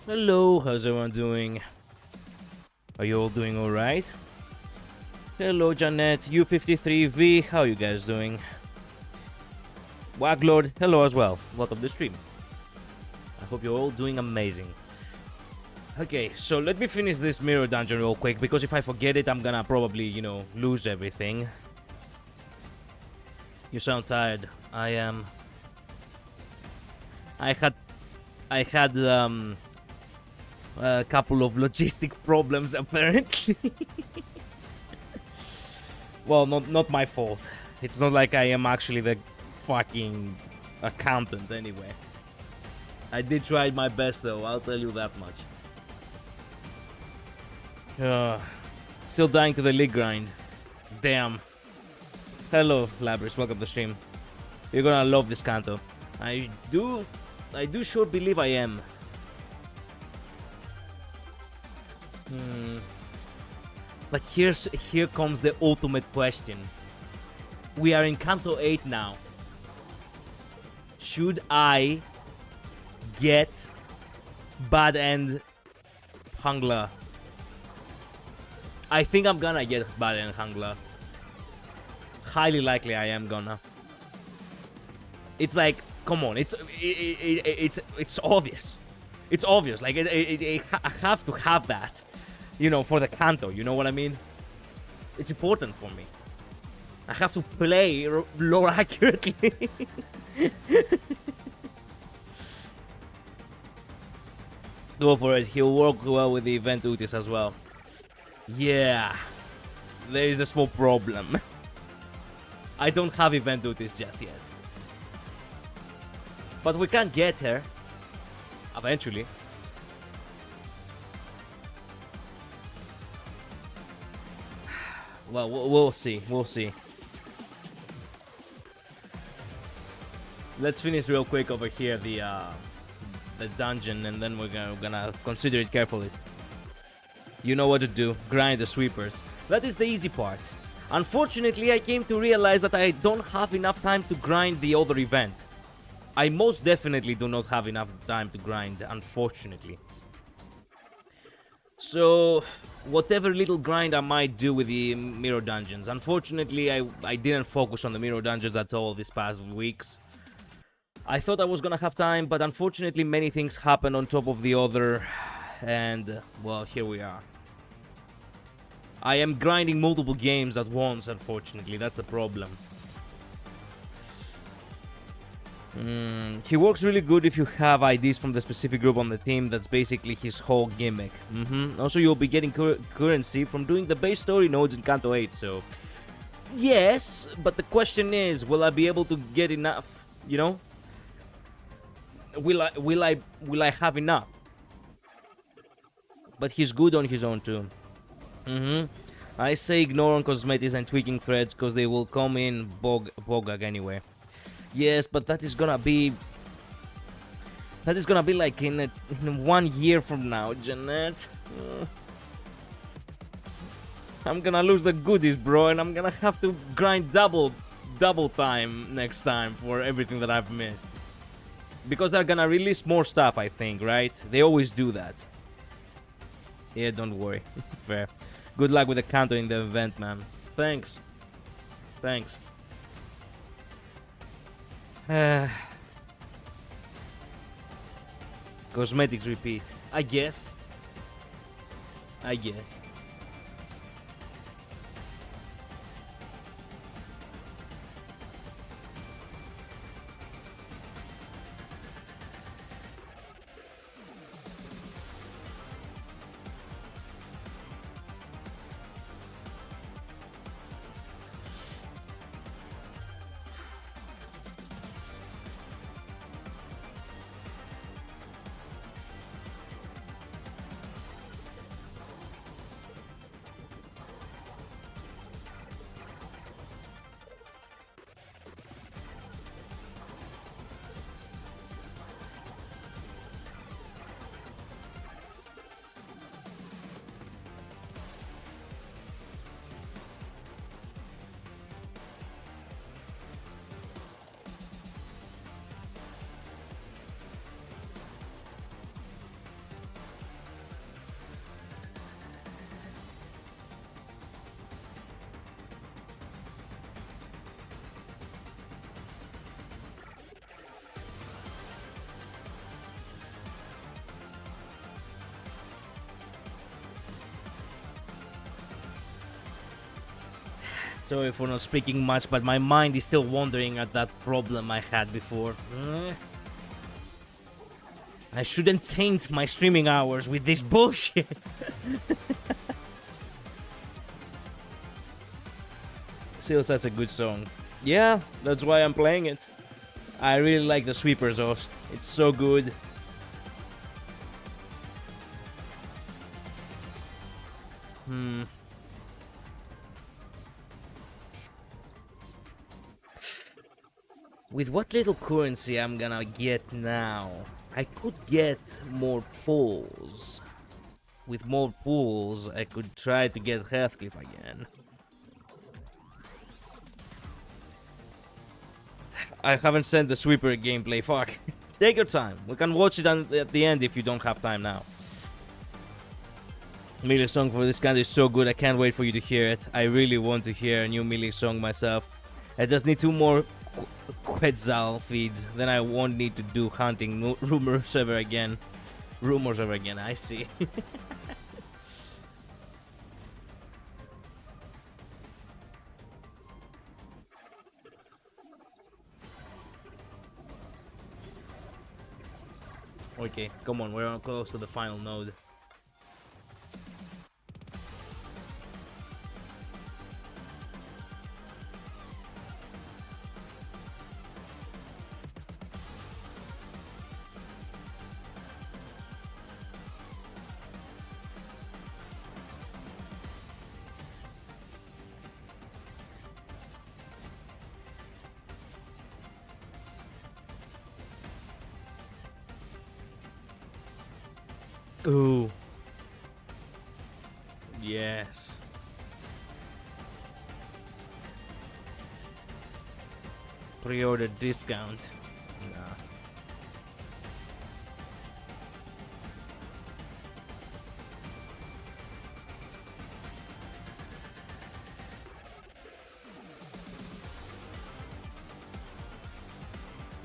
Hello, how's everyone doing? Are you all doing alright? Hello, Janet, U53V, how you guys doing? Waglord, hello as well. Welcome to the stream. I hope you're all doing amazing. Okay, so let me finish this mirror dungeon real quick, because if I forget it, I'm gonna probably, lose everything. You sound tired. I am. I had a couple of logistic problems apparently. Well, not my fault. It's not like I am actually the fucking accountant anyway. I did try my best though, I'll tell you that much. Still dying to the league grind. Damn. Hello, Labris, welcome to the stream. You're gonna love this Canto. I do sure believe I am. But here comes the ultimate question. We are in Canto 8 now. Should I get Bad End Hangla? I think I'm gonna get Bad End Hangla. Highly likely I am gonna. It's like, come on, it's obvious. It's obvious. Like I have to have that, for the Canto. You know what I mean? It's important for me. I have to play lore accurately. Go for it. He'll work well with the ENVtuber as well. Yeah, there is a small problem. I don't have ENVtuber just yet, but we can get her eventually. Well, we'll see. We'll see. Let's finish real quick over here the dungeon, and then we're gonna consider it carefully. You know what to do. Grind the sweepers. That is the easy part. Unfortunately, I came to realize that I don't have enough time to grind the other event. I most definitely do not have enough time to grind, unfortunately. So, whatever little grind I might do with the mirror dungeons. Unfortunately, I didn't focus on the mirror dungeons at all these past weeks. I thought I was gonna have time, but unfortunately many things happened on top of the other. And, well, here we are. I am grinding multiple games at once, unfortunately. That's the problem. He works really good if you have IDs from the specific group on the team. That's basically his whole gimmick. Also, you'll be getting currency from doing the base story nodes in Canto 8, so... Yes, but the question is, will I be able to get enough, Will I have enough? But he's good on his own too. I say ignore on cosmetics and tweaking threads, because they will come in bogag anyway. Yes, but that is gonna be like in 1 year from now, Jeanette. I'm gonna lose the goodies, bro, and I'm gonna have to grind double time next time for everything that I've missed. Because they're gonna release more stuff, I think, right? They always do that. Yeah, don't worry. Fair. Good luck with the Canto in the event, man. Thanks. Cosmetics repeat. I guess. Sorry for not speaking much, but my mind is still wandering at that problem I had before. I shouldn't taint my streaming hours with this bullshit. Still such a good song. Yeah, that's why I'm playing it. I really like the Sweepers host. It's so good. With what little currency I'm gonna get now, I could get more pulls. With more pulls, I could try to get Heathcliff again. I haven't sent the Sweeper gameplay, fuck. Take your time. We can watch it at the end if you don't have time now. Melee song for this kind is so good, I can't wait for you to hear it. I really want to hear a new Melee song myself. I just need 2 more Quetzal feeds, then I won't need to do hunting rumors ever again. Rumors ever again, I see. Okay, come on, we're close to the final node. Ooh. Yes. Pre-order discount. Nah.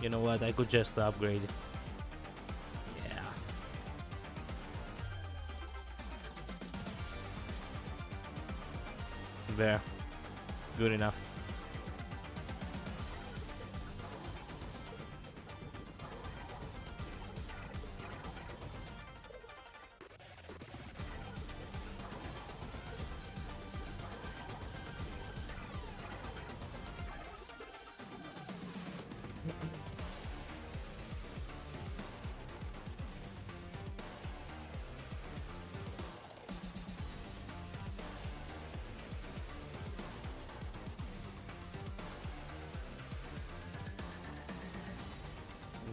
You know what? I could just upgrade. There. Good enough.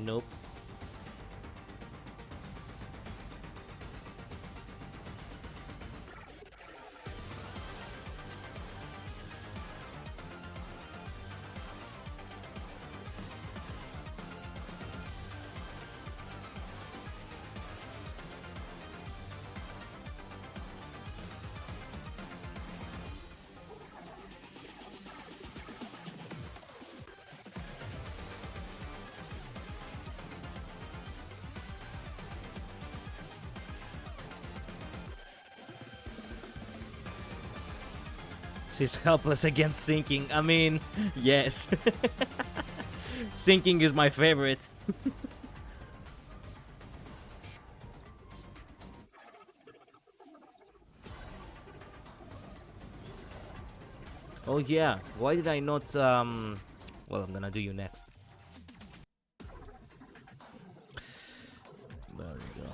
Nope. She's helpless against sinking. I mean, yes. Sinking is my favorite. Oh yeah, why did I not, well, I'm gonna do you next. There we go.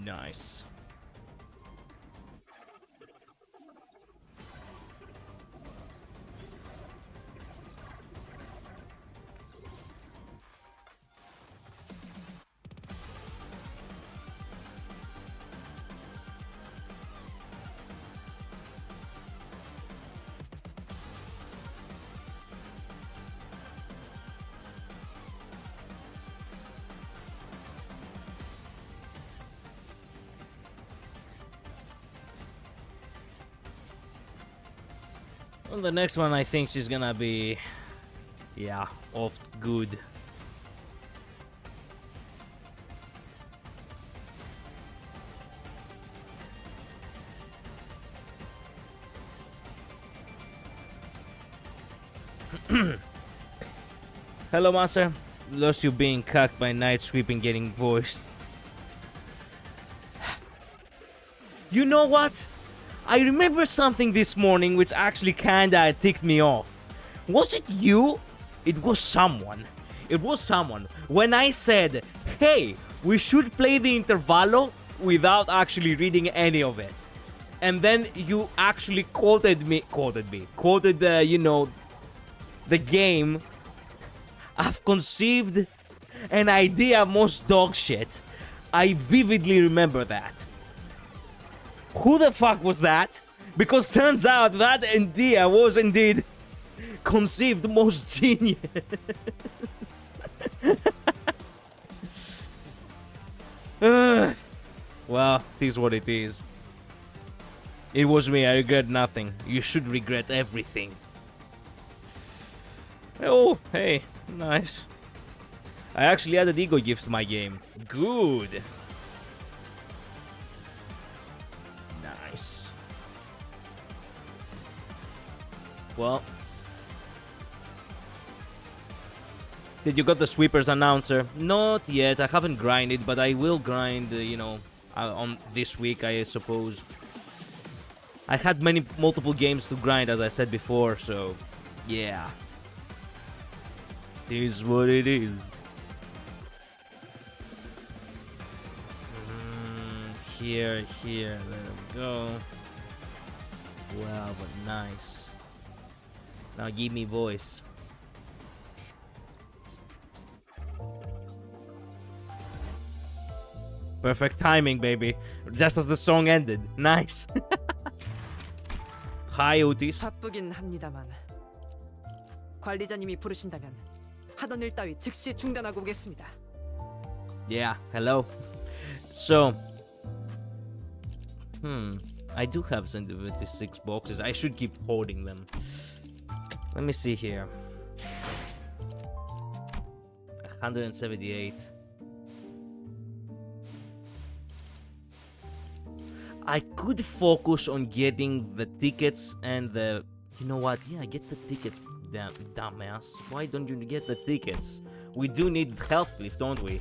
Nice. On the next one, I think she's gonna be, yeah, off good. Hello, master. Lost you being cucked by night sweeping getting voiced. You know what? I remember something this morning which actually kinda ticked me off. Was it you? It was someone. It was someone. When I said, hey, we should play the intervallo without actually reading any of it. And then you actually quoted the, you know, the game. I've conceived an idea most dog shit. I vividly remember that. Who the fuck was that? Because turns out that idea was indeed conceived most genius. Well, it is what it is. It was me, I regret nothing. You should regret everything. Oh, hey, nice. I actually added ego gifts to my game. Good. Nice. Well. Did you got the sweepers announcer? Not yet, I haven't grinded, but I will grind, you know, on this week, I suppose. I had multiple games to grind, as I said before, so yeah. It is what it is. Here, let him go. Wow, but nice. Now give me voice. Perfect timing, baby. Just as the song ended. Nice. Hi, Otis. 바쁘긴 합니다만 관리자님이 부르신다면 하던 일 따위 즉시 중단하고 오겠습니다. Yeah, hello. So, I do have 76 boxes. I should keep hoarding them. Let me see here. 178. I could focus on getting the tickets and the... You know what? Yeah, get the tickets, dumbass. Why don't you get the tickets? We do need health lift, don't we?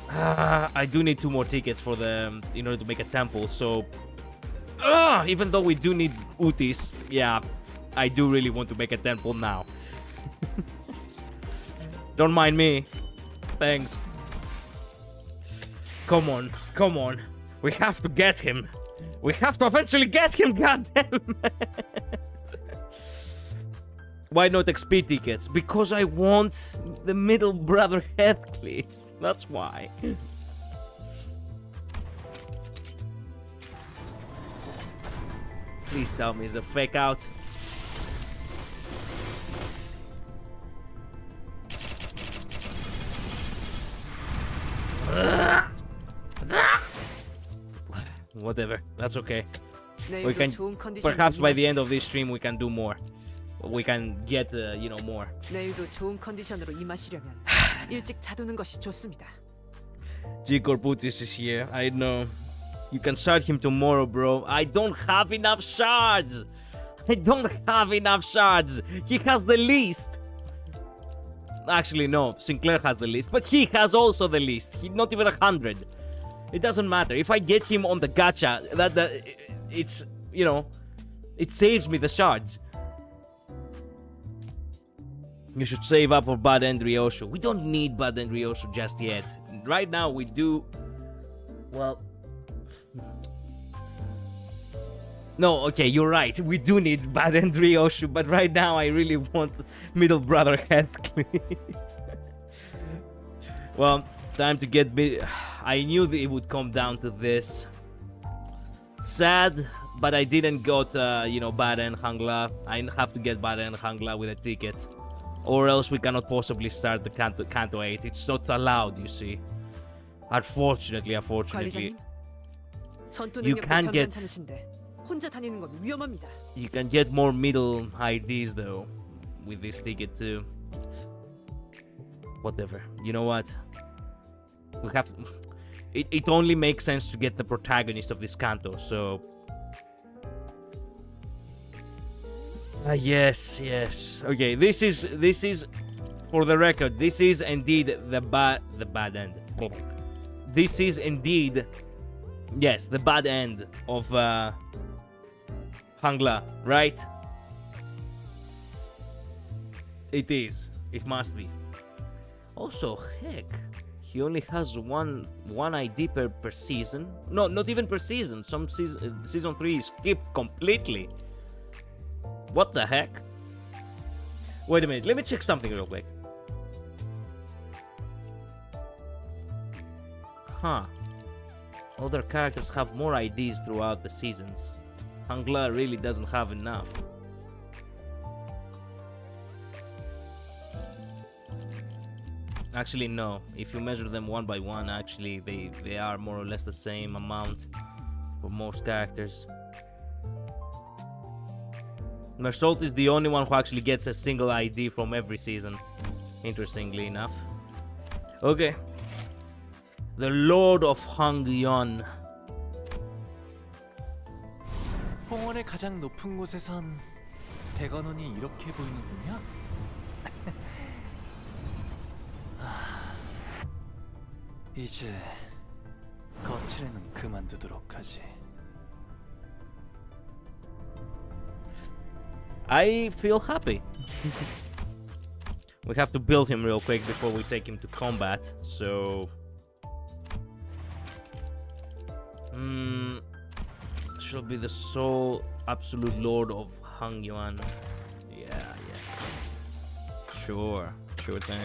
I do need 2 more tickets for the... in order to make a temple, so... even though we do need Utis, yeah, I do really want to make a temple now. Don't mind me. Thanks. Come on, come on. We have to get him. We have to eventually get him, goddamn. Why not XP tickets? Because I want the middle brother Heathcliff. That's why. Please tell me it's a fake out. Whatever, that's okay. We can, perhaps by the end of this stream we can do more. We can get, you know, more. 내일도 좋은 컨디션으로 임하시려면 일찍 자두는 것이 좋습니다. G-Corputis is here, I know. You can start him tomorrow, bro. I don't have enough shards. I don't have enough shards. He has the least. Actually, no. Sinclair has the least, but he has also the least. He not even 100. It doesn't matter. If I get him on the gacha, it's, you know, it saves me the shards. You should save up for Bad End Ryoshu. We don't need Bad End Ryoshu just yet. Right now we do. Well. No, okay, you're right. We do need Bad End Ryoshu, but right now I really want middle brother Heathcliff. Well, time to get I knew that it would come down to this. Sad, but I didn't got, you know, Bad End Hangla. I have to get Bad End Hangla with a ticket. Or else we cannot possibly start the Canto 8. It's not allowed, you see. Unfortunately. You can get... 혼자 다니는 건 위험합니다. You can get more middle IDs though with this ticket too. Whatever. You know what? We have. It only makes sense to get the protagonist of this Canto. So. Yes. Okay. This is, for the record, this is indeed the bad end. This is indeed, yes, the bad end of Hangla, right? It is. It must be. Also, heck, he only has one ID per season. No, not even per season. Some season 3 is skipped completely. What the heck? Wait a minute. Let me check something real quick. Huh. Other characters have more IDs throughout the seasons. Hangla really doesn't have enough. Actually, no. If you measure them one by one, actually, they are more or less the same amount for most characters. Mersault is the only one who actually gets a single ID from every season, interestingly enough. Okay. The Lord of Hangyeon. 홍원의 가장 높은 곳에선 대관원이 이렇게 보이는군요. 이제 거칠에는 그만두도록 하지. I feel happy. We have to build him real quick before we take him to combat, so... She'll be the sole absolute lord of Hangyeon. Yeah. Sure thing.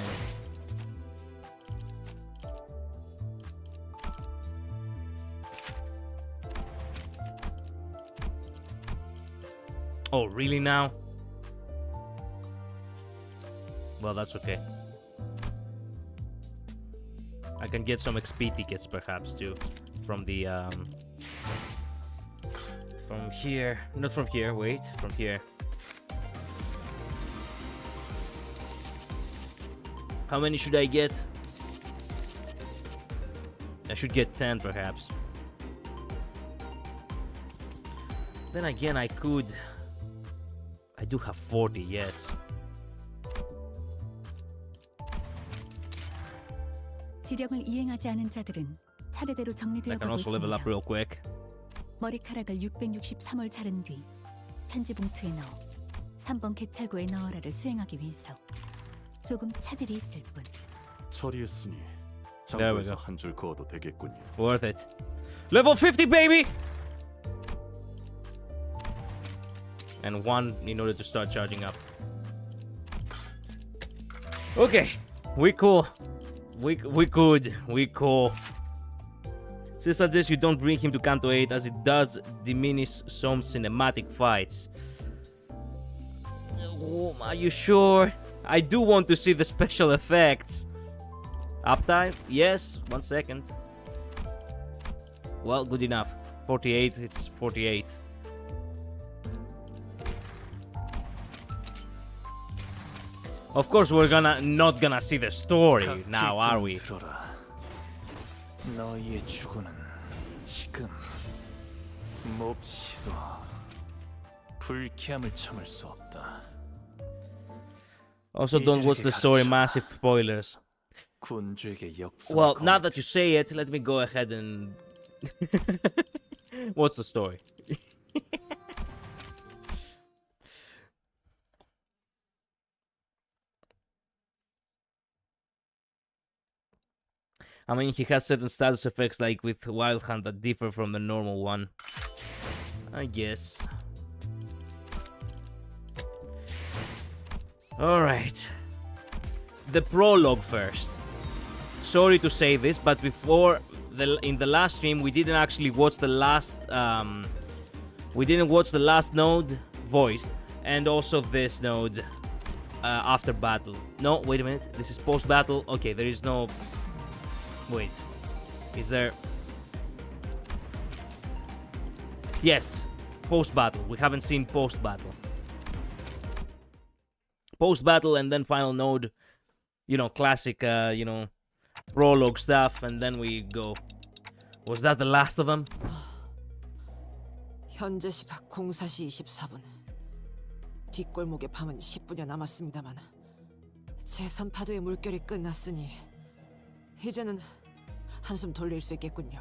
Oh, really now? Well, that's okay. I can get some XP tickets perhaps too from the from here. Not from here, wait, from here. How many should I get? I should get 10 perhaps. Then again, I do have 40, yes. 지령을 이행하지 않은 자들은 차례대로 I 정리되어 can 가고 also level up 있습니다. real quick. 머리카락을 663월 자른 뒤 편지 봉투에 넣어 3번 개찰구에 넣어라를 수행하기 위해서 조금 차질이 있을 뿐. 처리했으니 There we 창고에서 go. 한 줄 그어도 되겠군요. Worth it. Level 50, baby! And 1 in order to start charging up. Okay, we cool. We cool. Still suggest you don't bring him to Canto 8 as it does diminish some cinematic fights. Oh, are you sure? I do want to see the special effects. Uptime? Yes. 1 second. Well, good enough. 48, it's 48. Of course, we're not gonna see the story now, are we? 들어라. 너희의 주고는 지금 몹시도 불쾌함을 참을 수 없다. Also, don't watch the story, massive spoilers. 군주에게 역사. Well, now that you say it, let me go ahead and... What's the story? I mean, he has certain status effects like with Wild Hunt that differ from the normal one. I guess. Alright. The prologue first. Sorry to say this, but before in the last stream we didn't actually watch the last we didn't watch the last node voiced and also this node after battle. No, wait a minute. This is post battle. Okay, there is no... Wait, is there? Yes, post-battle. We haven't seen post-battle. Post-battle and then final node. You know, classic, you know, prologue stuff, and then we go. Was that the last of them? 현재 시각 04시 24분. 뒷골목의 밤은 10분여 남았습니다만 제3파도의 물결이 끝났으니 이제는 한숨 돌릴 수 있겠군요.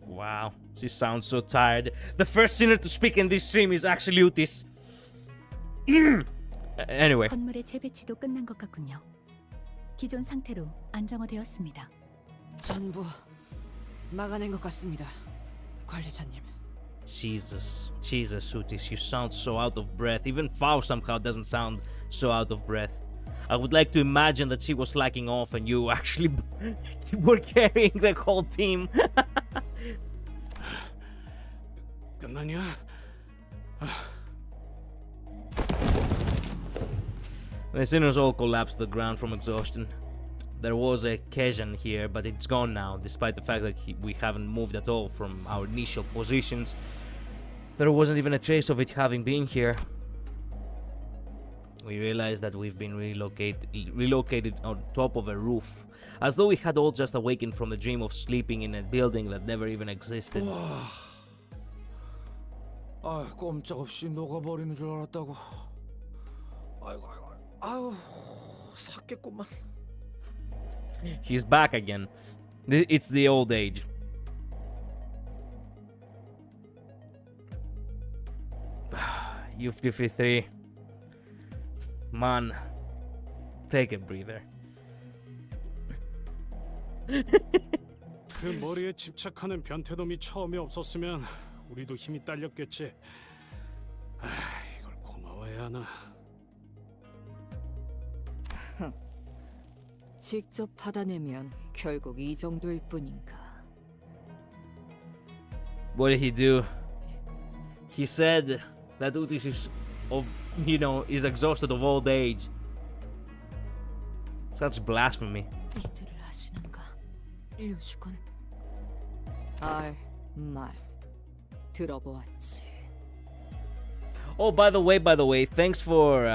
Wow, she sounds so tired. The first sinner to speak in this stream is actually Utis. Anyway. 건물의 재배치도 끝난 것 같군요. 기존 상태로 안정화되었습니다. 전부 막아낸 것 같습니다, 관리자님. Jesus, Utis, you sound so out of breath. Even Faust somehow doesn't sound so out of breath. I would like to imagine that she was slacking off and you actually were carrying the whole team. 끝났냐? The sinners all collapsed to the ground from exhaustion. There was a Kazan here, but it's gone now, despite the fact that we haven't moved at all from our initial positions. There wasn't even a trace of it having been here. We realized that we've been relocated on top of a roof, as though we had all just awakened from the dream of sleeping in a building that never even existed. 아, 꼼짝없이 녹아버리는 줄 알았다고. 아유, 샀겠구만. He's back again. It's the old age. U53. Man, take a breather. 그 머리에 집착하는 변태놈이 처음에 없었으면 우리도 힘이 딸렸겠지. 아, 이걸 고마워해야 하나. 직접 받아내면 결국 이 정도일 뿐인가. What did he do? He said that Utis is is exhausted of old age. Such blasphemy. 이들을 아시는가, 류주군? 말 들어보았지. Oh, by the way, thanks for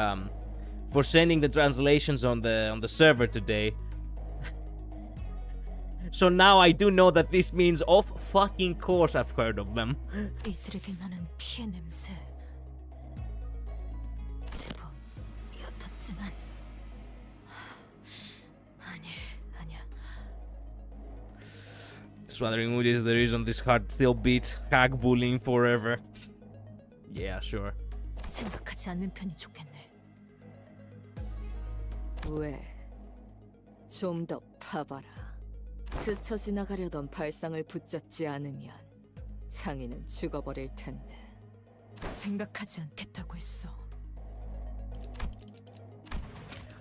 sending the translations on the server today. So now I do know that this means of fucking course I've heard of them. 이들에게 나는 피의 냄새. 제법 옅었지만 아니야. Just wondering what is the reason this heart still beats hack bullying forever. Yeah, sure. 생각하지 않는 편이 좋겠네. 왜? 좀 더 파봐라. 스쳐 지나가려던 발상을 붙잡지 않으면 장인은 죽어버릴 텐데. 생각하지 않겠다고 했어.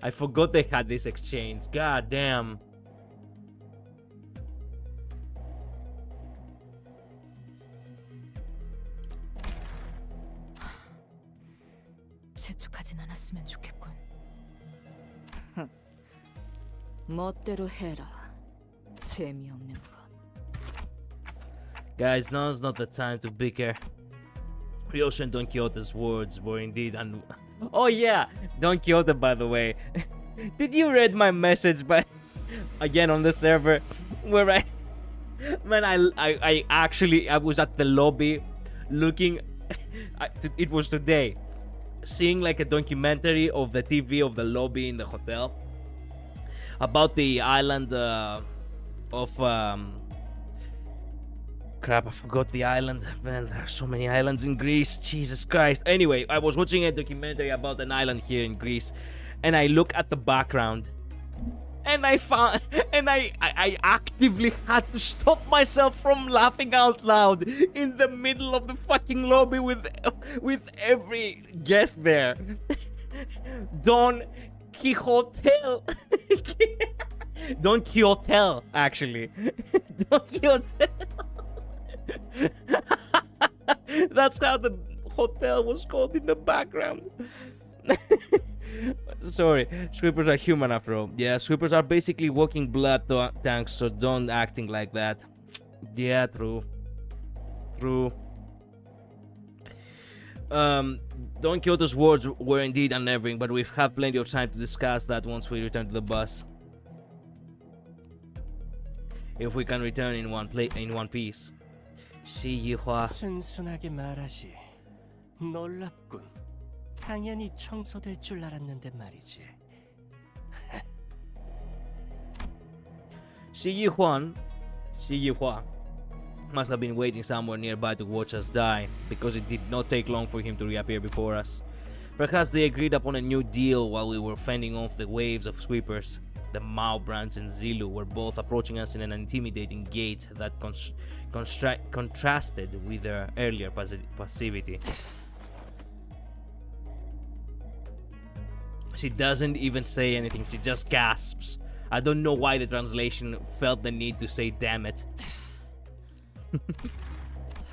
I forgot they had this exchange. God damn. 재촉하진 않았으면 좋겠군. 멋대로 해라. 재미없는 것. Guys, now's not the time to bicker. Ryosha and Don Quixote's words were indeed Oh yeah, Don Quixote, by the way. Did you read my message again on the server where I was at the lobby looking it was today, seeing like a documentary of the TV of the lobby in the hotel about the island of crap, I forgot the island. Man, there are so many islands in Greece. Jesus Christ. Anyway, I was watching a documentary about an island here in Greece, and I look at the background, and I actively had to stop myself from laughing out loud in the middle of the fucking lobby with every guest there. Don Quixote. Don Quixote, actually. Don Quixote. That's how the hotel was called in the background. Sorry, sweepers are human after all. Yeah, sweepers are basically walking blood tanks, so don't acting like that. Yeah, true. Don Quixote's words were indeed unnerving, but we have plenty of time to discuss that once we return to the bus. If we can return in one piece. 시이화. 순순하게 말하지. 놀랍군. 당연히 청소될 줄 알았는데 말이지. Shiyihua must have been waiting somewhere nearby to watch us die, because it did not take long for him to reappear before us. Perhaps they agreed upon a new deal while we were fending off the waves of sweepers. The Mao branch and Zilu were both approaching us in an intimidating gait that contrasted with their earlier passivity. She doesn't even say anything, she just gasps. I don't know why the translation felt the need to say damn it.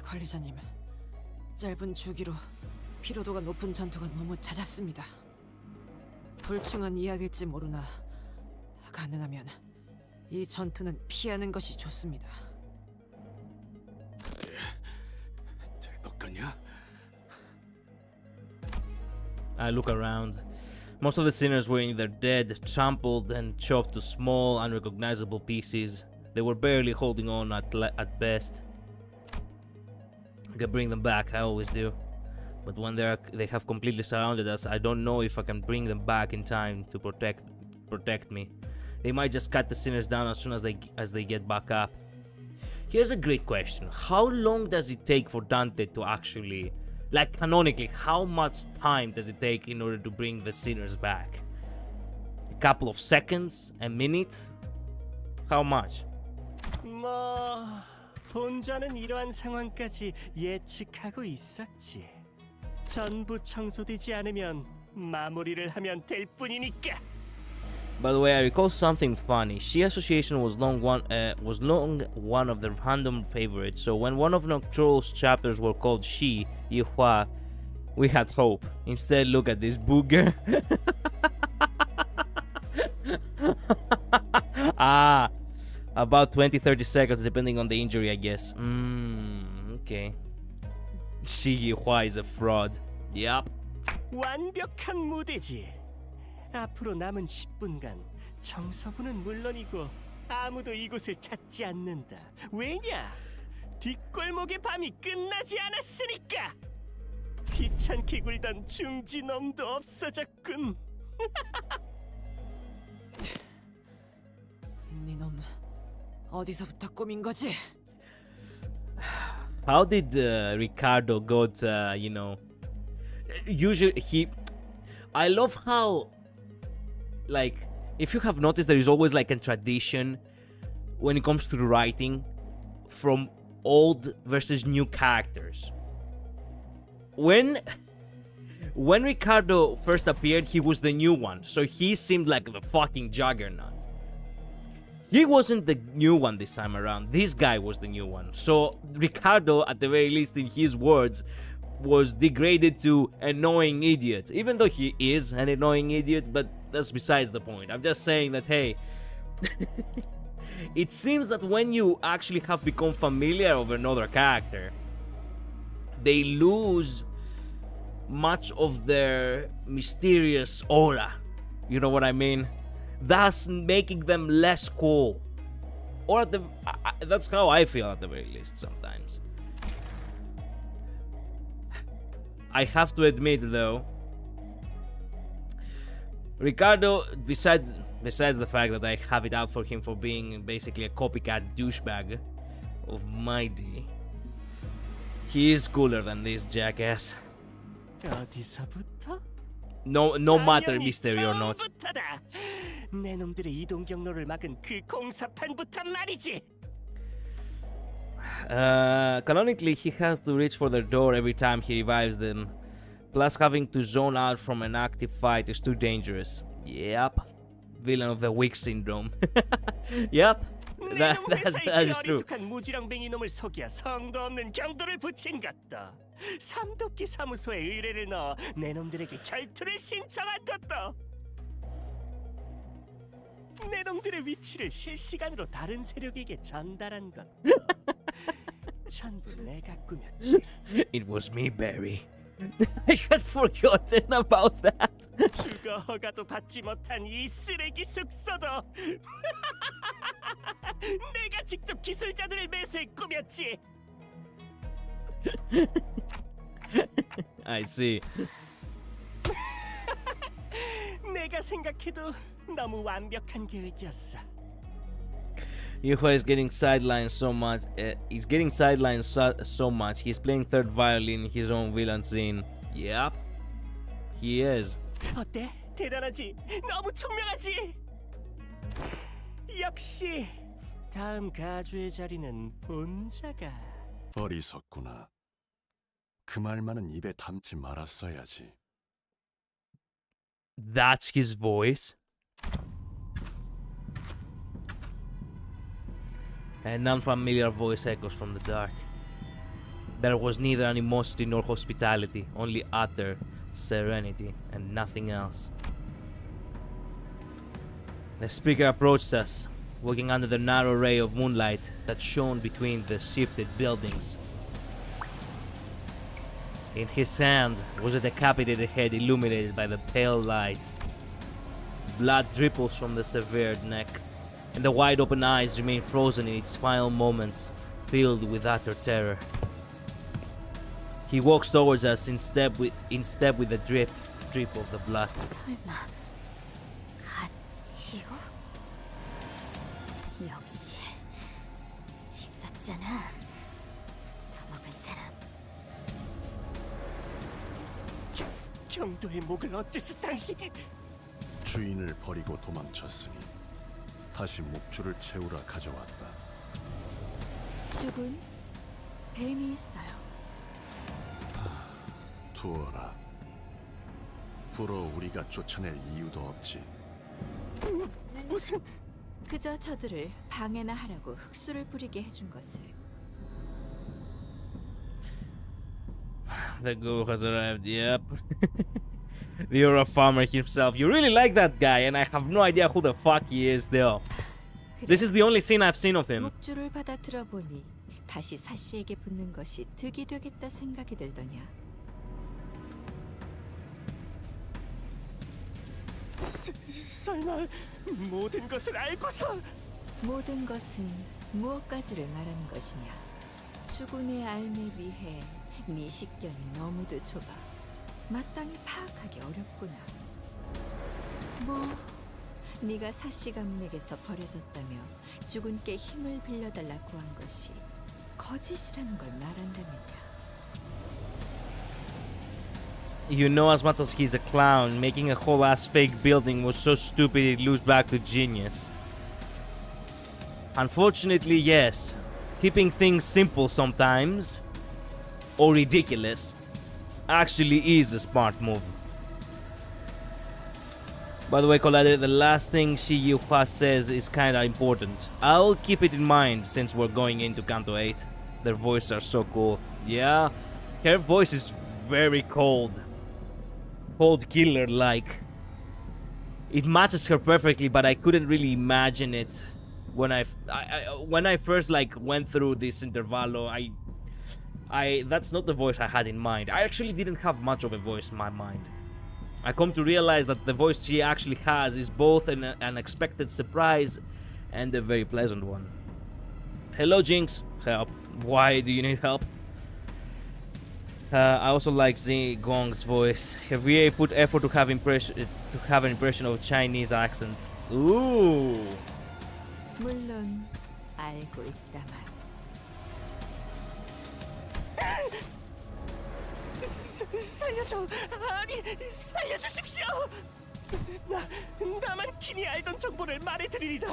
관리자님, 짧은 주기로 피로도가 높은 전투가 너무 잦았습니다. 불충한 이야기일지 모르나 가능하면 이 전투는 피하는 것이 좋습니다. 될 것 같냐? I look around. Most of the sinners were either dead, trampled, and chopped to small, unrecognizable pieces. They were barely holding on at best. I can bring them back, I always do. But when they have completely surrounded us, I don't know if I can bring them back in time to protect me. They might just cut the sinners down as soon as they get back up. Here's a great question. How long does it take for Dante to actually... Like, canonically, how much time does it take in order to bring the sinners back? A couple of seconds? A minute? How much? 뭐 본전은 이러한 상황까지 예측하고 있었지. 전부 청소되지 않으면 마무리를 하면 될 뿐이니까. By the way, I recall something funny. She Association was long one of the random favorites. So when one of Noctural's chapters were called Shi Yihua, we had hope. Instead, look at this booger. About 20-30 seconds depending on the injury, I guess. Okay. Shi Yihua is a fraud. Yup. 완벽한 무대지. 앞으로 남은 10분간 청소부는 물론이고 아무도 이곳을 찾지 않는다. 왜냐? 뒷골목의 밤이 끝나지 않았으니까. 귀찮게 굴던 중지놈도 없어졌군. 니놈 어디서부터 꾸민 거지? How did Ricardo got, usually I love how, like, if you have noticed, there is always like a tradition when it comes to writing from old versus new characters. When Ricardo first appeared, he was the new one, so he seemed like the fucking juggernaut. He wasn't the new one this time around. This guy was the new one. So Ricardo, at the very least in his words, was degraded to annoying idiot. Even though he is an annoying idiot, but that's besides the point. I'm just saying that, hey, it seems that when you actually have become familiar with another character, they lose much of their mysterious aura. You know what I mean? Thus making them less cool. Or at that's how I feel at the very least sometimes. I have to admit though, Ricardo, besides the fact that I have it out for him for being basically a copycat douchebag of Mighty, he is cooler than this jackass. 어디서부터? No matter mystery or not. 처음부터다. 내 놈들의 이동 경로를 막은 그 공사판부터 말이지. Canonically, he has to reach for their door every time he revives them. Plus, having to zone out from an active fight is too dangerous. Yep. Villain of the weak syndrome. Yep. That is true. 어리숙한 무지렁뱅이 놈을 속여 성도 없는 경도를 붙인 것도, 삼도끼 사무소에 의뢰를 넣어 내 놈들에게 결투를 신청한 것도, 내 놈들의 위치를 실시간으로 다른 세력에게 전달한 것 전부 내가 꾸몄지. It was me, Barry. I had forgotten about that. 주거 허가도 받지 못한 이 쓰레기 숙소도 내가 직접 기술자들을 매수해 꾸몄지. I see. 내가 생각해도 너무 완벽한 계획이었어. Yuhua is getting sidelined so much. He's getting sidelined so much. He's playing third violin in his own villain scene. Yep, he is. 어때? 대단하지? 너무 총명하지? 역시 다음 가주의 자리는 본자가. 어리석구나. 그 말만은 입에 담지 말았어야지. That's his voice. An unfamiliar voice echoes from the dark. There was neither animosity nor hospitality, only utter serenity and nothing else. The speaker approached us, walking under the narrow ray of moonlight that shone between the shifted buildings. In his hand was a decapitated head illuminated by the pale light. Blood dripples from the severed neck, and the wide-open eyes remain frozen in its final moments, filled with utter terror. He walks towards us in step with the drip of the blood. 설마 같이요? 역시 있었잖아. 붙어먹은 사람. 경도의 목을 어째서 당신이? 주인을 버리고 도망쳤으니 다시 목줄을 채우러 가져왔다. 죽은 뱀이 있어요. 두어라. 불어 우리가 쫓아낼 이유도 없지. 무슨? 그저 저들을 방해나 하라고 흑수를 부리게 해준 것을. The ghoul has arrived, yep. The Aura farmer himself. You really like that guy, and I have no idea who the fuck he is still. This is the only scene I've seen of him. 목줄을 받아 들어보니 다시 사씨에게 붙는 것이 득이 되겠다 생각이 들더냐. 설마 모든 것을 알고서? 모든 것은 무엇까지를 말하는 것이냐. 주군의 알매 비해 네 식견이 너무도 좁아 마땅히 파악하기 어렵구나. 뭐 네가 사씨 가문에게서 버려졌다며 주군께 힘을 빌려달라 구한 것이 거짓이라는 걸 말한다면야. You know, as much as he's a clown, making a whole ass fake building was so stupid it loops back to genius. Unfortunately, yes. Keeping things simple sometimes, or ridiculous, actually is a smart move. By the way, Collider, the last thing Yuhua says is kinda important. I'll keep it in mind since we're going into Canto 8. Their voices are so cool. Yeah, her voice is very cold. Cold killer-like. It matches her perfectly, but I couldn't really imagine it when I first like went through this intervallo. That's not the voice I had in mind. I actually didn't have much of a voice in my mind. I come to realize that the voice she actually has is both an unexpected surprise and a very pleasant one. Hello, Jinx. Help. Why do you need help? I also like Z Gong's voice. Her VA put effort to have an impression of Chinese accent. Ooh. 물론 알고 있다만. 살려줘! 아니, 살려주십시오! 나만 긴히 알던 정보를 말해드리리다.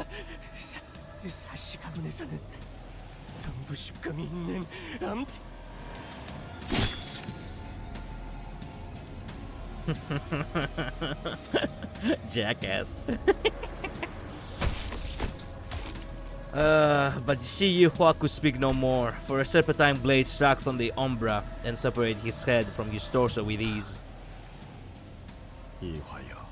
사씨 가문에서는 동부십금이 있는 Jackass. But Yuhua could speak no more, for a serpentine blade struck from the umbra and separated his head from his torso with ease. 이화여,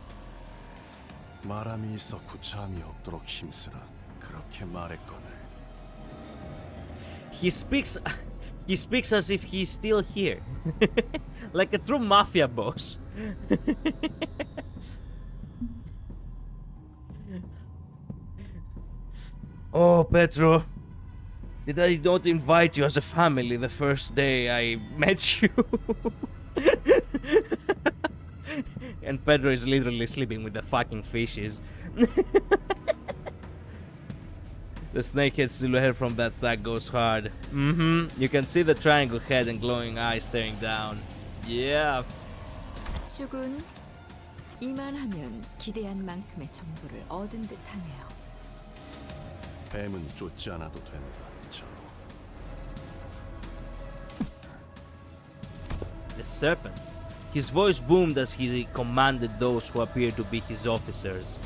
말함이 있어 구차함이 없도록 힘쓰라. 그렇게 말했거늘. He He speaks as if he's still here. Like a true mafia boss. Oh, Petro. Did I not invite you as a family the first day I met you? And Pedro is literally sleeping with the fucking fishes. The snakehead silhouette from that flag goes hard. You can see the triangle head and glowing eyes staring down. Yeah. 죽은 이만하면 기대한 만큼의 정보를 얻은 듯하네요. 뱀은 쫓지 않아도 된다. 자, The serpent. His voice boomed as he commanded those who appeared to be his officers.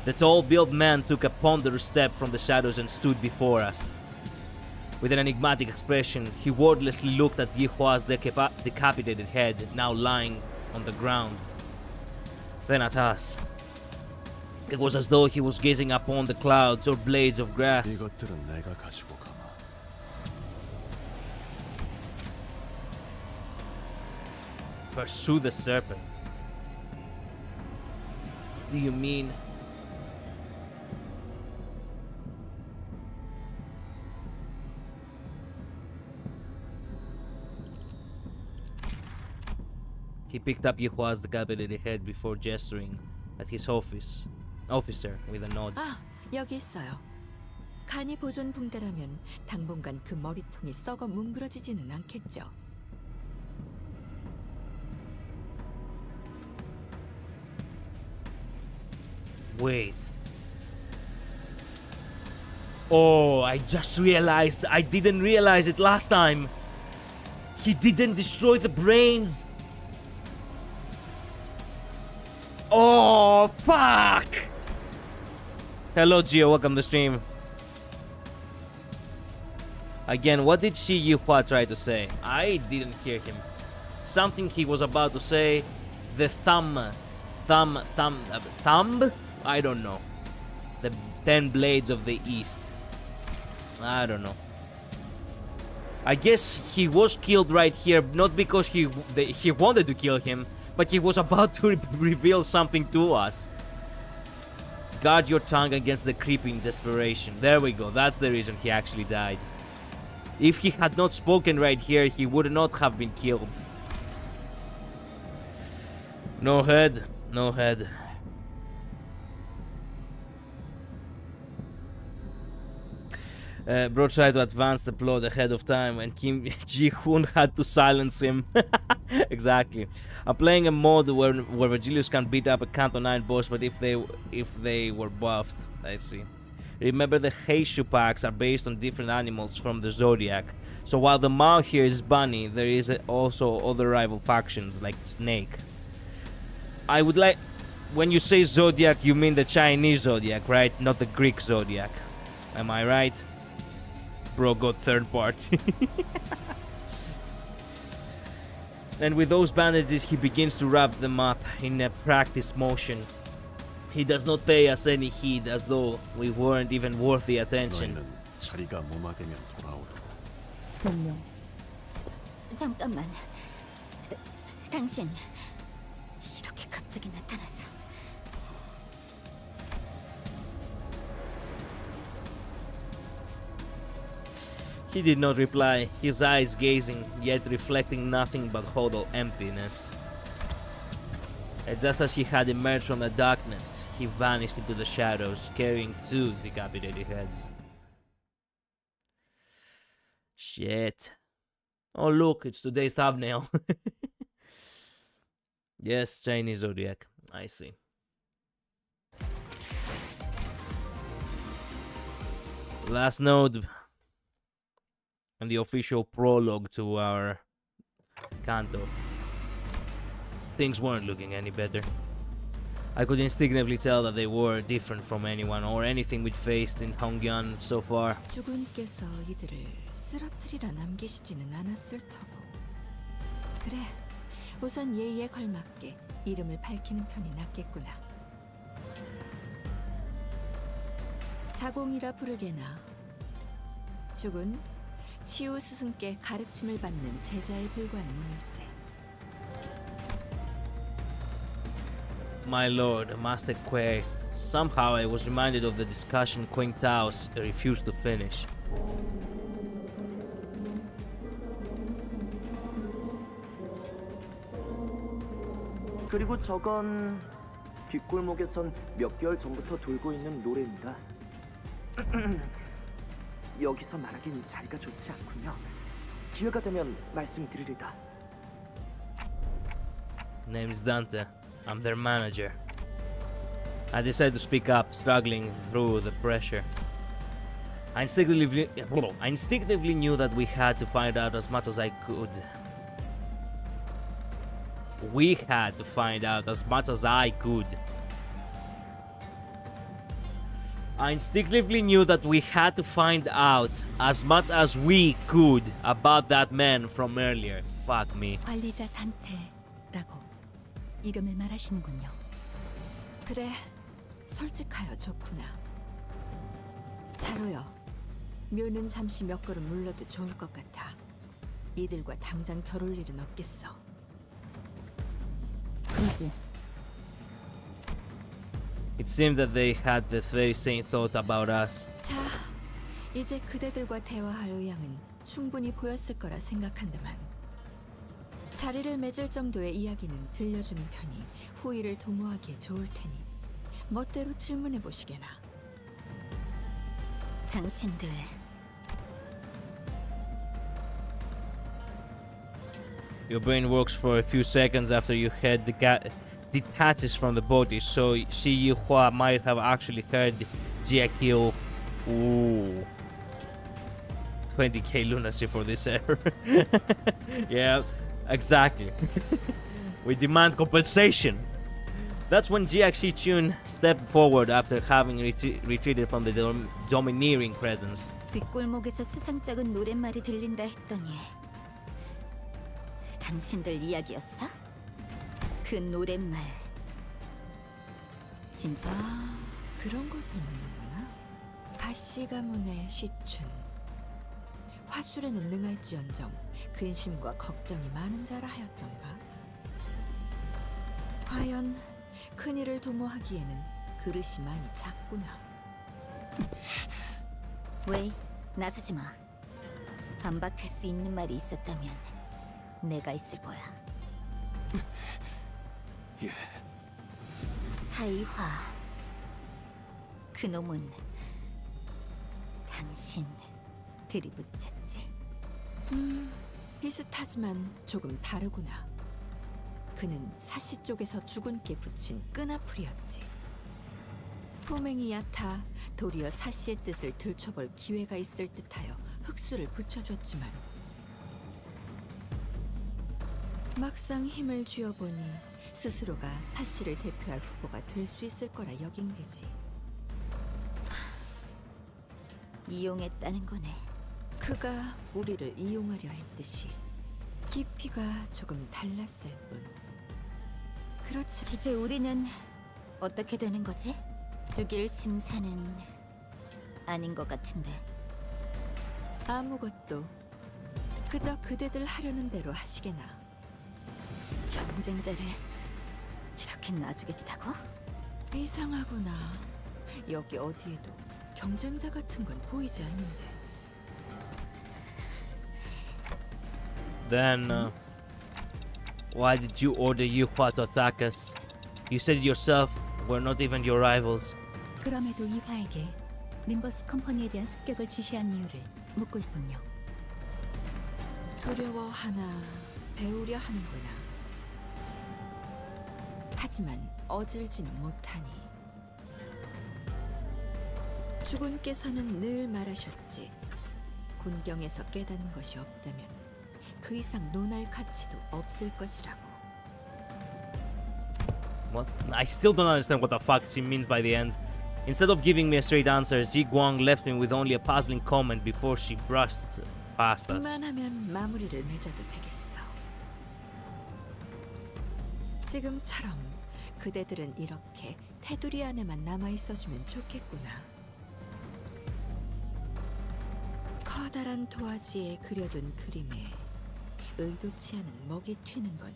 The tall-built man took a ponderous step from the shadows and stood before us. With an enigmatic expression, he wordlessly looked at Yihua's decapitated head, now lying on the ground. Then at us. It was as though he was gazing upon the clouds or blades of grass. 이것들은 내가 가지고 가마. Pursue the serpent. Do you mean... He picked up Yihua's decapitated head before gesturing at his officer with a nod. 아, 여기 있어요. 간이 보존 붕대라면 당분간 그 머리통이 썩어 뭉그러지지는 않겠죠. Wait. Oh, I just realized. I didn't realize it last time. He didn't destroy the brains. Oh, fuck! Hello, Gio. Welcome to the stream. Again, what did Yihua try to say? I didn't hear him. Something he was about to say. The thumb? I don't know. The 10 blades of the east. I don't know. I guess he was killed right here, not because he wanted to kill him, but he was about to reveal something to us. Guard your tongue against the creeping desperation. There we go. That's the reason he actually died. If he had not spoken right here, he would not have been killed. No head. No head. Bro tried to advance the plot ahead of time and Kim Ji-hoon had to silence him. Exactly. I'm playing a mod where Virgilius can beat up a Canto 9 boss, but if they were buffed. I see. Remember, the Heishu packs are based on different animals from the Zodiac. So while the Mao here is bunny, there is also other rival factions like Snake. I would like... When you say Zodiac, you mean the Chinese Zodiac, right? Not the Greek Zodiac. Am I right? Bro got third party. And with those bandages, he begins to wrap them up in a practice motion. He does not pay us any heed, as though we weren't even worth the attention. 너희는 자리가 무마되면 돌아오라. 분명. 잠깐만. 당신 이렇게 갑자기 나타났어. He did not reply, his eyes gazing, yet reflecting nothing but total emptiness. And just as he had emerged from the darkness, he vanished into the shadows, carrying 2 decapitated heads. Shit. Oh look, it's today's thumbnail. Yes, Chinese Zodiac. I see. Last node. And the official prologue to our Canto. Things weren't looking any better. I could instinctively tell that they were different from anyone or anything we'd faced in Hongyan so far. 주군께서 이들을 쓰러뜨리라 남기시지는 않았을 터고. 그래, 우선 예의에 걸맞게 이름을 밝히는 편이 낫겠구나. 자공이라 부르게나. 주군, 치유 스승께 가르침을 받는 제자에 불과한 몸일세. My lord, Master Quay. Somehow I was reminded of the discussion Quang refused to finish. 그리고 저건 뒷골목에선 몇 개월 전부터 돌고 있는 노래입니다. 여기서 말하긴 자리가 좋지 않군요. 기회가 되면 말씀드리리다. Name's Dante. I'm their manager. I decided to speak up, struggling through the pressure. I instinctively knew that we had to find out as much as I could. We had to find out as much as I could. I instinctively knew that we had to find out as much as we could about that man from earlier. Fuck me. 관리자 단테라고 이름을 말하시는군요. 그래, 솔직하여 좋구나. 자로여, 묘는 잠시 몇 걸음 물러도 좋을 것 같아. 이들과 당장 겨룰 일은 없겠어. It seemed that they had the very same thought about us. 자, 이제 그대들과 대화할 의향은 충분히 보였을 거라 생각한다만 자리를 맺을 정도의 이야기는 들려주는 편이 후위를 도모하기에 좋을 테니 멋대로 질문해 보시게나. 당신들 Your brain works for a few seconds after your head detaches from the body, so Shi Yuhua might have actually heard Jia kill. Ooh. 20k lunacy for this error. Yeah, exactly. We demand compensation. That's when Jia Xi-chun stepped forward after having retreated from the domineering presence. 뒷골목에서 수상쩍은 노랫말이 들린다 했더니 당신들 이야기였어? 그 노랫말 진짜 그런 것을 묻는구나. 가시 가문의 시춘. 화술에는 능할지언정 근심과 걱정이 많은 자라 하였던가. 과연 큰일을 도모하기에는 그릇이 많이 작구나. 왜 나서지 마. 반박할 수 있는 말이 있었다면 내가 있을 거야. 예. 사이화. 그놈은 당신 들이붙였지. 비슷하지만 조금 다르구나. 그는 사시 쪽에서 주군께 붙인 끈아풀이었지. 포맹이 얕아 도리어 사시의 뜻을 들춰볼 기회가 있을 듯하여 흑수를 붙여줬지만 막상 힘을 쥐어보니 스스로가 사시를 대표할 후보가 될 수 있을 거라 여긴 게지. 이용했다는 거네. 그가 우리를 이용하려 했듯이 깊이가 조금 달랐을 뿐. 그렇지. 이제 우리는 어떻게 되는 거지? 죽일 심사는 아닌 것 같은데. 아무것도. 그저 그대들 하려는 대로 하시게나. 경쟁자를 이렇게 놔주겠다고? 이상하구나. 여기 어디에도 경쟁자 같은 건 보이지 않는데. Then, why did you order Yuhua to attack us? You said yourself we're not even your rivals. 그럼에도 이화에게 림버스 컴퍼니에 대한 습격을 지시한 이유를 묻고 있군요. 두려워하나 배우려 하는구나. 하지만 어질지는 못하니. 주군께서는 늘 말하셨지. 곤경에서 깨닫는 것이 없다면 그 이상 논할 가치도 없을 것이라고. What? I still don't understand what the fuck she means by the end. Instead of giving me a straight answer, Ji Guang left me with only a puzzling comment before she brushed past us. 이만하면 마무리를 맺어도 되겠어. 지금처럼 그대들은 이렇게 테두리 안에만 남아 있어주면 좋겠구나. 커다란 도화지에 그려둔 그림에 의도치 않은 먹이 튀는 건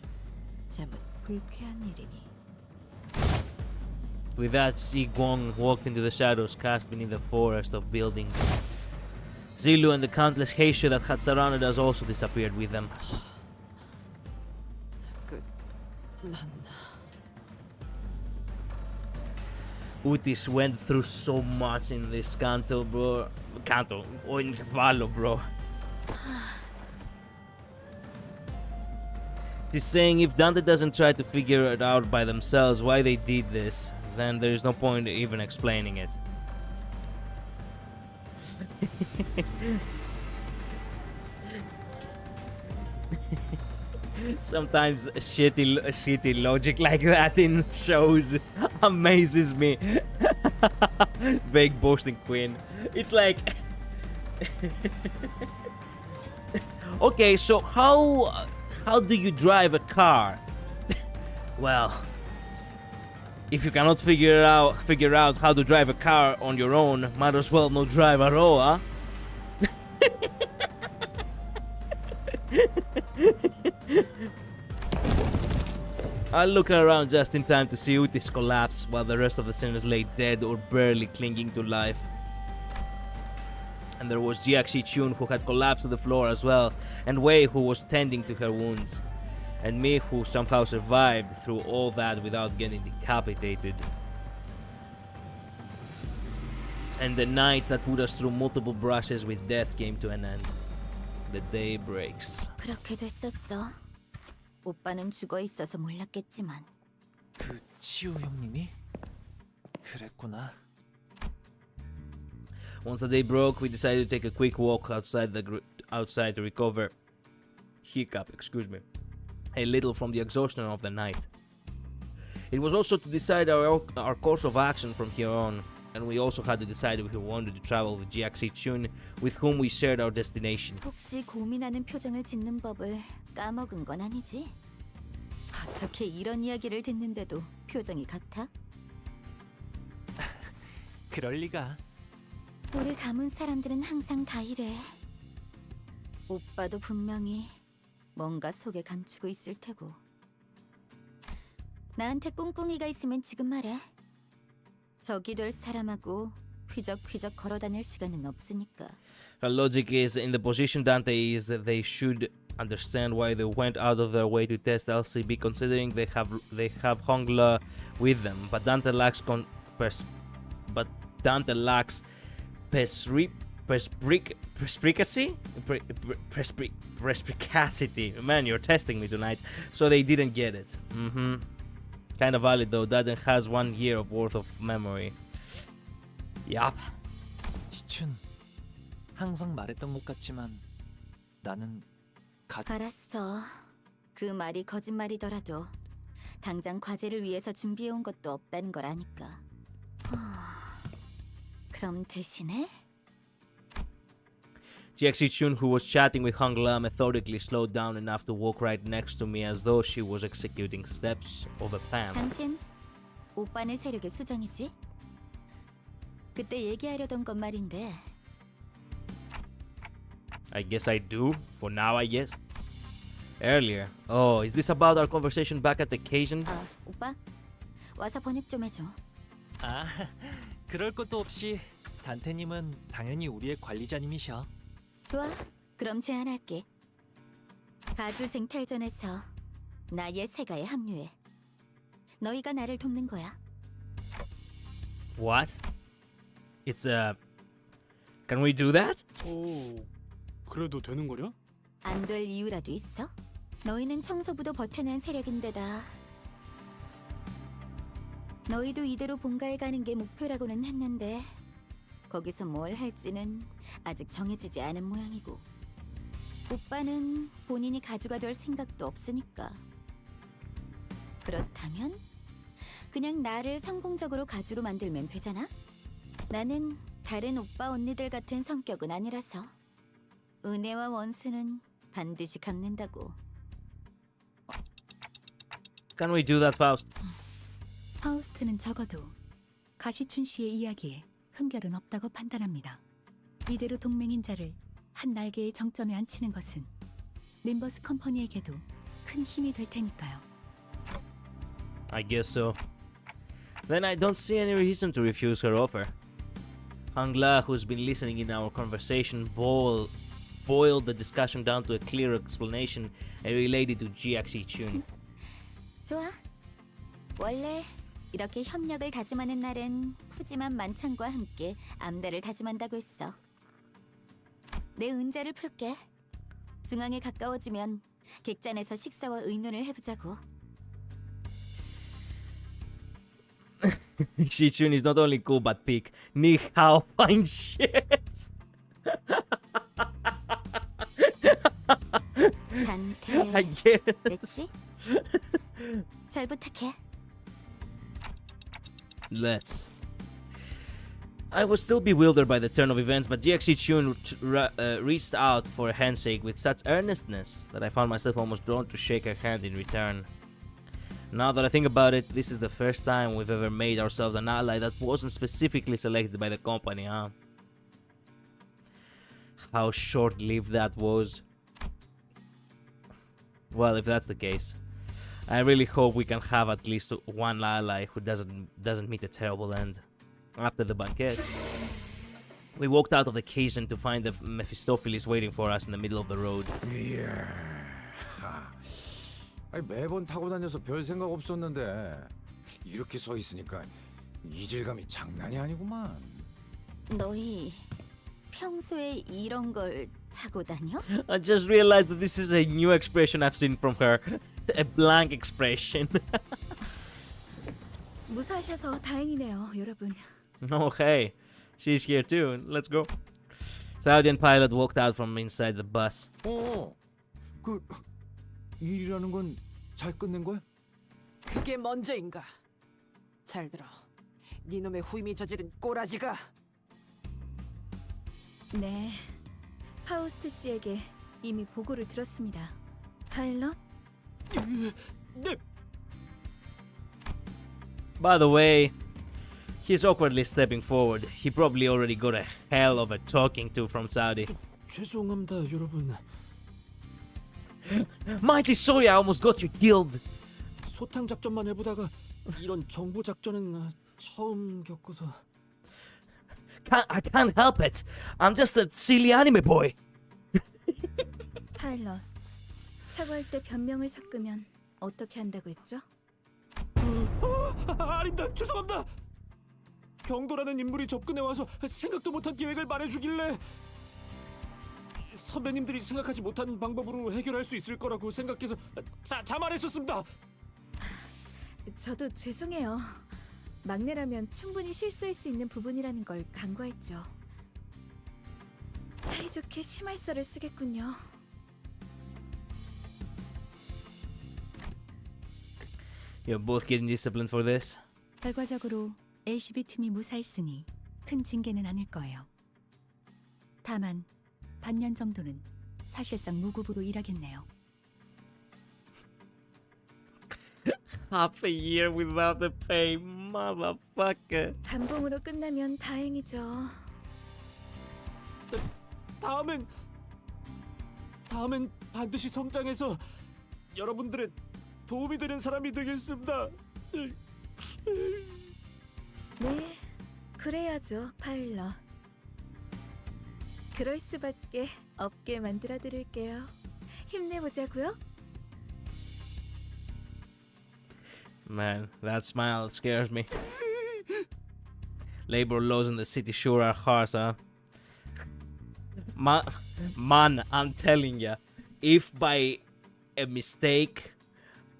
자칫 불쾌한 일이니. With that, Ji Guang walked into the shadows cast beneath the forest of buildings. Zilu and the countless geisha that had surrounded us also disappeared with them. Utis went through so much in this Canto, bro. Canto, o in Cavallo, bro. He's saying if Dante doesn't try to figure it out by themselves why they did this, then there's no point even explaining it. Sometimes shitty logic like that in shows amazes me. Vague boasting queen. It's like okay, so how do you drive a car? Well, if you cannot figure out how to drive a car on your own, might as well not drive at all, huh? I looked around just in time to see Utis collapse while the rest of the sinners lay dead or barely clinging to life. And there was Jiaxi Chun who had collapsed to the floor as well, and Wei who was tending to her wounds, and me who somehow survived through all that without getting decapitated. And the night that put us through multiple brushes with death came to an end. The day breaks. 그렇게 됐었어. 오빠는 죽어 있어서 몰랐겠지만. 그 치우 형님이? 그랬구나. Once the day broke, we decided to take a quick walk outside to recover. Excuse me. A little from the exhaustion of the night. It was also to decide our course of action from here on, and we also had to decide if we wanted to travel with Jiaxi Chun, with whom we shared our destination. 혹시 고민하는 표정을 짓는 법을 까먹은 건 아니지? 어떻게 이런 이야기를 듣는데도 표정이 같아? 그럴 리가. 우리 가문 사람들은 항상 다 이래. 오빠도 분명히 뭔가 속에 감추고 있을 테고. 나한테 꿍꿍이가 있으면 지금 말해. 적이 될 사람하고 휘적휘적 걸어다닐 시간은 없으니까. Her logic is, in the position Dante is, that they should understand why they went out of their way to test LCB, considering they have Hongla with them. But Dante lacks perspicacity. Man, you're testing me tonight. So they didn't get it. Kind of valid though. Dante has 1 year of worth of memory. Yup. 시춘, 항상 말했던 것 같지만 나는 알았어. 그 말이 거짓말이더라도 당장 과제를 위해서 준비해온 것도 없다는 걸 아니까. 그럼 대신에 Jiaxi Chun, who was chatting with Hongla, methodically slowed down enough to walk right next to me as though she was executing steps of a plan. 당신 오빠네 세력의 수장이지? 그때 얘기하려던 건 말인데. I guess I do. For now, I guess. Earlier. Oh, is this about our conversation back at the occasion? 오빠 와서 번역 좀 해줘. 아, 그럴 것도 없이 단테님은 당연히 우리의 관리자님이셔. 좋아. 그럼 제안할게. 가주 쟁탈전에서 나의 세가에 합류해. 너희가 나를 돕는 거야. What? It's Can we do that? 오, 그래도 되는 거냐? 안 될 이유라도 있어? 너희는 청소부도 버텨낸 세력인데다. 너희도 이대로 본가에 가는 게 목표라고는 했는데 거기서 뭘 할지는 아직 정해지지 않은 모양이고. 오빠는 본인이 가주가 될 생각도 없으니까. 그렇다면 그냥 나를 성공적으로 가주로 만들면 되잖아? 나는 다른 오빠 언니들 같은 성격은 아니라서 은혜와 원수는 반드시 갚는다고. Can we do that, Faust? 파우스트는 적어도 가시춘 씨의 이야기에 흠결은 없다고 판단합니다. 이대로 동맹인 자를 한 날개의 정점에 앉히는 것은 림버스 컴퍼니에게도 큰 힘이 될 테니까요. I guess so. Then I don't see any reason to refuse her offer. Angla, who's been listening in our conversation, boiled the discussion down to a clear explanation and relayed it to GXE Tune. 좋아. 원래 이렇게 협력을 다짐하는 날엔 푸짐한 만찬과 함께 암달을 다짐한다고 했어. 내 은자를 풀게. 중앙에 가까워지면 객잔에서 식사와 의논을 해보자고. Shichun is not only cool but peak. Ni hao fine shit. 단테. I get it. 됐지? 잘 부탁해. Let's. I was still bewildered by the turn of events, but GXE Tune reached out for a handshake with such earnestness that I found myself almost drawn to shake her hand in return. Now that I think about it, this is the first time we've ever made ourselves an ally that wasn't specifically selected by the company, huh? How short-lived that was. Well, if that's the case, I really hope we can have at least one ally who doesn't meet a terrible end. After the banquet, we walked out of the kitchen to find the Mephistopheles waiting for us in the middle of the road. 이야. 아니, 매번 타고 다녀서 별 생각 없었는데 이렇게 서 있으니까 이질감이 장난이 아니구만. 너희 평소에 이런 걸 타고 다녀? I just realized that this is a new expression I've seen from her. A blank expression. 무사하셔서 다행이네요, 여러분. Oh, hey. She's here too. Let's go. Saudi and pilot walked out from inside the bus. 그 일이라는 건 잘 끝낸 거야? 그게 먼저인가? 잘 들어. 니놈의 후임이 저지른 꼬라지가 네, 파우스트 씨에게 이미 보고를 들었습니다. 파일럿? 네. By the way, he's awkwardly stepping forward. He probably already got a hell of a talking to from Saudi. 죄송합니다, 여러분. Mighty sorry I almost got you killed. 소탕 작전만 해보다가 이런 정보 작전은 처음 겪어서. I can't help it. I'm just a silly anime boy. 파일럿, 사과할 때 변명을 섞으면 어떻게 한다고 했죠? 아닙니다. 죄송합니다. 경도라는 인물이 접근해 와서 생각도 못한 계획을 말해주길래 선배님들이 생각하지 못한 방법으로 해결할 수 있을 거라고 생각해서 자만했었습니다. 저도 죄송해요. 막내라면 충분히 실수할 수 있는 부분이라는 걸 간과했죠. 사이좋게 심할서를 쓰겠군요. You're both getting disciplined for this. 결과적으로 LCB 팀이 무사했으니 큰 징계는 아닐 거예요. 다만 반년 정도는 사실상 무급으로 일하겠네요. Half a year without the pay, motherfucker. 감봉으로 끝나면 다행이죠. 다음엔 반드시 성장해서 여러분들의 도움이 되는 사람이 되겠습니다. 네, 그래야죠, 파일럿. 그럴 수밖에 없게 만들어 드릴게요. 힘내보자고요. Man, that smile scares me. Labor laws in the city sure are harsh, huh? Man, I'm telling ya, if by a mistake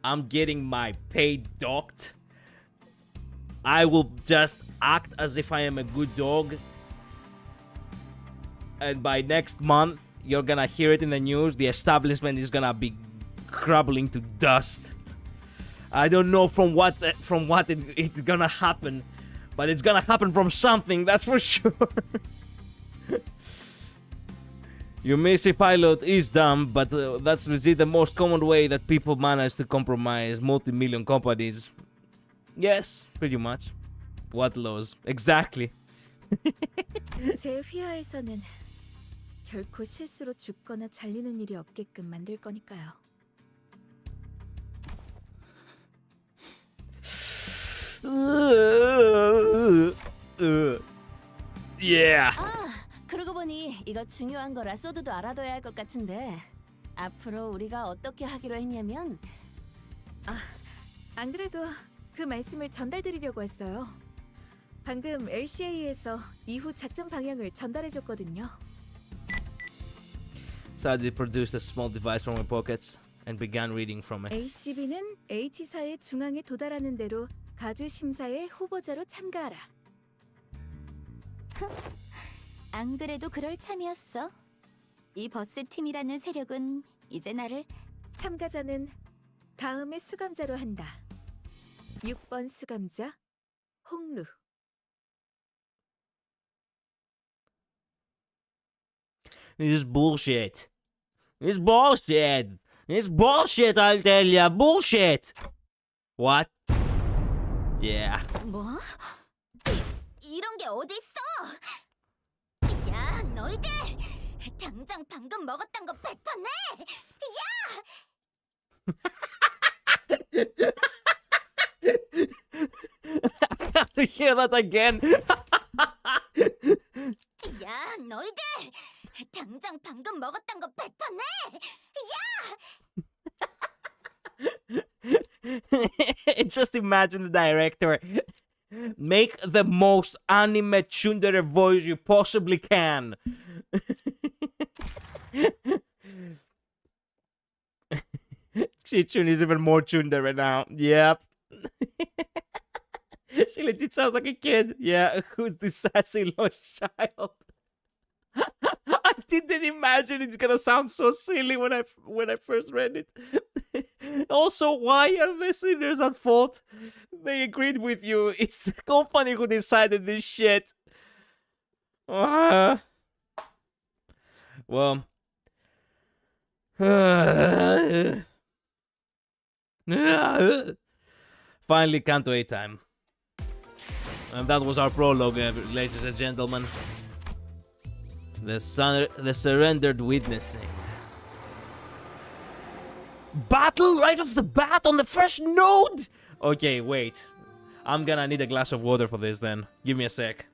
I'm getting my pay docked, I will just act as if I am a good dog, and by next month you're gonna hear it in the news. The establishment is gonna be crumbling to dust. I don't know from what it's gonna happen, but it's gonna happen from something, that's for sure. Your messy pilot is dumb, but that's legit the most common way that people manage to compromise multi-million companies. Yes, pretty much. What laws? Exactly. 제 휘하에서는 결코 실수로 죽거나 잘리는 일이 없게끔 만들 거니까요. Yeah. 그러고 보니 이거 중요한 거라 소드도 알아둬야 할 것 같은데 앞으로 우리가 어떻게 하기로 했냐면 안 그래도 그 말씀을 전달드리려고 했어요. 방금 LCA에서 이후 작전 방향을 전달해줬거든요. Sadly produced a small device from my pockets and began reading from it. ACB는 H사의 중앙에 도달하는 대로 가주 심사의 후보자로 참가하라. 안 그래도 그럴 참이었어. 이 버스 팀이라는 세력은 이제 나를 참가자는 다음의 수감자로 한다. 6번 수감자 홍루. This is bullshit. It's bullshit. It's bullshit, I'll tell ya. Bullshit. What? Yeah. 뭐? 이런 게 어디 있어? 야, 너희들! 당장 방금 먹었던 거 뱉어내! I have to hear that again. 야, 너희들! 당장 방금 먹었던 거 뱉어내! Just imagine the director. Make the most anime tsundere voice you possibly can. Chichun is even more tsundere now. Yep. She legit sounds like a kid. Yeah, who's this sassy lost child? I didn't imagine it's gonna sound so silly when I first read it. Also, why are the sinners at fault? They agreed with you. It's the company who decided this shit. Well, finally, Canto 8 time. And that was our prologue, ladies and gentlemen. The surrendered witnessing. Battle right off the bat on the first node! Okay, wait. I'm gonna need a glass of water for this then. Give me a sec.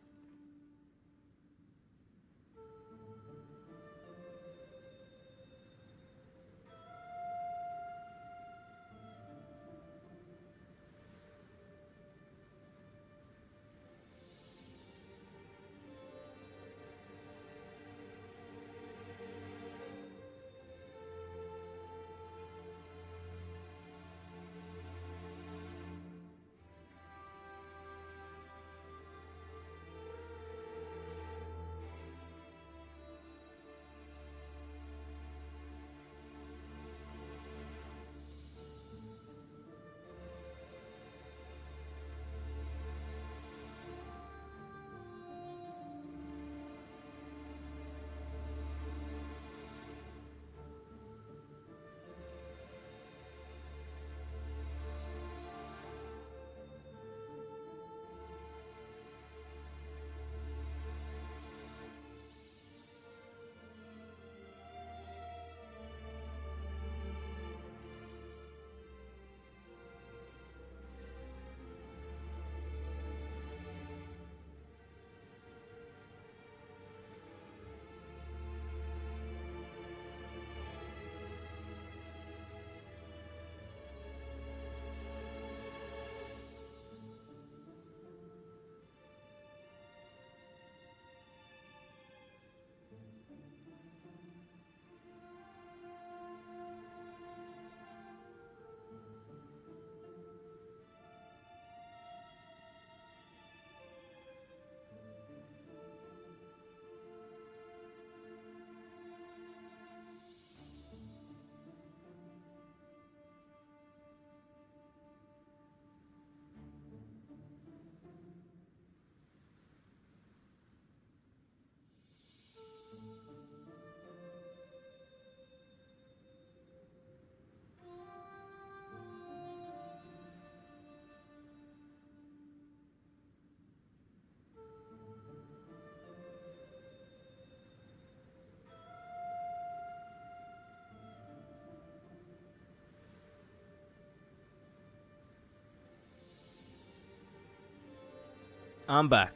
I'm back.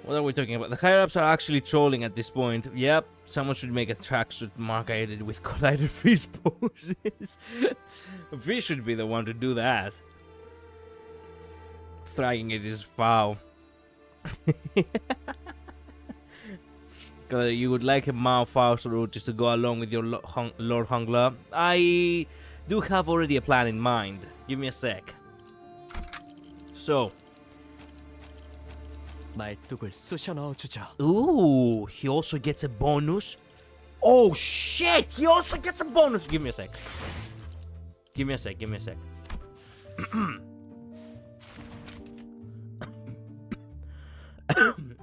What are we talking about? The higher-ups are actually trolling at this point. Yep, someone should make a tracksuit mark edited with collider freeze poses. We should be the one to do that. Throwing it is foul. You would like a Mao Faust route just to go along with your Lord Hungler? I do have already a plan in mind. Give me a sec. So. 말뚝을 쑤셔 넣어주죠. Ooh, he also gets a bonus. Oh shit, he also gets a bonus. Give me a sec. Give me a sec, give me a sec.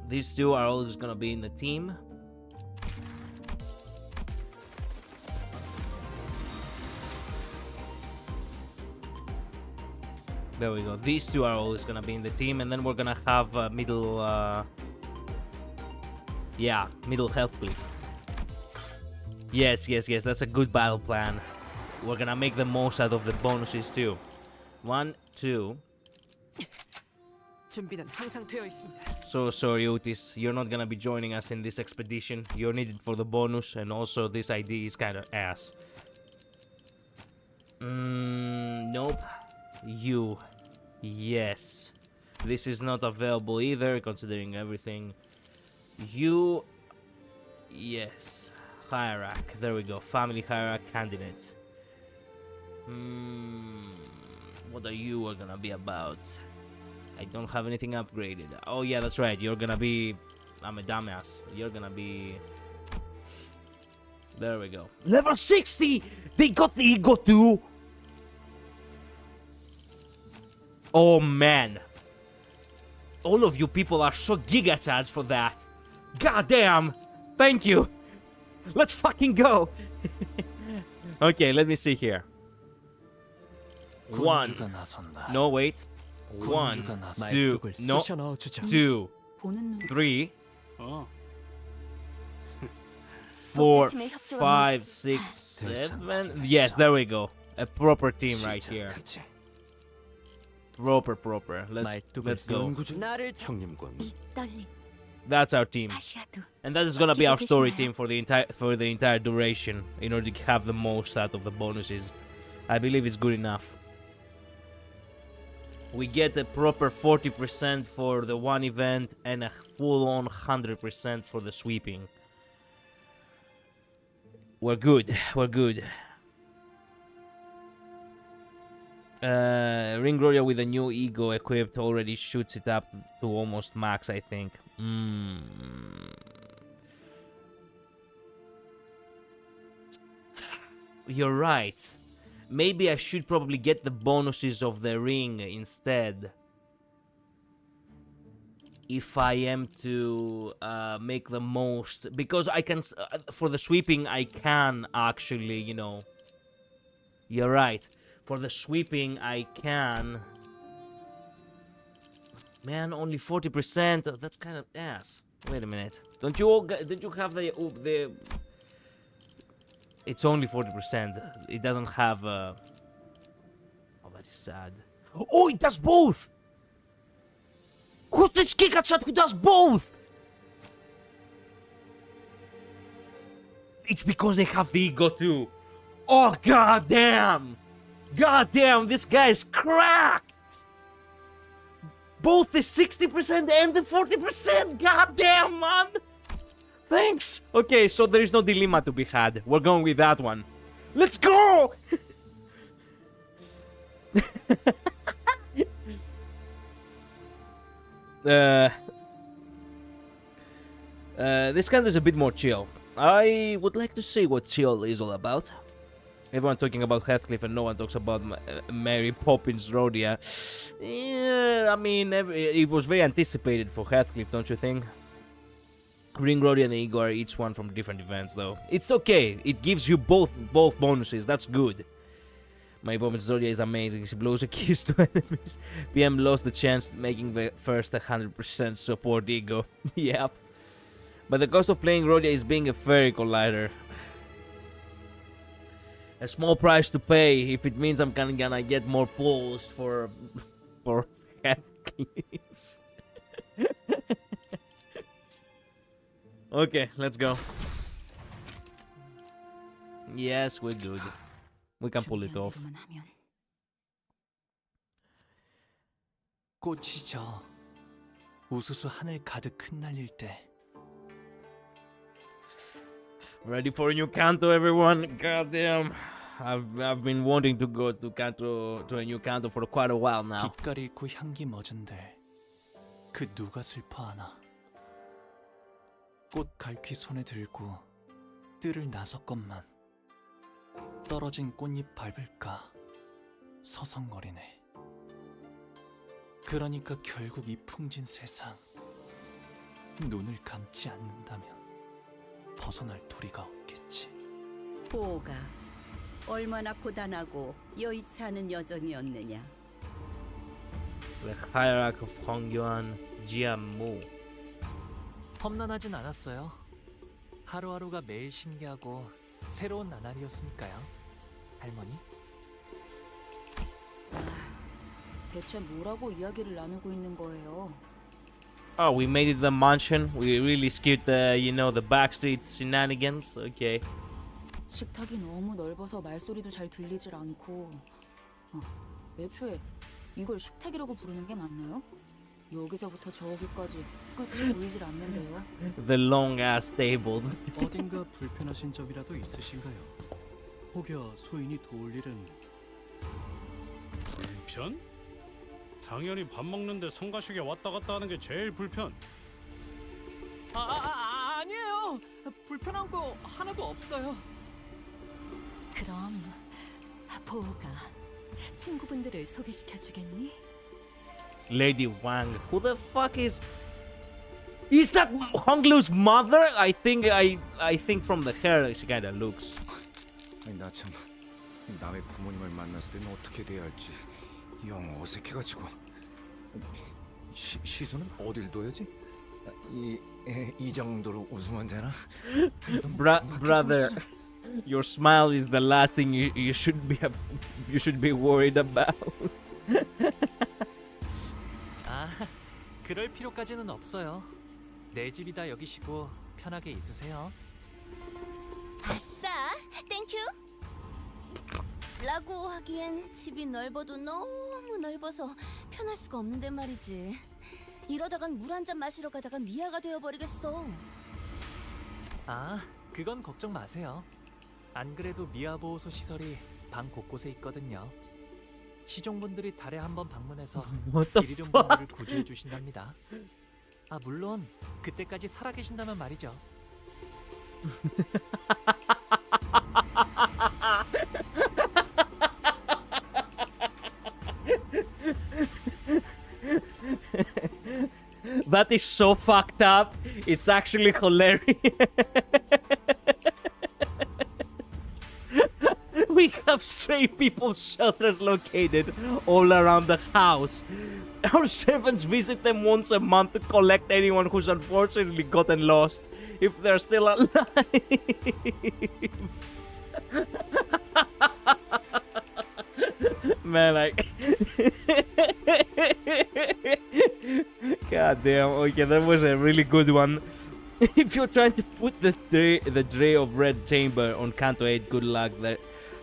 These two are always gonna be in the team. There we go. These two are always gonna be in the team, and then we're gonna have middle health cliff. Yes, that's a good battle plan. We're gonna make the most out of the bonuses too. 1, 2. 준비는 항상 되어 있습니다. So sorry, Otis, you're not gonna be joining us in this expedition. You're needed for the bonus, and also this ID is kind of ass. Nope. You. Yes. This is not available either, considering everything. You. Yes. Hierarch. There we go. Family hierarch candidates. What are you gonna be about? I don't have anything upgraded. Oh yeah, that's right. You're gonna be... I'm a dumbass. You're gonna be... There we go. Level 60! They got the ego too! Oh man. All of you people are so gigachads for that. God damn. Thank you. Let's fucking go. Okay, let me see here. 1. No, wait. 1, 2, no, 2, 3, 4, 5, 6, 7. Yes, there we go. A proper team right here. Proper. Let's go. 나를 이 떨림 That's our team, 다시 하도 and that is gonna be our story team for the entire duration in order to have the most out of the bonuses. I believe it's good enough. We get a proper 40% for the one event and a full-on 100% for the sweeping. We're good. Ring Gloria with a new ego equipped already shoots it up to almost max, I think. You're right. Maybe I should probably get the bonuses of the ring instead. If I am to make the most, because I can for the sweeping I can actually, you know. You're right. For the sweeping I can. Man, only 40%. That's kind of ass. Wait a minute. Don't you all? Did you have the? It's only 40%. It doesn't have. Oh, that is sad. Oh, it does both. Who's this Kikachat who does both? It's because they have the ego too. Oh, goddamn! Goddamn, this guy is cracked! Both the 60% and the 40%! Goddamn, man! Thanks! Okay, so there is no dilemma to be had. We're going with that one. Let's go! This kind is a bit more chill. I would like to see what chill is all about. Everyone talking about Heathcliff and no one talks about Mary Poppins Rhodia. Yeah, I mean, it was very anticipated for Heathcliff, don't you think? Ring Rhodia and the Ego are each one from different events, though. It's okay. It gives you both bonuses. That's good. Mary Poppins Rhodia is amazing. She blows a kiss to enemies. PM lost the chance making the first 100% support Ego. Yep. But the cost of playing Rhodia is being a fairy collider. A small price to pay if it means I'm gonna get more pulls for Heathcliff. leave. Okay, let's go. Yes, we're good. We can pull it off. 준비한 대로만 하면. 꽃이 져 우수수 하늘 가득 흩날릴 때 Ready for a new Canto, everyone? Goddamn. I've been wanting to go to Canto, to a new Canto for quite a while now. 빛깔 잃고 향기 멎은들 그 누가 슬퍼하나 꽃 갈퀴 손에 들고 뜰을 나섰건만 떨어진 꽃잎 밟을까 서성거리네. 그러니까 결국 이 풍진 세상 눈을 감지 않는다면 벗어날 도리가 없겠지. 보호가 얼마나 고단하고 여의치 않은 여정이었느냐. The hierarchy of Hongyuan Jianmu. 험난하진 않았어요. 하루하루가 매일 신기하고 새로운 나날이었으니까요. 할머니? 대체 뭐라고 이야기를 나누고 있는 거예요? Oh, we made it to the mansion. We really skipped the, you know, the backstreet shenanigans. Okay. 식탁이 너무 넓어서 말소리도 잘 들리질 않고. 애초에 이걸 식탁이라고 부르는 게 맞나요? 여기서부터 저기까지 끝이 보이질 않는데요. The long ass tables. 어딘가 불편하신 점이라도 있으신가요? 혹여 소인이 도울 일은 불편? 당연히 밥 먹는데 성가시게 왔다 갔다 하는 게 제일 불편. 아니에요. 불편한 거 하나도 없어요. 그럼 보호가 친구분들을 소개시켜 주겠니? Lady Wang. Who the fuck is? Is that Honglu's mother? I think from the hair she kinda looks. 아니 나 참 남의 부모님을 만났을 때는 어떻게 돼야 할지 영 어색해가지고. 시선은 어딜 둬야지? 이 정도로 웃으면 되나? Brother, your smile is the last thing you should be worried about. 그럴 필요까지는 없어요. 내 집이다 여기시고 편하게 있으세요. 아싸, 땡큐. 라고 하기엔 집이 넓어도 너무 넓어서 편할 수가 없는데 말이지. 이러다간 물 한 잔 마시러 가다가 미아가 되어버리겠어. 그건 걱정 마세요. 안 그래도 미아보호소 시설이 방 곳곳에 있거든요. 시종분들이 달에 한 번 방문해서 What the 길이름 fuck? 분들을 구조해 주신답니다. 물론 그때까지 살아계신다면 말이죠. That is so fucked up. It's actually hilarious. We have stray people's shelters located all around the house. Our servants visit them once a month to collect anyone who's unfortunately gotten lost, if they're still alive. Man, like... God damn, okay, that was a really good one. If you're trying to put the tray of Red Chamber on Canto 8, good luck.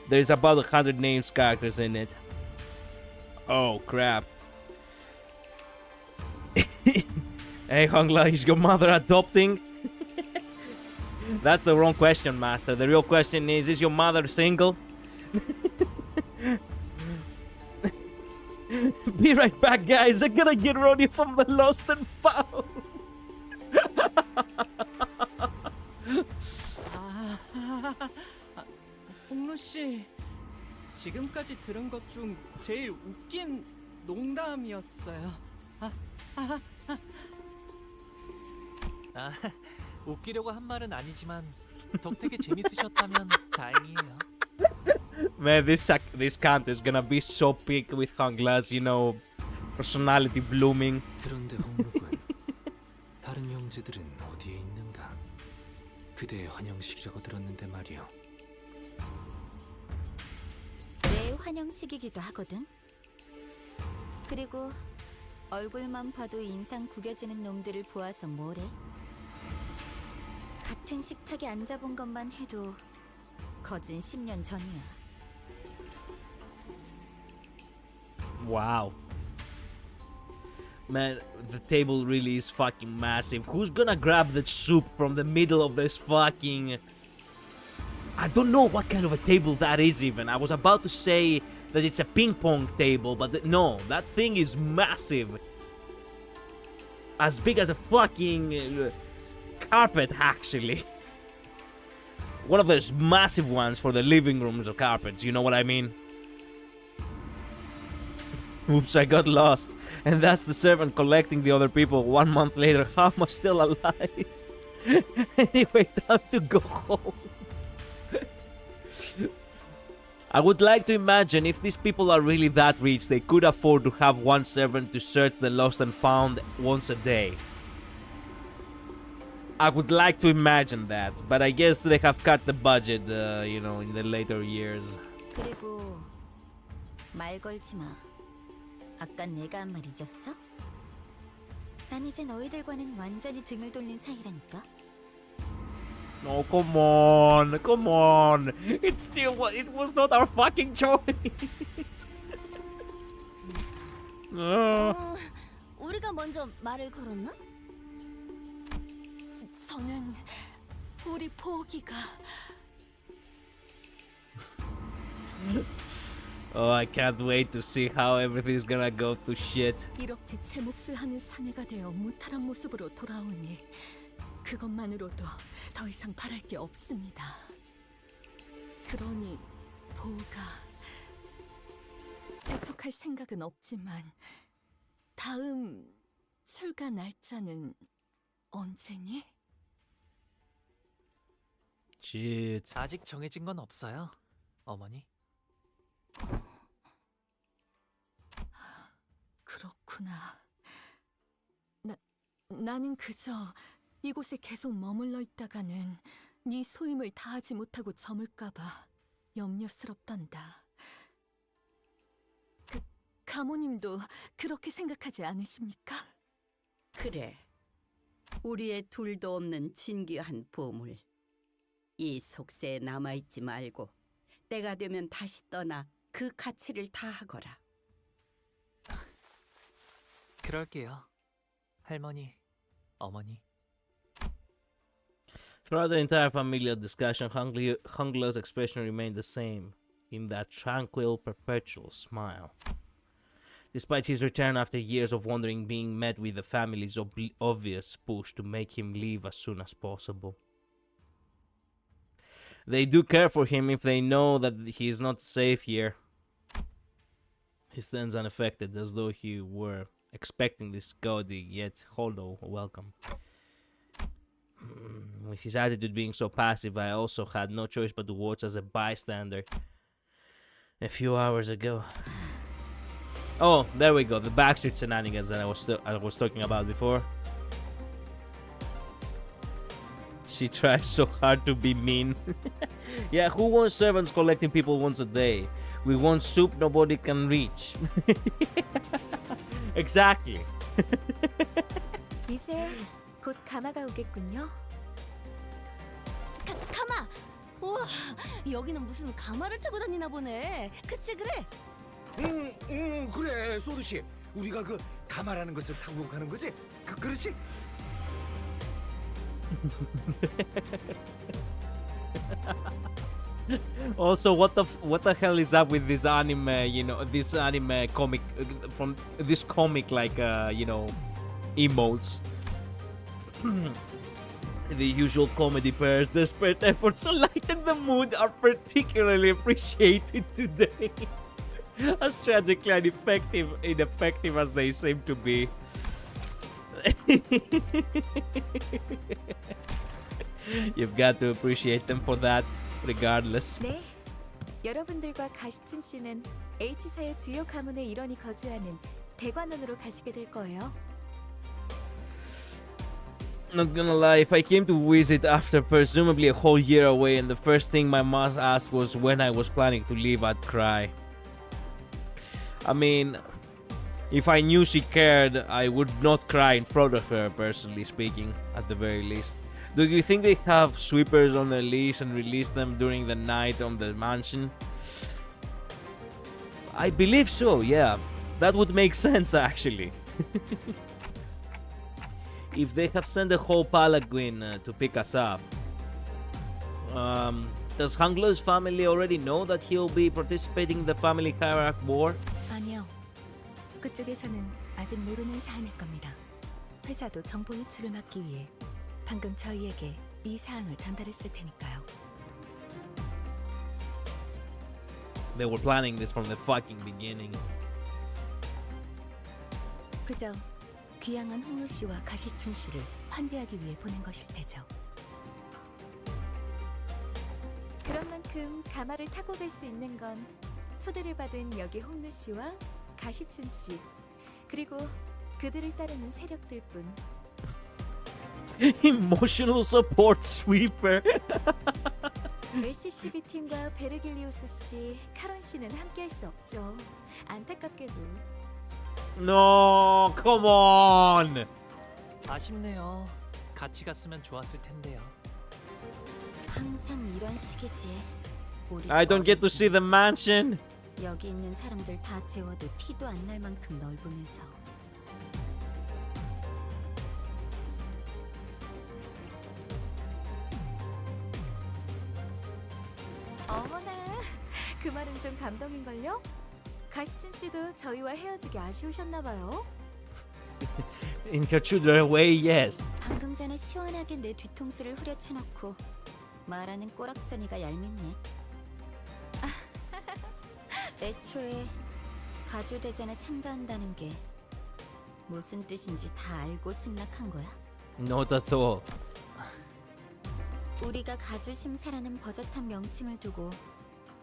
There's about 100 names characters in it. Oh, crap. Hey, Hongla, is your mother adopting? That's the wrong question, Master. The real question is your mother single? Be right back, guys. I'm gonna get Ronnie from the Lost and Found. 홍루 씨, 지금까지 들은 것 중 제일 웃긴 농담이었어요. 웃기려고 한 말은 아니지만 덕택에 재밌으셨다면 다행이에요. Man, this Canto is gonna be so big with Hongla's, you know, personality blooming. 그런데 홍루군, 다른 형제들은 어디에 있는가? 그대의 환영식이라고 들었는데 말이요. 내 환영식이기도 하거든. 그리고 얼굴만 봐도 인상 구겨지는 놈들을 보아서 뭐래? 같은 식탁에 앉아본 것만 해도 거진 10년 전이야. Wow. Man, the table really is fucking massive. Who's gonna grab the soup from the middle of this fucking... I don't know what kind of a table that is even. I was about to say that it's a ping pong table, but no, that thing is massive. As big as a fucking carpet, actually. One of those massive ones for the living rooms of carpets, you know what I mean? Oops, I got lost. And that's the servant collecting the other people 1 month later. How am I still alive? Anyway, time to go home. I would like to imagine if these people are really that rich, they could afford to have one servant to search the lost and found once a day. I would like to imagine that, but I guess they have cut the budget, you know, in the later years. 그리고 말 걸지 마. 아까 내가 한 말 잊었어? 난 이제 너희들과는 완전히 등을 돌린 사이라니까. No, come on, come on. It was not our fucking choice. 우리가 먼저 말을 걸었나? 저는 우리 포기가. Oh, I can't wait to see how everything's gonna go to shit. 이렇게 제 몫을 하는 사내가 되어 무탈한 모습으로 돌아오니 그것만으로도 더 이상 바랄 게 없습니다. 그러니 보가 재촉할 생각은 없지만 다음 출가 날짜는 언제니? Shit. 아직 정해진 건 없어요, 어머니. 그렇구나. 나는 그저 이곳에 계속 머물러 있다가는 네 소임을 다하지 못하고 저물까봐 염려스럽단다. 가모님도 그렇게 생각하지 않으십니까? 그래. 우리의 둘도 없는 진귀한 보물. 이 속세에 남아있지 말고 때가 되면 다시 떠나 그 가치를 다하거라. 그럴게요, 할머니, 어머니. Throughout the entire familial discussion, Hungler's expression remained the same, in that tranquil, perpetual smile. Despite his return after years of wandering, being met with the family's obvious push to make him leave as soon as possible. They do care for him if they know that he is not safe here. He stands unaffected, as though he were expecting this gaudy yet hollow welcome. With his attitude being so passive, I also had no choice but to watch as a bystander a few hours ago. Oh, there we go, the backstreet shenanigans that I was talking about before. She tries so hard to be mean. Yeah, who wants servants collecting people once a day? We want soup nobody can reach. Exactly. 이제 곧 가마가 오겠군요. 가마! 우와, 여기는 무슨 가마를 타고 다니나 보네. 그치 그래? 그래 소두 씨. 우리가 그 가마라는 것을 타고 가는 거지? 그렇지? Also, what the hell is up with this anime? You know, this anime comic from this comic, like you know, emotes. The usual comedy pairs, desperate efforts to lighten the mood are particularly appreciated today. As tragically ineffective as they seem to be. You've got to appreciate them for that, regardless. 네, 여러분들과 가시춘 씨는 H사의 주요 가문의 일원이 거주하는 대관원으로 가시게 될 거예요. Not gonna lie, if I came to visit after presumably a whole year away and the first thing my mom asked was when I was planning to leave, I'd cry. I mean, If I knew she cared, I would not cry in front of her, personally speaking, at the very least. Do you think they have sweepers on their leash and release them during the night on the mansion? I believe so, yeah. That would make sense, actually. If they have sent a whole palanquin to pick us up. Does Hanglo's family already know that he'll be participating in the family hierarch war? 아니요. 그쪽에서는 아직 모르는 사안일 겁니다. 회사도 정보 유출을 막기 위해 방금 저희에게 이 사항을 전달했을 테니까요. They were planning this from the fucking beginning. 그저 귀향한 홍루 씨와 가시춘 씨를 환대하기 위해 보낸 것일 테죠. 그런 만큼 가마를 타고 갈 수 있는 건 초대를 받은 여기 홍루 씨와 가시춘 씨 그리고 그들을 따르는 세력들 뿐. Emotional support sweeper. LCCB 팀과 베르길리우스 씨, 카론 씨는 함께할 수 없죠. 안타깝게도. No, come on. 아쉽네요. 같이 갔으면 좋았을 텐데요. 항상 이런 식이지. 우리 I don't get to see the mansion. 여기 있는 사람들 다 재워도 티도 안 날 만큼 넓으면서. 어머나, 그 말은 좀 감동인걸요? 가시춘 씨도 저희와 헤어지기 아쉬우셨나봐요. In her true way, yes. 방금 전에 시원하게 내 뒤통수를 후려쳐놓고 말하는 꼬락서니가 얄밉네. 애초에 가주대전에 참가한다는 게 무슨 뜻인지 다 알고 승낙한 거야? Not at all. 우리가 가주심사라는 버젓한 명칭을 두고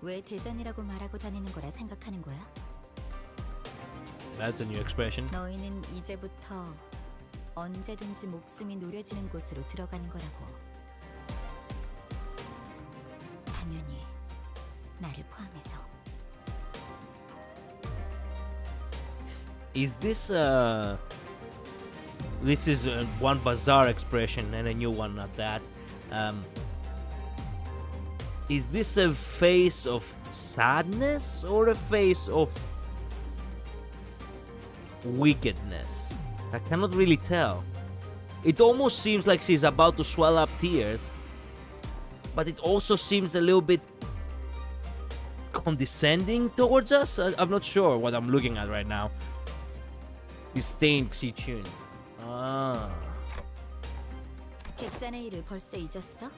왜 대전이라고 말하고 다니는 거라 생각하는 거야? That's a new expression. 너희는 이제부터 언제든지 목숨이 노려지는 곳으로 들어가는 거라고. 당연히 나를 포함해서. Is this this is one bizarre expression and a new one at that. Is this a face of sadness or a face of wickedness? I cannot really tell. It almost seems like she's about to swell up tears, but it also seems a little bit condescending towards us. I'm not sure what I'm looking at right now. Disdain Xi-chun. Ah. 객잔의 일을 벌써 잊었어?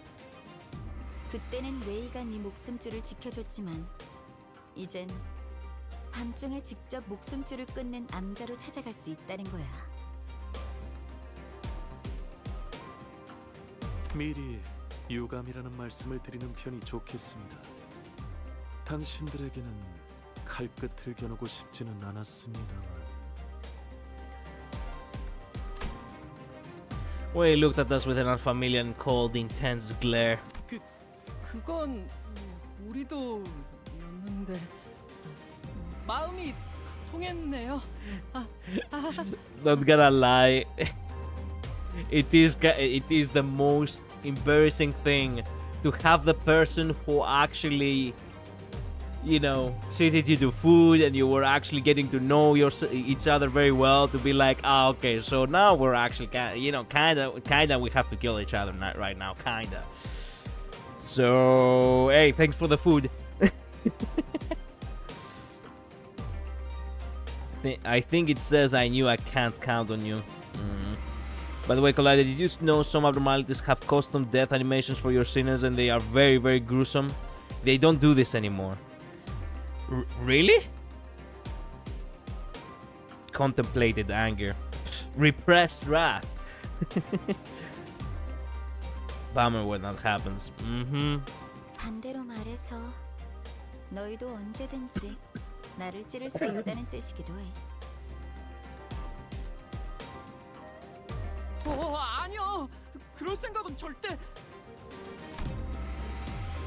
그때는 웨이가 네 목숨줄을 지켜줬지만 이젠 밤중에 직접 목숨줄을 끊는 암자로 찾아갈 수 있다는 거야. 미리 유감이라는 말씀을 드리는 편이 좋겠습니다. 당신들에게는 칼끝을 겨누고 싶지는 않았습니다만. Wei looked at us with an unfamiliar and cold, intense glare. 그건 우리도였는데 마음이 통했네요. Not gonna lie, it is the most embarrassing thing to have the person who actually, you know, treated you to food and you were actually getting to know each other very well, to be like, ah, okay, so now we're actually kinda we have to kill each other right now, kinda. So hey, thanks for the food. I think it says I knew I can't count on you. By the way, Collider, did you know some abnormalities have custom death animations for your sinners and they are very, very gruesome? They don't do this anymore. Really? Contemplated anger. Repressed wrath. Bummer when that happens. 반대로 말해서 너희도 언제든지 나를 찌를 수 있다는 뜻이기도 해. 아니요. 그럴 생각은 절대.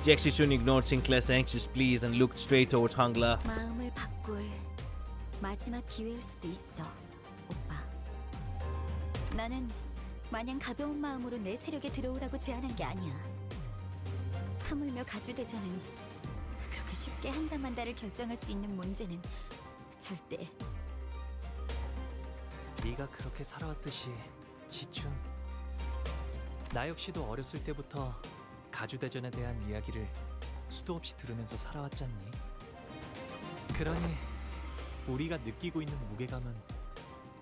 Jaxi Shun ignored Sinclair's anxious pleas and looked straight towards Hangla. 마음을 바꿀 마지막 기회일 수도 있어, 오빠. 나는 마냥 가벼운 마음으로 내 세력에 들어오라고 제안한 게 아니야. 하물며 가주대전은 그렇게 쉽게 한다만다를 결정할 수 있는 문제는 절대. 네가 그렇게 살아왔듯이 시춘. 나 역시도 어렸을 때부터 가주대전에 대한 이야기를 수도 없이 들으면서 살아왔잖니. 그러니 우리가 느끼고 있는 무게감은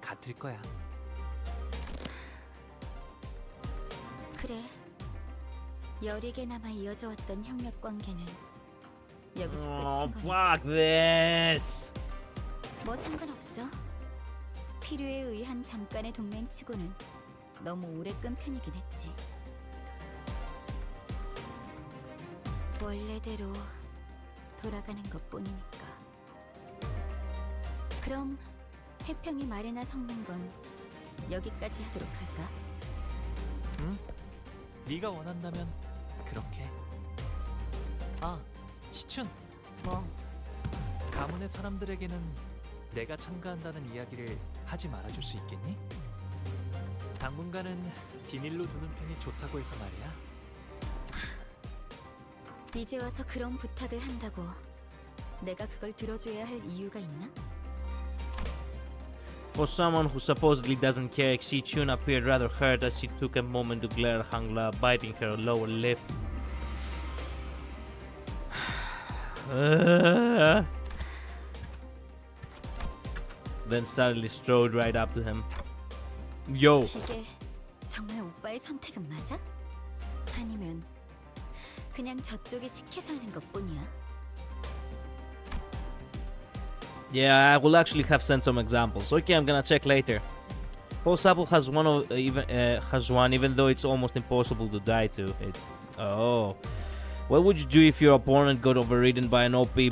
같을 거야. 그래. 여리게 남아 이어져 왔던 협력 관계는 여기서 Oh, 끝인 거네. fuck this. 뭐 상관없어. 필요에 의한 잠깐의 동맹치고는 너무 오래 끈 편이긴 했지. 원래대로 돌아가는 것뿐이니까. 그럼 태평이 말이나 섞는 건 여기까지 하도록 할까? 응? 네가 원한다면 그렇게. 아, 시춘. 뭐? 가문의 사람들에게는 내가 참가한다는 이야기를 하지 말아줄 수 있겠니? 당분간은 비밀로 두는 편이 좋다고 해서 말이야. 이제 와서 그런 부탁을 한다고 내가 그걸 들어줘야 할 이유가 있나? For someone who supposedly doesn't care, Xichun appeared rather hurt as she took a moment to glare at Hangla, biting her lower lip. Then suddenly strode right up to him. Yo! 이게 정말 오빠의 선택은 맞아? 아니면 그냥 저쪽이 시켜서 하는 것뿐이야? Yeah, I will actually have sent some examples. Okay, I'm gonna check later. Apple has one, even though it's almost impossible to die to it. Oh, what would you do if your opponent got overridden by an OP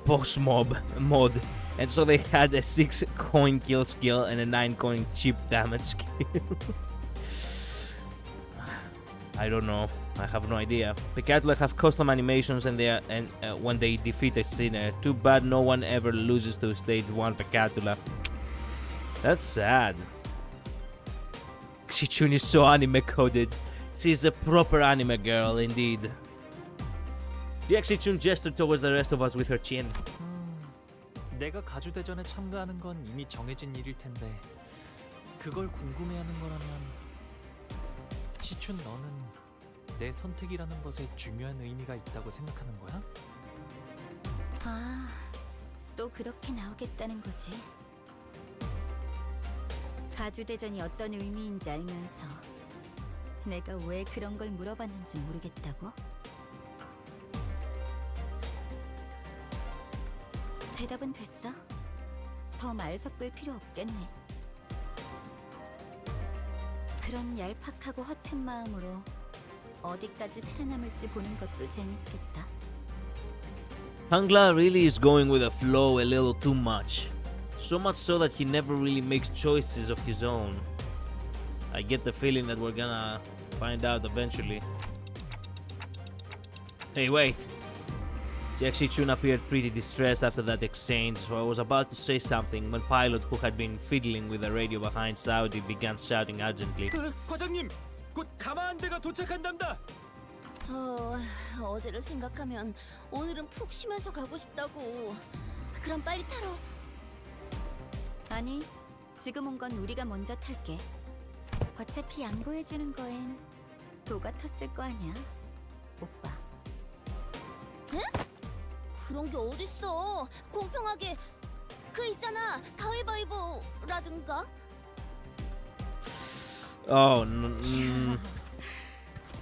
boss mod, and so they had a 6-coin kill skill and a 9-coin chip damage skill? I don't know. I have no idea. Picatula have custom animations and when they defeat a sinner. Too bad no one ever loses to stage 1 Picatula. That's sad. Xichun is so anime coded. She's a proper anime girl indeed. The Xichun gestured towards the rest of us with her chin. 내가 가주대전에 참가하는 건 이미 정해진 일일 텐데 그걸 궁금해하는 거라면 시춘 너는 내 선택이라는 것에 중요한 의미가 있다고 생각하는 거야? 아, 또 그렇게 나오겠다는 거지. 가주대전이 어떤 의미인지 알면서 내가 왜 그런 걸 물어봤는지 모르겠다고? 대답은 됐어. 더 말 섞을 필요 없겠네. 그런 얄팍하고 허튼 마음으로 어디까지 살아남을지 보는 것도 재밌겠다. Hangla really is going with the flow a little too much. So much so that he never really makes choices of his own. I get the feeling that we're gonna find out eventually. Hey, wait! Xichun appeared pretty distressed after that exchange, so I was about to say something when Pilot, who had been fiddling with the radio behind Saudi, began shouting urgently. 과장님, 곧 가마한 대가 도착한답니다. 어제를 생각하면 오늘은 푹 쉬면서 가고 싶다고. 그럼 빨리 타러. 아니, 지금 온 건 우리가 먼저 탈게. 어차피 양보해주는 거엔 도가 텄을 거 아니야, 오빠. 응? 그런 게 어딨어. 공평하게. 그 있잖아, 가위바위보라든가.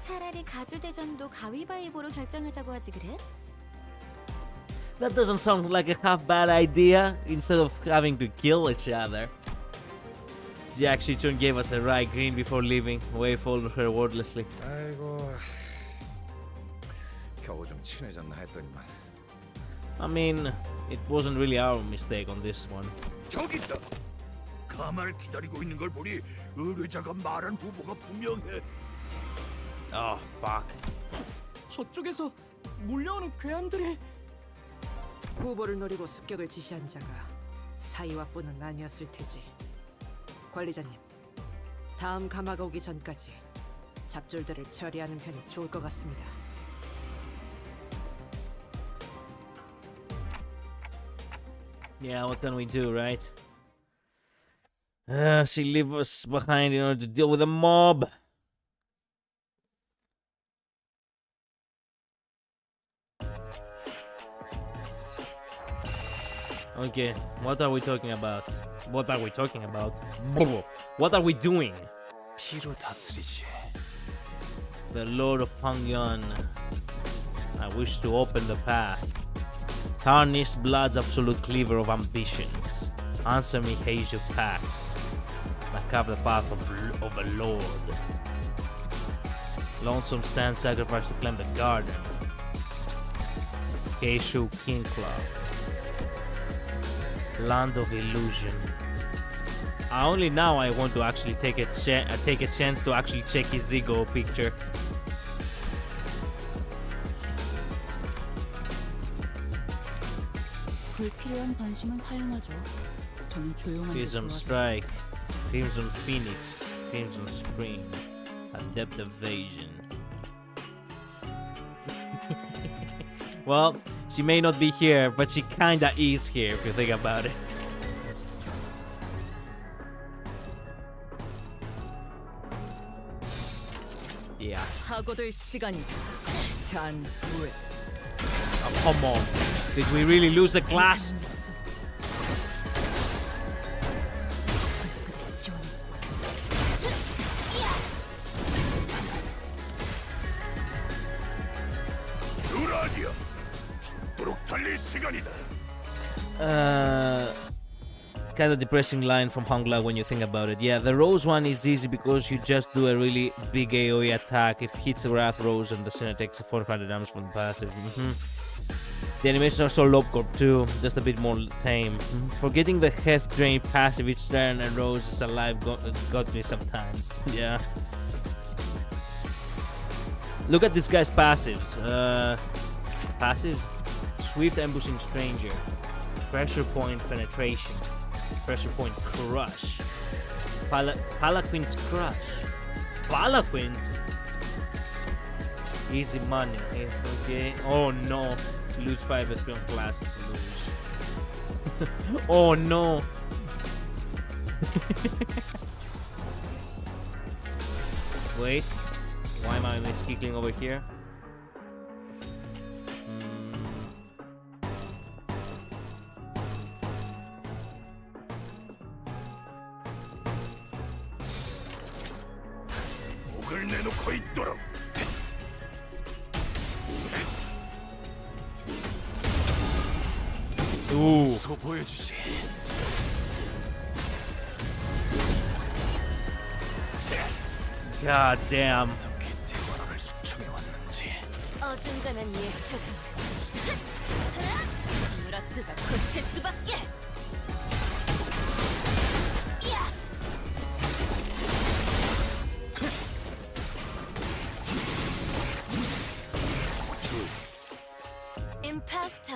차라리 가주대전도 가위바위보로 결정하자고 하지 그래? That doesn't sound like a half bad idea. Instead of having to kill each other. Xichun gave us a wry grin before leaving. Wei followed her wordlessly. 아이고, 겨우 좀 친해졌나 했더니만. I mean, it wasn't really our mistake on this one. 저기 있다. 가마를 기다리고 있는 걸 보니 의뢰자가 말한 후보가 분명해. Oh, fuck. 저쪽에서 몰려오는 괴한들이. 후보를 노리고 습격을 지시한 자가 사이와뿐은 아니었을 테지. 관리자님, 다음 가마가 오기 전까지 잡졸들을 처리하는 편이 좋을 것 같습니다. Yeah, what can we do, right? She leave us behind in order to deal with the mob. Okay, what are we talking about? What are we talking about? What are we doing? 피로 다스리지. The Lord of Hangyon. I wish to open the path. Tarnish blood's absolute cleaver of ambitions. Answer me, haze of paths. I carve the path of a lord. Lonesome stand sacrifice to climb the garden. Keishu King Club. Land of illusion. Only now I want to actually take a chance to actually check his ego picture. 불필요한 관심은 사용하죠. 저는 조용한 게 Crimson 좋아서. Strike, Crimson Phoenix, Crimson Spring, Adept Evasion. Well, she may not be here, but she kinda is here if you think about it. Yeah. 하고들 시간이 잔후에. Oh, come on. Did we really lose the class? 누라디야, 죽도록 달릴 시간이다. Kind of depressing line from Hongla when you think about it. Yeah, the Rose one is easy because you just do a really big AoE attack. If hits the Wrath Rose and the Sinner takes 400 damage from the passive. The animations are so low-corp too, just a bit more tame. Forgetting the Health Drain passive each turn and Rose is alive got me sometimes. Yeah. Look at this guy's passives. Passives? Swift Ambushing Stranger. Pressure Point Penetration. Pressure Point Crush. Palaquin's Crush. Palaquin's? Easy money. Okay. Oh no. Lose 5 SP on class. Lose. Oh no. Wait. Why am I miskicking over here? 목을 내놓고 있도록. Ooh. 보여주지. God damn. 대화를 숙청해 왔는지. 어중간한 예측은 물어뜯어 고칠 수밖에. Impasto.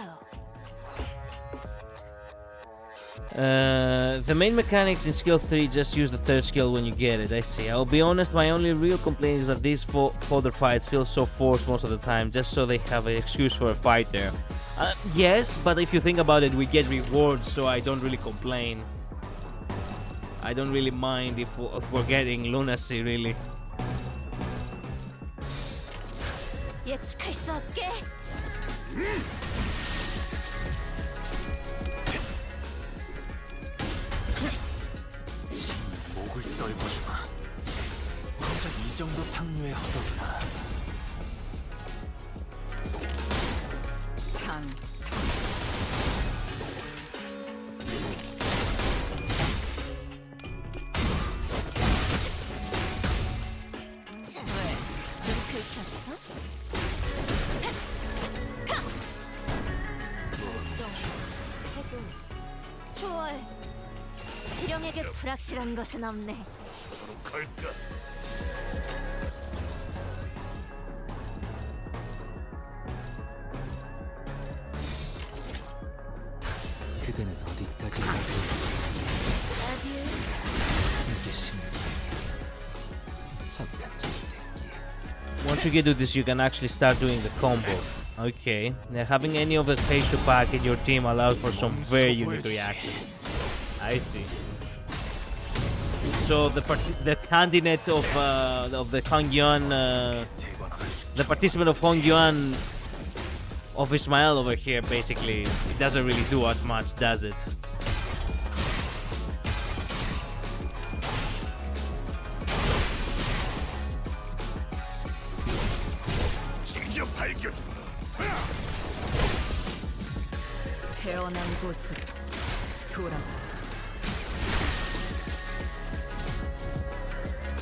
The main mechanics in skill 3 just use the third skill when you get it, I see. I'll be honest, my only real complaint is that these fodder fights feel so forced most of the time, just so they have an excuse for a fight there. Yes, but if you think about it, we get rewards, so I don't really complain. I don't really mind if we're getting lunacy, really. 예측할 수 없게. 목을 떨궈주마. 고작 이 정도 탕류의 허덕이나. 탕. 왜? 좀 긁혔어? 초월. 지령에게 불확실한 것은 없네. 서로 갈까? 그대는 어디까지 가고 Once you get to this, you can actually start doing the combo. Okay. Now, having any of the Keishu pack in your team allows for some very unique reactions. I see. So the candidate of the Hongyuan, the participant of Hongyuan of Ismail over here, basically, it doesn't really do as much, does it? 태어난 곳으로 돌아가.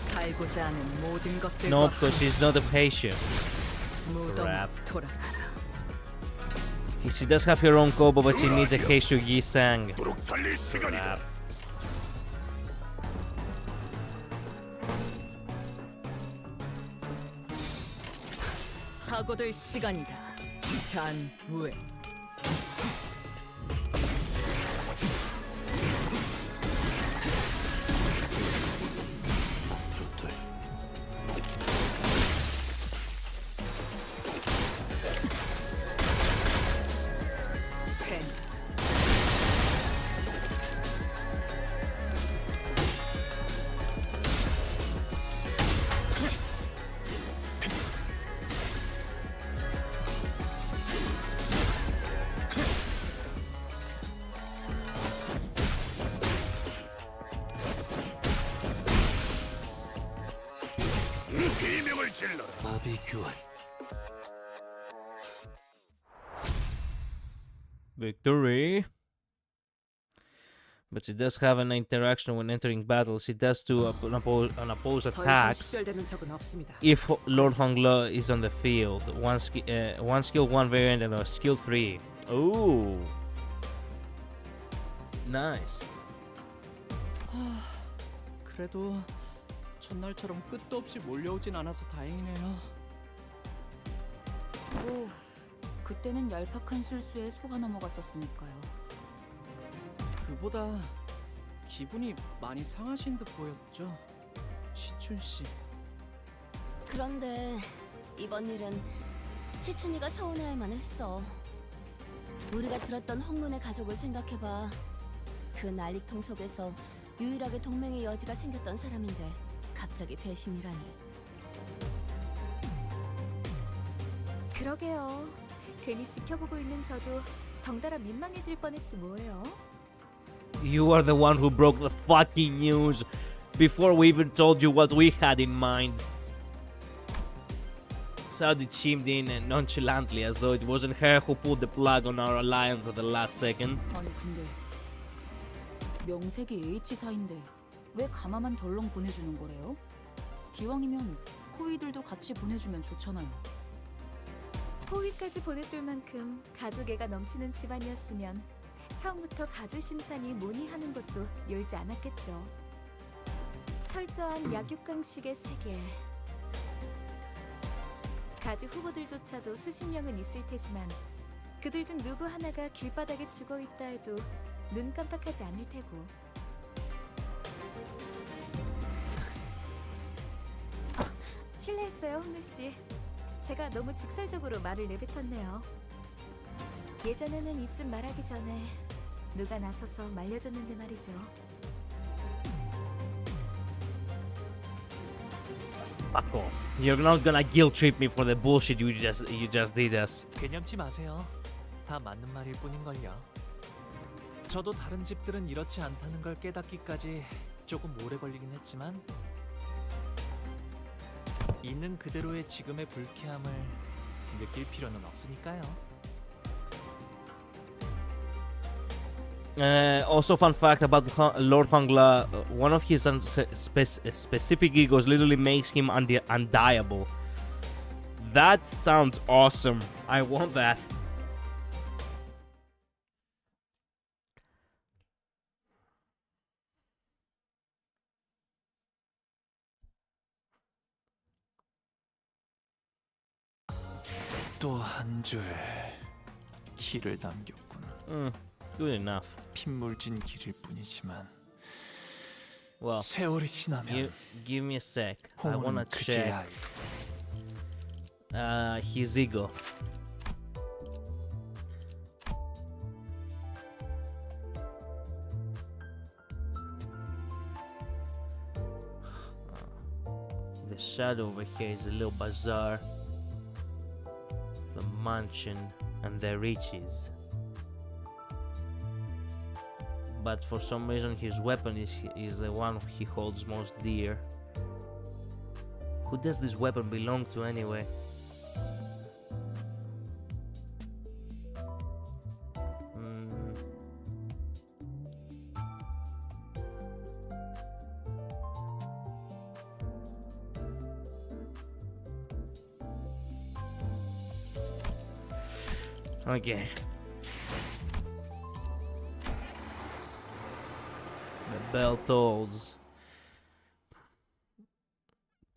살고자 하는 모든 것들과 No, because she's not a patient. 무덤으로 Crap. 돌아가라. She does have her own combo, but she needs a Keishu Yi-sang. Crap. 하고들 시간이다. 잔우에. Victory. But she does have an interaction when entering battle. She does do an opposed 더 이상 attacks 식별되는 적은 없습니다. if Lord Hongla is on the field. One skill, one variant, and a skill 3. Ooh. Nice. 그래도 첫날처럼 끝도 없이 몰려오진 않아서 다행이네요. 뭐 그때는 얄팍한 술수에 속아 넘어갔었으니까요. 그보다 기분이 많이 상하신 듯 보였죠, 시춘 씨. 그런데 이번 일은 시춘이가 서운해할만 했어. 우리가 들었던 홍론의 가족을 생각해봐. 그 난리통 속에서 유일하게 동맹의 여지가 생겼던 사람인데 갑자기 배신이라니. 그러게요. 괜히 지켜보고 있는 저도 덩달아 민망해질 뻔했지 뭐예요. You are the one who broke the fucking news before we even told you what we had in mind. Saudi chimed in nonchalantly as though it wasn't her who pulled the plug on our alliance at the last second. 아니 근데 명색이 H사인데 왜 가마만 덜렁 보내주는 거래요? 기왕이면 호위들도 같이 보내주면 좋잖아요. 호위까지 보내줄 만큼 가족애가 넘치는 집안이었으면 처음부터 가주 심산이 뭐니 하는 것도 열지 않았겠죠. 철저한 약육강식의 세계. 가주 후보들조차도 수십 명은 있을 테지만 그들 중 누구 하나가 길바닥에 죽어 있다 해도 눈 깜빡하지 않을 테고. 실례했어요, 홍루 씨. 제가 너무 직설적으로 말을 내뱉었네요. 예전에는 이쯤 말하기 전에 누가 나서서 말려줬는데 말이죠. Fuck off. You're not gonna guilt trip me for the bullshit you just did us. 개념치 마세요. 다 맞는 말일 뿐인걸요. 저도 다른 집들은 이렇지 않다는 걸 깨닫기까지 조금 오래 걸리긴 했지만 있는 그대로의 지금의 불쾌함을 느낄 필요는 없으니까요. Also, fun fact about Lord Hongla, one of his specific egos literally makes him undiable. That sounds awesome. I want that. 또 한 줄 길을 남겼군. Good enough. 핏물진 길일 뿐이지만 Well, 세월이 지나면 give me a sec. I 홍어는 wanna check. 그제야 his ego. The shadow over here is a little bazaar. The mansion and the riches. But for some reason his weapon is the one he holds most dear. Who does this weapon belong to anyway? Okay. The bell tolls.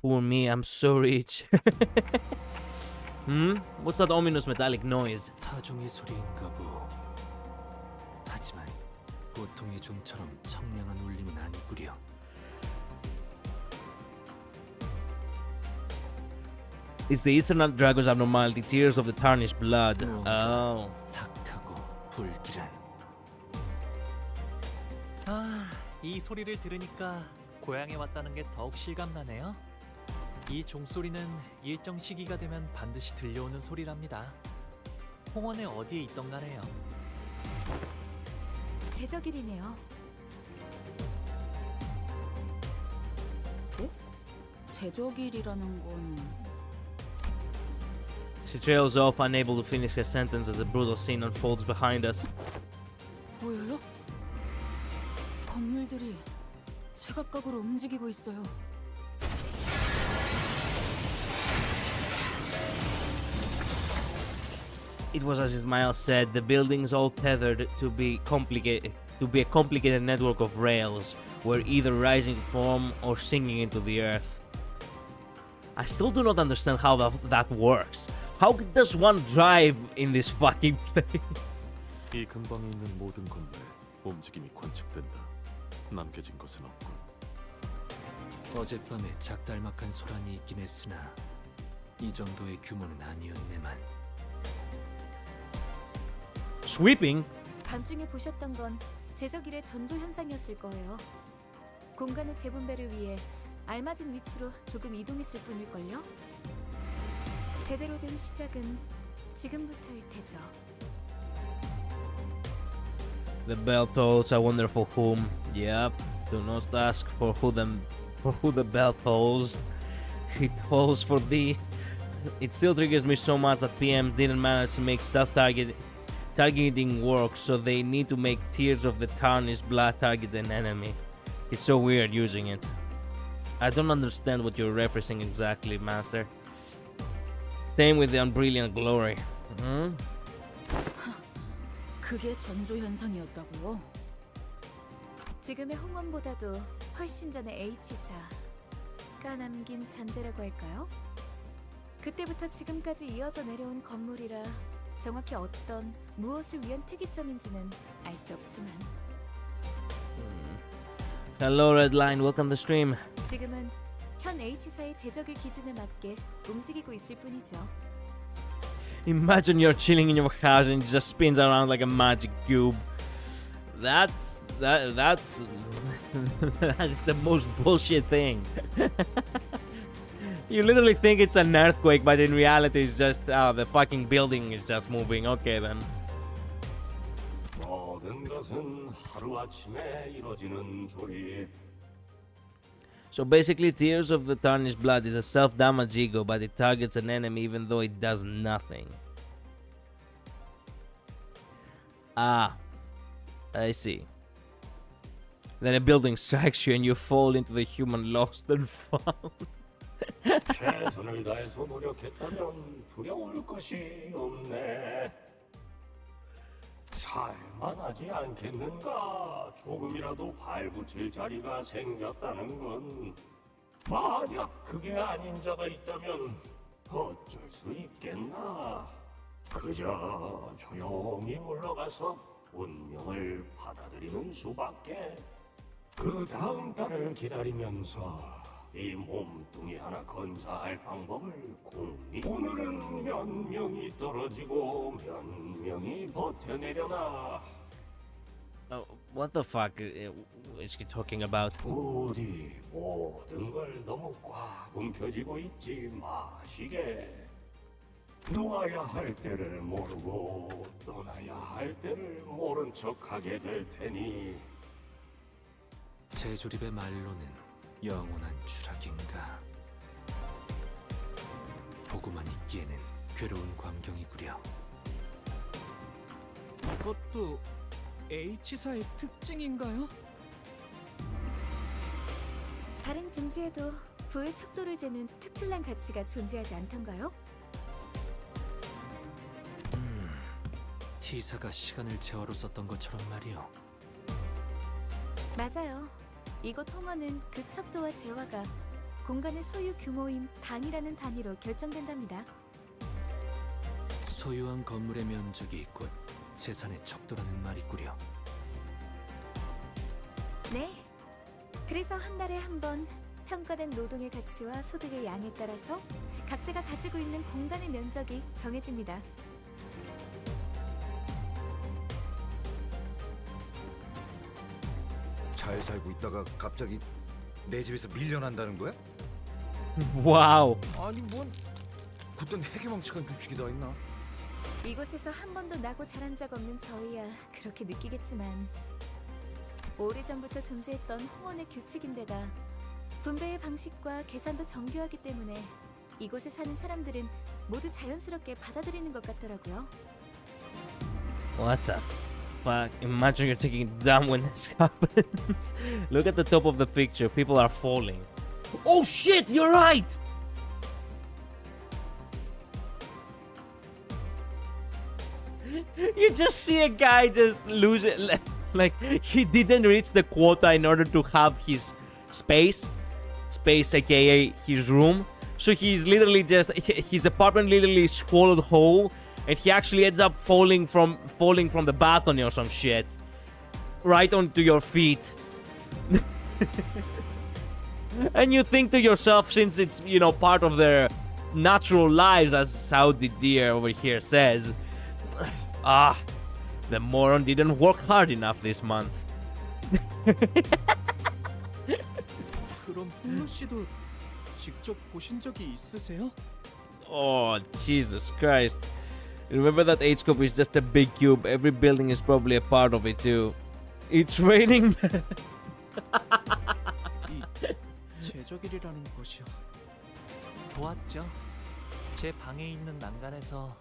Poor me, I'm so rich. What's that ominous metallic noise? 타종의 소리인가 보. 하지만 보통의 종처럼 청량한 울림은 아니구려. It's the Eastern Dragon's abnormality, tears of the tarnished blood. Oh. 탁하고 불길한. 아, 이 소리를 들으니까 고향에 왔다는 게 더욱 실감나네요. 이 종소리는 일정 시기가 되면 반드시 들려오는 소리랍니다. 홍원의 어디에 있던 간에요. 제적일이네요. 네? 제적일이라는 건... She trails off, unable to finish her sentence as a brutal scene unfolds behind us. 보여요? 건물들이 제각각으로 움직이고 있어요. It was as Miles said, the buildings all tethered to be a complicated network of rails, were either rising from or sinking into the earth. I still do not understand how that works. How does one drive in this fucking place? 이 근방에 있는 모든 건물에 움직임이 관측된다. 남겨진 것은 없고. 어젯밤에 작달막한 소란이 있긴 했으나 이 정도의 규모는 아니었네만. Sweeping? 밤중에 보셨던 건 제적일의 전조 현상이었을 거예요. 공간의 재분배를 위해 알맞은 위치로 조금 이동했을 뿐일걸요? 제대로 된 시작은 지금부터일 테죠. The bell tolls. I wonder for whom. Yep. Do not ask for who the bell tolls. It tolls for thee. It still triggers me so much that PMs didn't manage to make targeting work, so they need to make tears of the tarnished blood target an enemy. It's so weird using it. I don't understand what you're referencing exactly, Master. Same with the Unbrilliant Glory. 그게 전조 현상이었다고요? 지금의 홍원보다도 훨씬 전에 H사가 남긴 잔재라고 할까요? 그때부터 지금까지 이어져 내려온 건물이라 정확히 어떤 무엇을 위한 특이점인지는 알 수 없지만 Hello Redline, welcome to stream. 지금은 현 H사의 제적일 기준에 맞게 움직이고 있을 뿐이죠. Imagine you're chilling in your house and it just spins around like a magic cube. That's that is the most bullshit thing. You literally think it's an earthquake, but in reality it's just the fucking building is just moving. Okay then. 모든 것은 하루아침에 이루어지는 소리. So basically, Tears of the Tarnished Blood is a self-damage ego, but it targets an enemy even though it does nothing. Ah, I see. Then a building strikes you and you fall into the human lost and found. 최선을 다해서 노력했다면 두려울 것이 없네. 살만하지 않겠는가? 조금이라도 발붙일 자리가 생겼다는 건 만약 그게 아닌 자가 있다면 어쩔 수 있겠나? 그저 조용히 물러가서 운명을 받아들이는 수밖에. 그 다음 달을 기다리면서 이 몸뚱이 하나 건사할 방법을 궁리. 오늘은 몇 명이 떨어지고 몇 명이 버텨내려나. What the fuck is he talking about? 우리 모든 걸 너무 꽉 움켜쥐고 있지 마시게. 놓아야 할 때를 모르고 떠나야 할 때를 모른 척하게 될 테니. 제조립의 말로는 영원한 추락인가. 보고만 있기에는 괴로운 광경이구려. 이것도 H사의 특징인가요? 다른 둥지에도 부의 척도를 재는 특출난 가치가 존재하지 않던가요? T사가 시간을 재화로 썼던 것처럼 말이오. 맞아요. 이곳 홍어는 그 척도와 재화가 공간의 소유 규모인 방이라는 단위로 결정된답니다. 소유한 건물의 면적이 곧 재산의 척도라는 말이구려. 네. 그래서 한 달에 한 번 평가된 노동의 가치와 소득의 양에 따라서 각자가 가지고 있는 공간의 면적이 정해집니다. 잘 살고 있다가 갑자기 내 집에서 밀려난다는 거야? 와우. 아니 뭔 그땐 해괴망측한 규칙이 다 있나? 이곳에서 한 번도 나고 자란 적 없는 저희야 그렇게 느끼겠지만 오래전부터 존재했던 홍원의 규칙인데다 분배의 방식과 계산도 정교하기 때문에 이곳에 사는 사람들은 모두 자연스럽게 받아들이는 것 같더라고요. What the fuck? Imagine you're taking down when this happens. Look at the top of the picture. People are falling. Oh shit! You're right. You just see a guy just lose it, like he didn't reach the quota in order to have his space, aka his room. So he's literally just his apartment literally swallowed whole, and he actually ends up falling from the balcony or some shit, right onto your feet. And you think to yourself, since it's part of their natural lives, as Saudi deer over here says. The moron didn't work hard enough this month. 그럼 홈루 씨도 직접 보신 적이 있으세요? Oh, Jesus Christ. Remember that H-scope is just a big cube. Every building is probably a part of it too. It's raining. 이 제적일이라는 것이요. 보았죠. 제 방에 있는 난간에서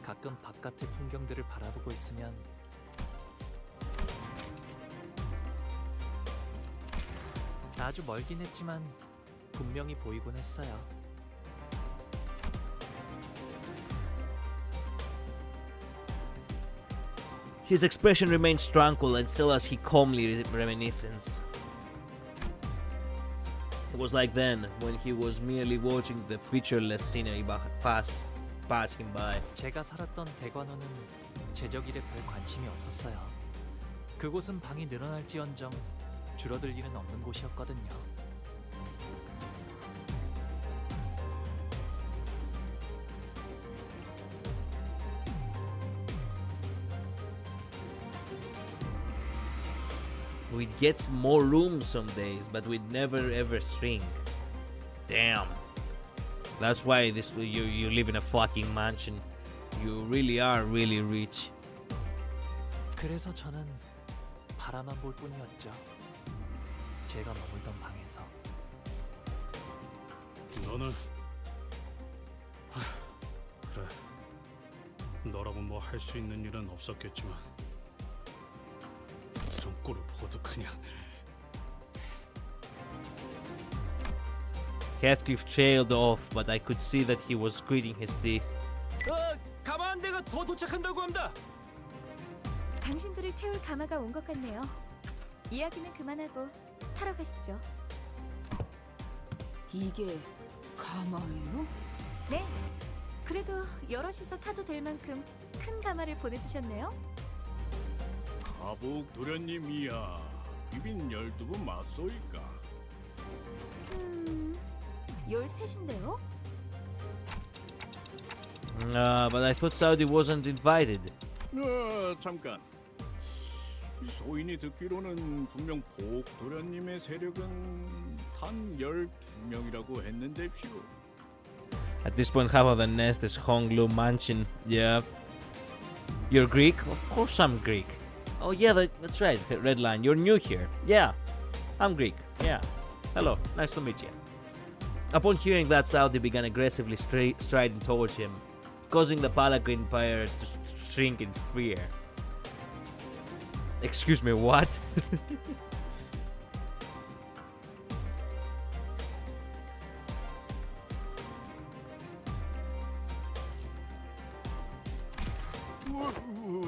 가끔 바깥의 풍경들을 바라보고 있으면 아주 멀긴 했지만 분명히 보이곤 했어요. His expression remains tranquil and still as he calmly reminisces. It was like then, when he was merely watching the featureless scenery pass him by. 제가 살았던 대관원은 제적일에 별 관심이 없었어요. 그곳은 방이 늘어날지언정 줄어들 일은 없는 곳이었거든요. We'd get more rooms some days, but we'd never ever shrink. Damn. That's why you live in a fucking mansion. You really are really rich. 그래서 저는 바라만 볼 뿐이었죠. 제가 머물던 방에서. 너는 그래. 너라고 뭐 할 수 있는 일은 없었겠지만 이런 꼴을 보고도 그냥. Heathcliff trailed off, but I could see that he was gritting his teeth. 가마한대가 더 도착한다고 합니다. 당신들을 태울 가마가 온 것 같네요. 이야기는 그만하고 타러 가시죠. 이게 가마예요? 네. 그래도 여럿이서 타도 될 만큼 큰 가마를 보내주셨네요. 가복 도련님이야. 비빈 12분 맞소일까? 13인데요? But I thought Saudi wasn't invited. 잠깐. 소인이 듣기로는 분명 보옥도련님의 세력은 단 12명이라고 했는데쇼. At this point, half of the nest is Honglu Mansion. Yeah. You're Greek? Of course I'm Greek. Oh yeah, that's right. Red line. You're new here. Yeah. I'm Greek. Yeah. Hello. Nice to meet you. Upon hearing that, Saudi began aggressively striding towards him, causing the Palanquin Empire to shrink in fear. Excuse me, what?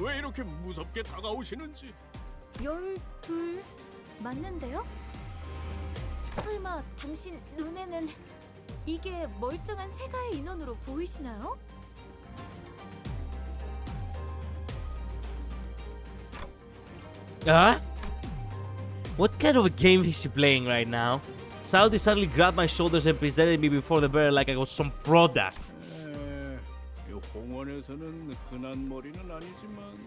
왜 이렇게 무섭게 다가오시는지. 12 맞는데요? 설마 당신 눈에는 이게 멀쩡한 세가의 인원으로 보이시나요? Huh? What kind of a game is she playing right now? Saudi suddenly grabbed my shoulders and presented me before the bear like I was some product. 홍원에서는 흔한 머리는 아니지만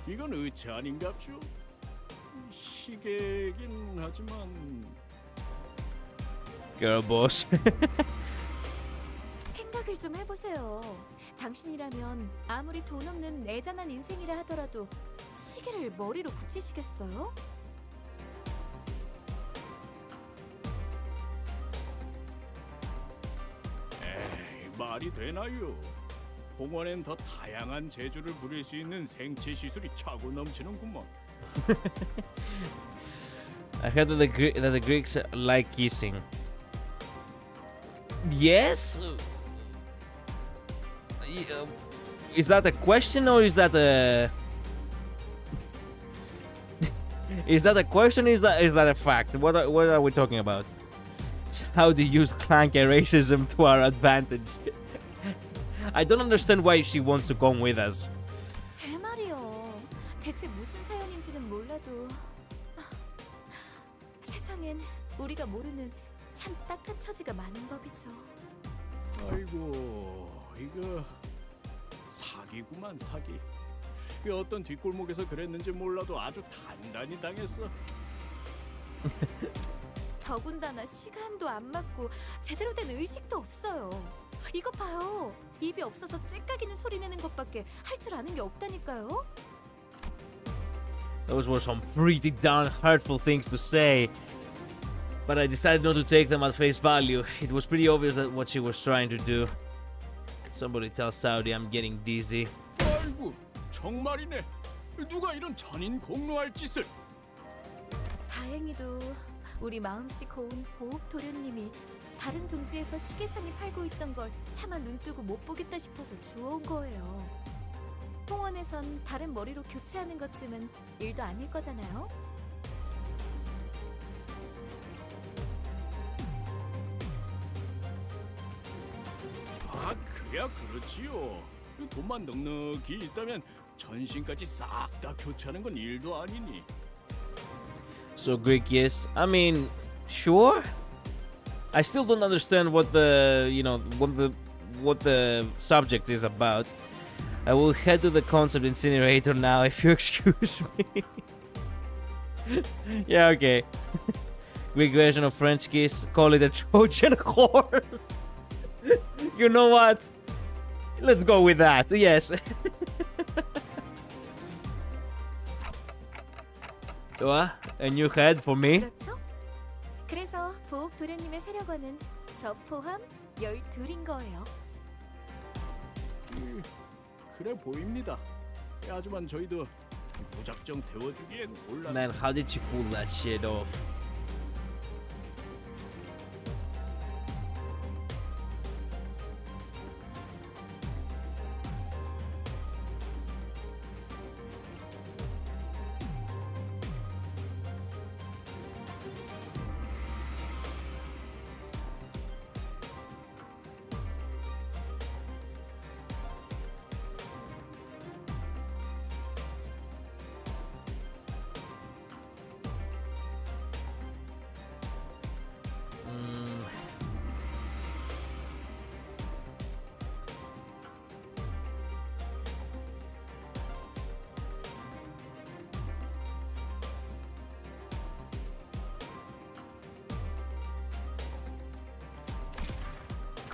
이건 의체 아닌갑쇼? 시계긴 하지만 Girl boss. 생각을 좀 해보세요. 당신이라면 아무리 돈 없는 애잔한 인생이라 하더라도 시계를 머리로 붙이시겠어요? 말이 되나요? 홍원엔 더 다양한 재주를 부릴 수 있는 생체 시술이 차고 넘치는구먼. I heard that the Greeks like kissing. Yes? Is that a question or is that a... is that a question or is that a fact? What are we talking about? How to use clank and racism to our advantage. I don't understand why she wants to come with us. 제 말이요. 대체 무슨 사연인지는 몰라도 세상엔 우리가 모르는 참 딱한 처지가 많은 법이죠. 아이고, 이거 사기구만 사기. 그 어떤 뒷골목에서 그랬는지 몰라도 아주 단단히 당했어. 더군다나 시간도 안 맞고 제대로 된 의식도 없어요. 이거 봐요. 입이 없어서 째까기는 소리 내는 것밖에 할 줄 아는 게 없다니까요. Those were some pretty darn hurtful things to say. But I decided not to take them at face value. It was pretty obvious that what she was trying to do. Somebody tell Saudi I'm getting dizzy. 아이고, 정말이네. 누가 이런 잔인 공로할 짓을. 다행히도 우리 마음씨 고운 보옥 도련님이 다른 둥지에서 시계상이 팔고 있던 걸 차마 눈뜨고 못 보겠다 싶어서 주워온 거예요. 홍원에선 다른 머리로 교체하는 것쯤은 일도 아닐 거잖아요. 아, 그야 그렇지요. 돈만 넉넉히 있다면 전신까지 싹 다 교체하는 건 일도 아니니. So Greek, yes. I mean, sure. I still don't understand what the what the subject is about. I will head to the concept incinerator now, if you excuse me. Yeah, okay. Greek version of French kiss. Call it a Trojan horse. You know what? Let's go with that. Yes. A new head for me. 그렇죠? 그래서 보옥 도련님의 세력원은 저 포함 12인 거예요. 그래 보입니다. 하지만 저희도 무작정 태워주기엔 곤란. Man, how did she pull that shit off?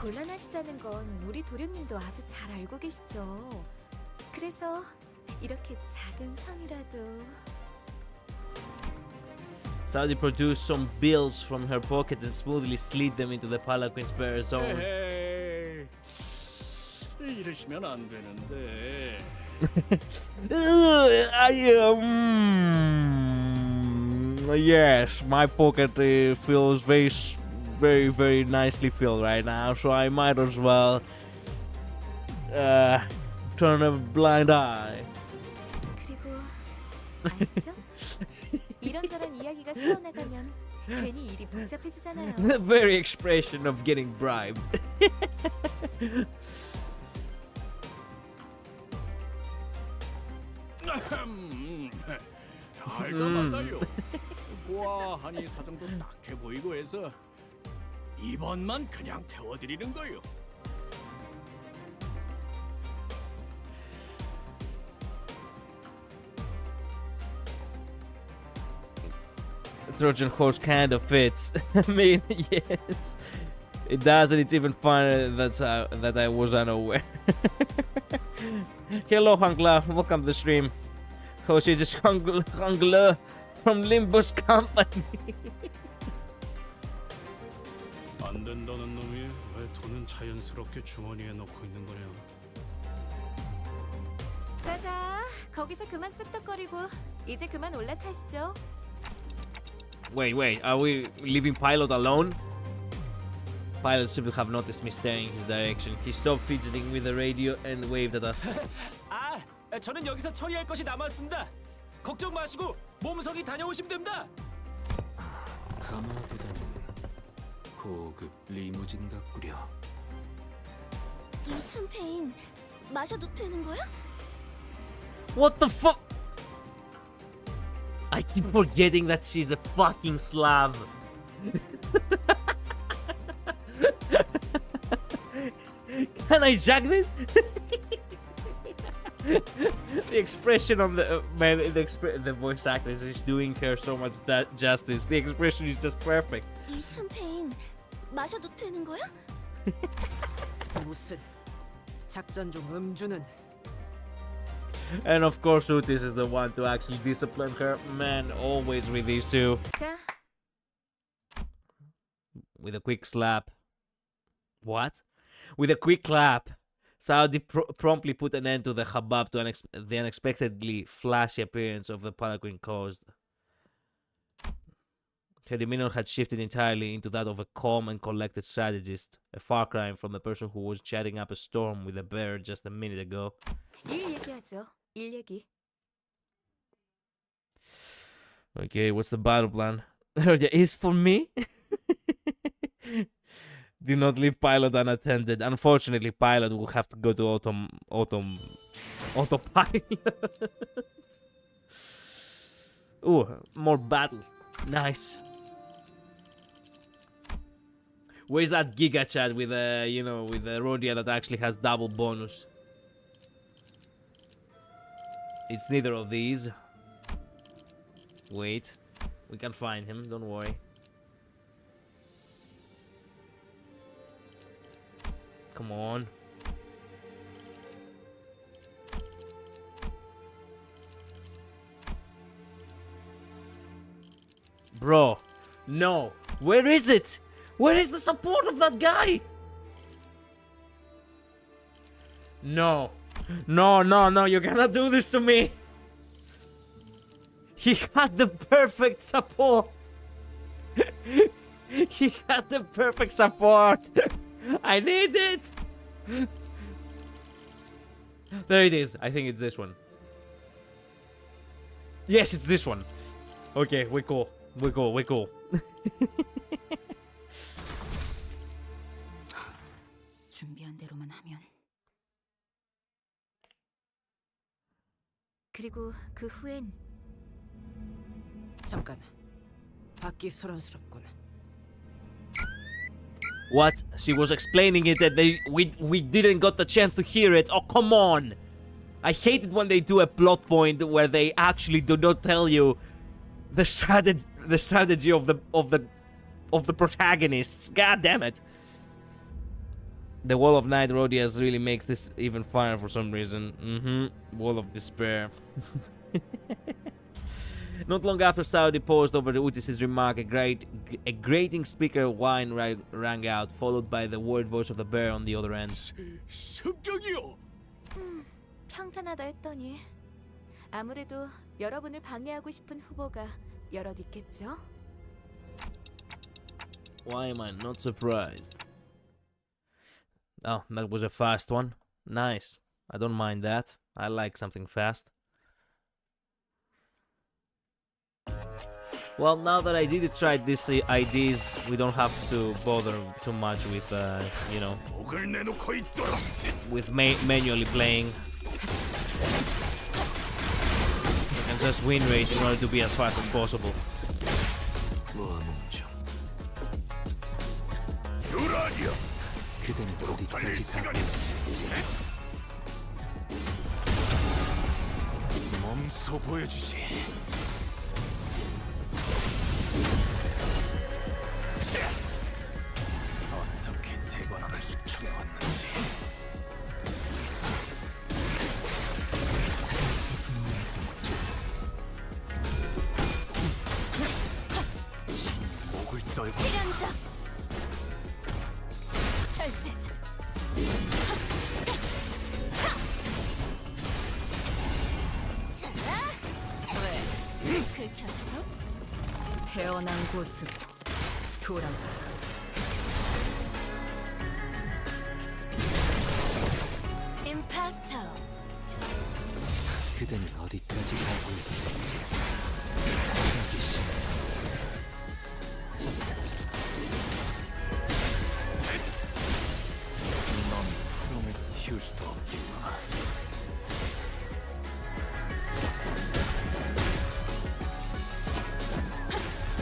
곤란하시다는 건 우리 도련님도 아주 잘 알고 계시죠. 그래서 이렇게 작은 성이라도 Saudi produced some bills from her pocket and smoothly slid them into the palanquin's bare zone. 에헤이, 이러시면 안 되는데. Yes, my pocket feels very nicely filled right now, so I might as well turn a blind eye. 그리고 아시죠? 이런저런 이야기가 새어나가면 괜히 일이 복잡해지잖아요. The very expression of getting bribed. 알다마다요. 보아하니 사정도 딱해 보이고 해서 이번만 그냥 태워드리는 거요. Trojan horse kind of fits. I mean, yes, it does, and it's even funner that I was unaware. Hello, Hangla. Welcome to the stream. Jose just Hangla from Limbuscompany. 안 된다는 놈이 왜 돈은 자연스럽게 주머니에 넣고 있는 거냐? 자자, 거기서 그만 쑥덕거리고 이제 그만 올라타시죠. Wait, are we leaving Pilot alone? Pilot seemed to have noticed me staring in his direction. He stopped fidgeting with the radio and waved at us. 아, 저는 여기서 처리할 것이 남았습니다. 걱정 마시고 몸석이 다녀오시면 됩니다. 가마보다는 고급 리무진 같구려. 이 샴페인 마셔도 되는 거야? What the fuck? I keep forgetting that she's a fucking Slav. Can I jack this? The expression on the man, the voice actress is doing her so much justice. The expression is just perfect. 이 샴페인 마셔도 되는 거야? 무슨 작전 중 음주는 And of course, Utis is the one to actually discipline her. Man, always with these two. 자, With a quick slap. What? With a quick clap, Saudi promptly put an end to the hubbub to the unexpectedly flashy appearance of the palanquin caused. Her demeanor had shifted entirely into that of a calm and collected strategist, a far cry from the person who was chatting up a storm with a bear just a minute ago. 일 얘기하죠. 일 얘기. Okay, what's the battle plan? Is for me? Do not leave Pilot unattended. Unfortunately, Pilot will have to go to autopilot. Ooh, more battle. Nice. Where's that Giga Chat with with the Rodia that actually has double bonus? It's neither of these. Wait. We can find him, don't worry. Come on. Bro, no. Where is it? Where is the support of that guy? No. No, you cannot do this to me. He had the perfect support. He had the perfect support. I need it. There it is. I think it's this one. Yes, it's this one. Okay, we're cool. 준비한 대로만 하면. 그리고 그 후엔 잠깐 받기 소란스럽군. What? She was explaining it that we didn't got the chance to hear it. Oh, come on. I hate it when they do a plot point where they actually do not tell you the strategy of the protagonists. God damn it. The Wall of Night Rodias really makes this even funner for some reason. Wall of Despair. Not long after Saudi paused over Utis's remark, a grating speaker whine rang out, followed by the worried voice of the bear on the other end. 습격이요. 평탄하다 했더니 아무래도 여러분을 방해하고 싶은 후보가 여럿 있겠죠? Why am I not surprised? Oh, that was a fast one. Nice. I don't mind that. I like something fast. Well, now that I did try these IDs, we don't have to bother too much with, you know, with manually playing. We can just win rate in order to be as fast as possible. 그대는 어디까지 가고 있을지 몸소 보여주지. 어떻게 대관원을 수청해왔는지. 목을 떨고 필연적 절대적 왜? 긁혔어? 태어난 곳으로 돌아가. 임파스터 그대는 어디까지 가고 있을지 하기 싫지. 잠깐만. 넌 프롬을 틔울 수도 없겠구나.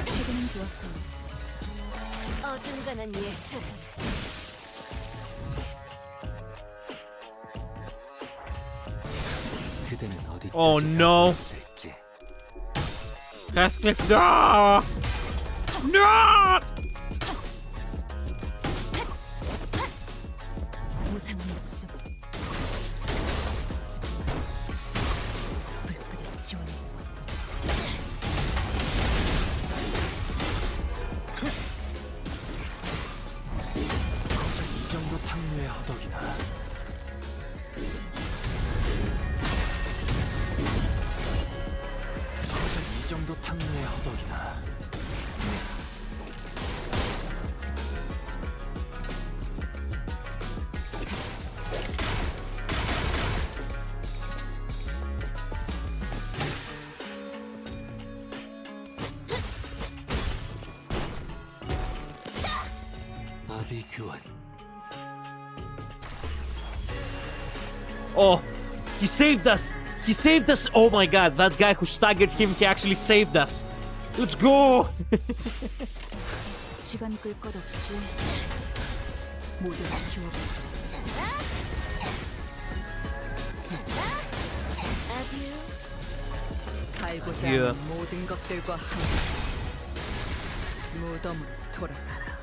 지금은 좋았어. 어중간한 예술 그대는 어디까지 Oh no! Heathcliff, no! No! 무상한 목숨. 불끈히 지원해. 고작 이 정도 탕류의 허덕이나. 고작 이 정도 탕류의 허덕이나. 아비규환. Oh, he saved us! He saved us! Oh my god, that guy who staggered him, he actually saved us! Let's go! 시간 끌 것 없이 모두 지워버려. 살고자 하는 모든 것들과 함께 무덤으로 돌아가라.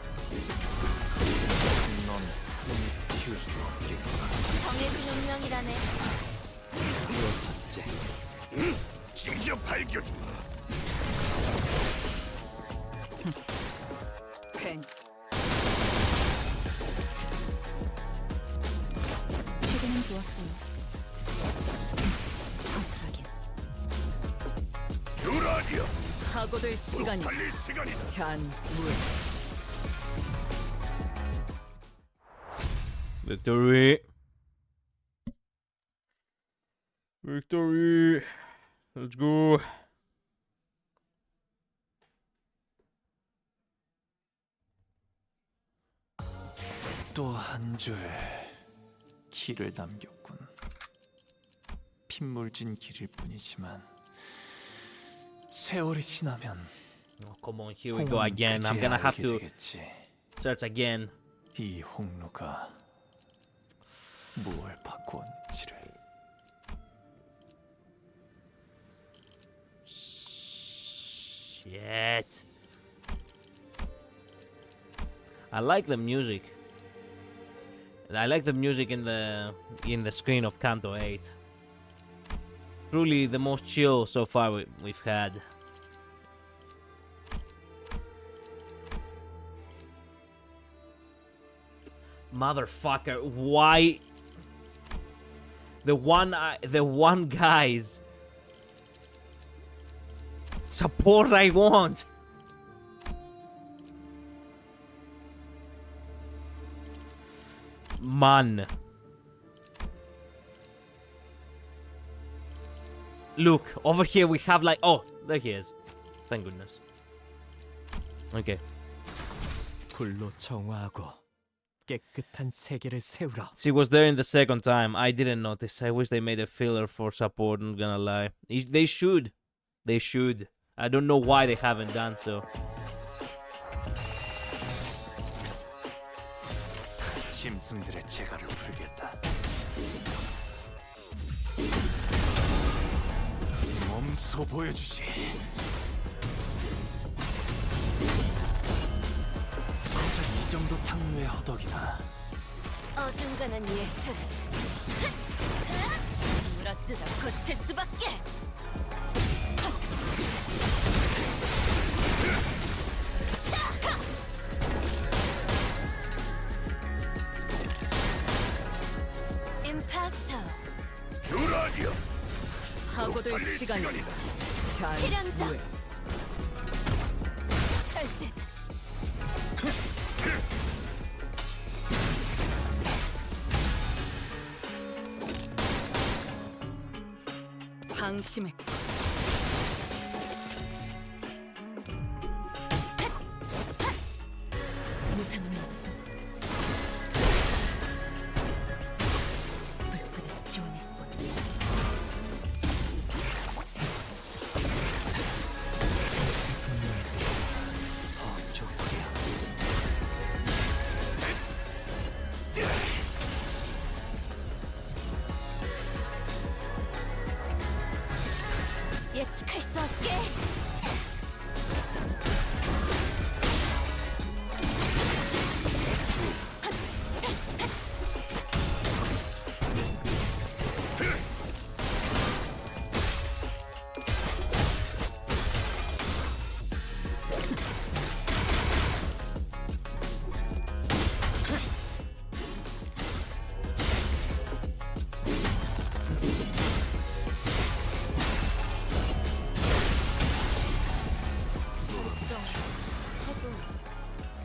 넌 프롬을 틔울 수도 없겠구나. 정해진 운명이라네. 일어섰지. 직접 밝혀주마. 펜. 지금은 좋았어. 허술하긴. 듀라디아. 사고될 시간이 달릴 시간이다. 잔무에. Victory! Victory! Let's go! 또 한 줄 길을 남겼군. 핏물진 길일 뿐이지만 세월이 지나면 Oh, come on, here we go again. I'm gonna have to 되겠지. search again. 이 홍루가 무엇을 바꾸었는지를. Shit. I like the music. I like the music in the screen of Canto 8. Truly the most chill so far we've had. Motherfucker, why the one guy's support I want? Man. Look, over here we have like... Oh, there he is. Thank goodness. Okay. 불로 정화하고 깨끗한 세계를 세우라. She was there in the second time. I didn't notice. I wish they made a filler for support, not gonna lie. They should. They should. I don't know why they haven't done so. 짐승들의 재갈을 풀겠다. 몸소 보여주지. 진짜 이 정도 탕류의 허덕이나. 어중간한 예술. 물어뜯어 고칠 수밖에. 임파스터. 주라니요. 하고될 시간이다. 일연자. 절대자. 방심의 무상함이 없어. 불끈의 지원의 꽃. 예측할 수 없게.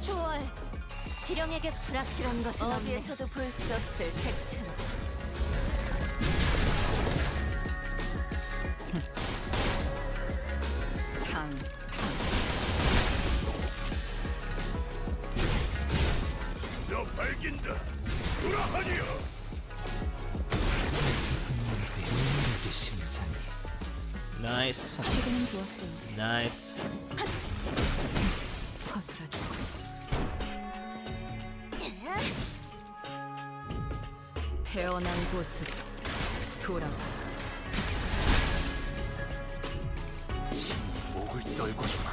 초월. 지령에게 불확실한 것은 어디에서도 볼 수 없을 색채로. 너 발긴다. 돌아하니요. Nice. 지금은 좋았어요. Nice. 허술하게. 태어난 곳으로 돌아와. 목을 떨고 주마.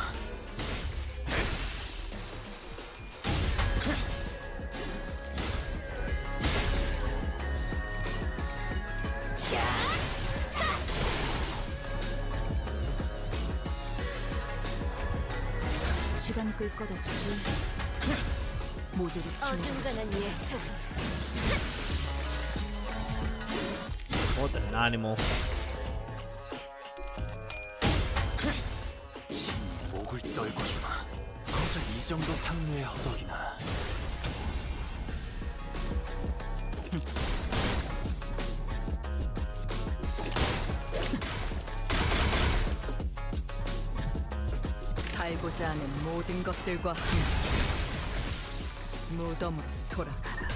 시간 끌 것 없이 모조리 치워. 어중간한 예술. What an animal. 목을 떨고 주마. 거저 이 정도 탕류의 허덕이나. 살고자 하는 모든 것들과 함께 무덤으로 돌아가라.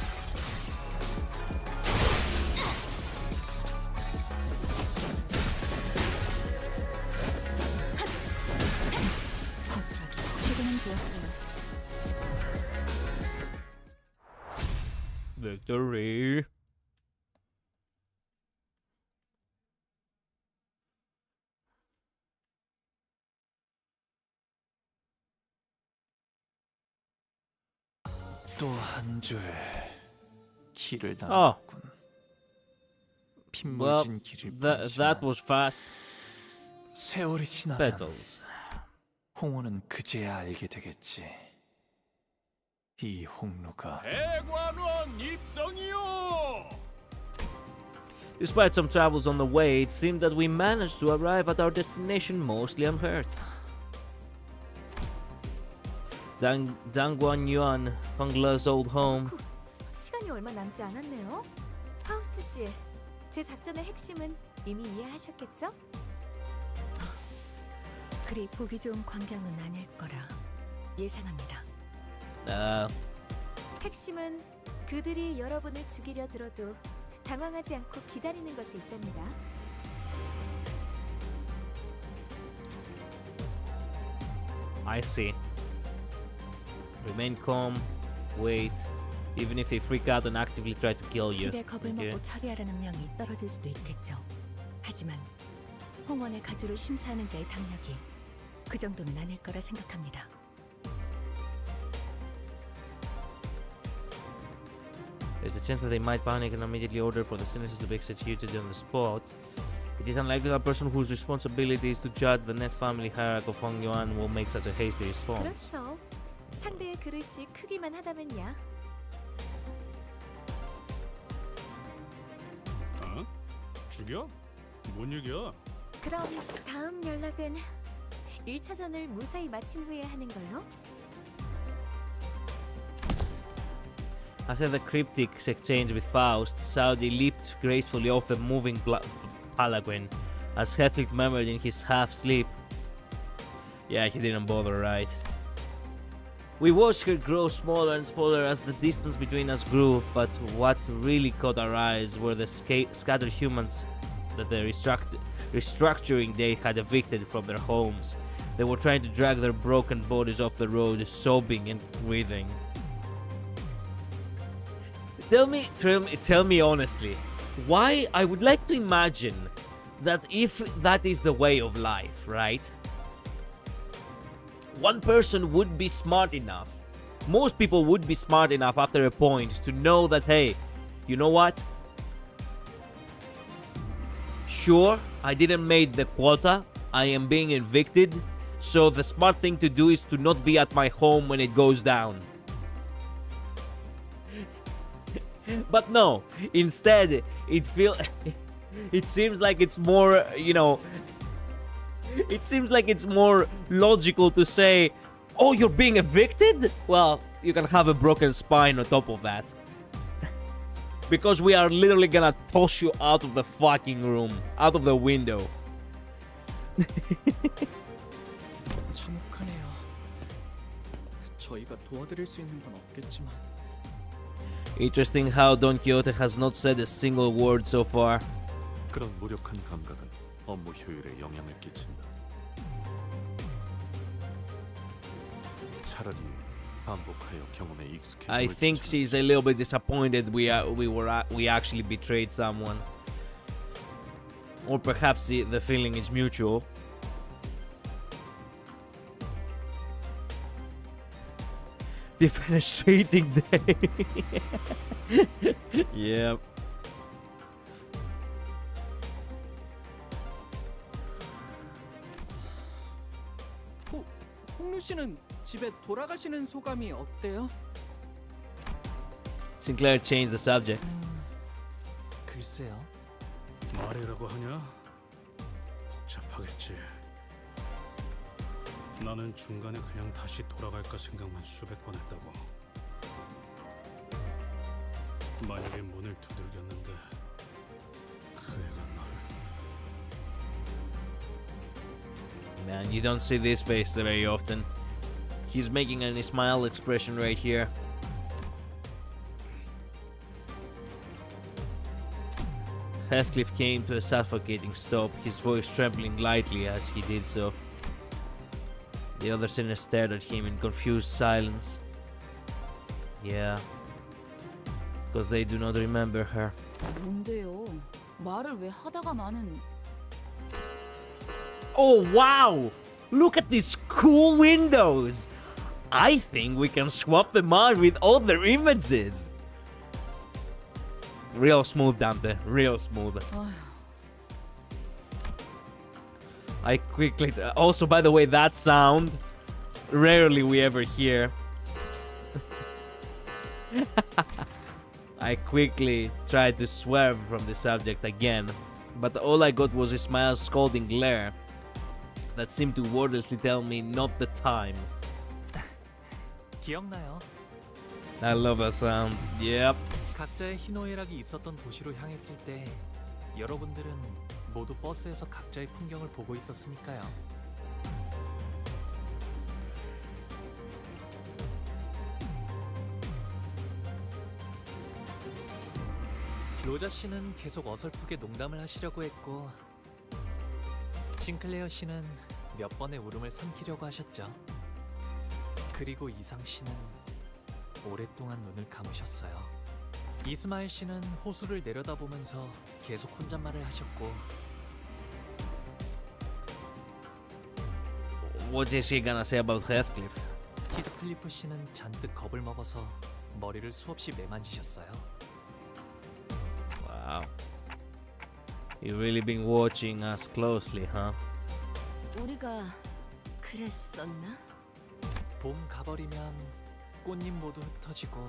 허술하게. 지금은 좋았어요. Victory. 또 한 줄 길을 Oh. 나눴군. Well, 핏물진 길을 that was fast. 세월이 지나면 Petals. 홍호는 그제야 알게 되겠지. 이 홍로가 대관원 입성이요. Despite some troubles on the way, it seemed that we managed to arrive at our destination mostly unhurt. Dangguan Yuan, Hongla's old home. 시간이 얼마 남지 않았네요. 파우스트 씨, 제 작전의 핵심은 이미 이해하셨겠죠? 그리 보기 좋은 광경은 아닐 거라 예상합니다. 핵심은 그들이 여러분을 죽이려 들어도 당황하지 않고 기다리는 것에 있답니다. I see. Remain calm, wait, even if they freak out and actively try to kill you. 질의 겁을 Okay. 먹고 처리하라는 명이 떨어질 수도 있겠죠. 하지만 홍원의 가주를 심사하는 자의 담력이 그 정도는 아닐 거라 생각합니다. There's a chance that they might panic and immediately order for the sentences to be executed on the spot. It is unlikely that a person whose responsibility is to judge the next family hierarchy of Hong Yuan will make such a hasty response. 그렇죠. 상대의 그릇이 크기만 하다면야. 어? 죽여? 뭔 얘기야? 그럼 다음 연락은 1차전을 무사히 마친 후에 하는 걸로? After the cryptic exchange with Faust, Saudi leaped gracefully off the moving palanquin, as Heathcliff murmured in his half-sleep. Yeah, he didn't bother, right? We watched her grow smaller and smaller as the distance between us grew, but what really caught our eyes were the scattered humans that the restructuring day had evicted from their homes. They were trying to drag their broken bodies off the road, sobbing and breathing. Tell me honestly, why? I would like to imagine that if that is the way of life, right? One person would be smart enough, most people would be smart enough after a point to know that, hey, you know what? Sure, I didn't make the quota, I am being evicted, so the smart thing to do is to not be at my home when it goes down. But no, instead, it seems like it's more, you know, it seems like it's more logical to say, oh, you're being evicted? Well, you can have a broken spine on top of that. Because we are literally gonna toss you out of the fucking room, out of the window. 참혹하네요. 저희가 도와드릴 수 있는 건 없겠지만. Interesting how Don Quixote has not said a single word so far. 그런 무력한 감각은 업무 효율에 영향을 끼친다. 차라리 반복하여 경험에 익숙해져. I think she's a little bit disappointed we actually betrayed someone. Or perhaps the feeling is mutual. Defenestrating day. Yep. 홍루 씨는 집에 돌아가시는 소감이 어때요? Sinclair changed the subject. 글쎄요. 말이라고 하냐? 복잡하겠지. 나는 중간에 그냥 다시 돌아갈까 생각만 수백 번 했다고. 만약에 문을 두들겼는데 그 애가 나를... Man, you don't see this face very often. He's making a smile expression right here. Heathcliff came to a suffocating stop, his voice trembling lightly as he did so. The other sinners stared at him in confused silence. Yeah, because they do not remember her. 뭔데요? 말을 왜 하다가 마는... Oh wow! Look at these cool windows! I think we can swap them out with other images! Real smooth, Dante. Real smooth. I quickly... Also, by the way, that sound, rarely we ever hear. I quickly tried to swerve from the subject again, but all I got was a smile scolding glare that seemed to wordlessly tell me not the time. 기억나요? I love that sound. Yep. 각자의 희노애락이 있었던 도시로 향했을 때 여러분들은 모두 버스에서 각자의 풍경을 보고 있었으니까요. 로자 씨는 계속 어설프게 농담을 하시려고 했고 싱클레어 씨는 몇 번의 울음을 삼키려고 하셨죠. 그리고 이상 씨는 오랫동안 눈을 감으셨어요. 이스마일 씨는 호수를 내려다보면서 계속 혼잣말을 하셨고 What is he gonna say about Heathcliff? 히스클리프 씨는 잔뜩 겁을 먹어서 머리를 수없이 매만지셨어요. Wow. You really been watching us closely, huh? 우리가 그랬었나? 봄 가버리면 꽃잎 모두 흩어지고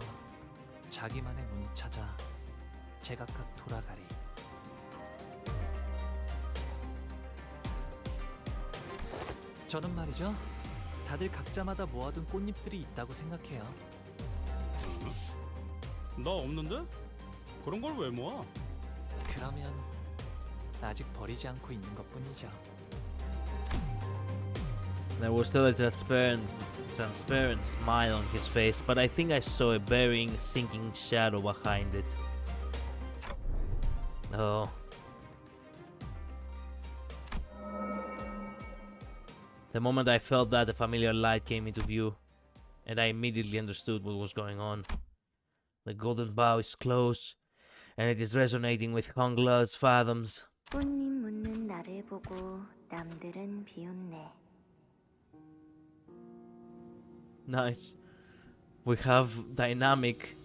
자기만의 문 찾아 제각각 돌아가리. 저는 말이죠. 다들 각자마다 모아둔 꽃잎들이 있다고 생각해요. 나 없는데? 그런 걸 왜 모아? 그러면 아직 버리지 않고 있는 것뿐이죠. There was still a transparent smile on his face, but I think I saw a burying, sinking shadow behind it. Oh. The moment I felt that, a familiar light came into view, and I immediately understood what was going on. The golden bow is close, and it is resonating with Hongla's fathoms. 꽃잎 묻는 나를 보고 남들은 비웃네. Nice. We have dynamic.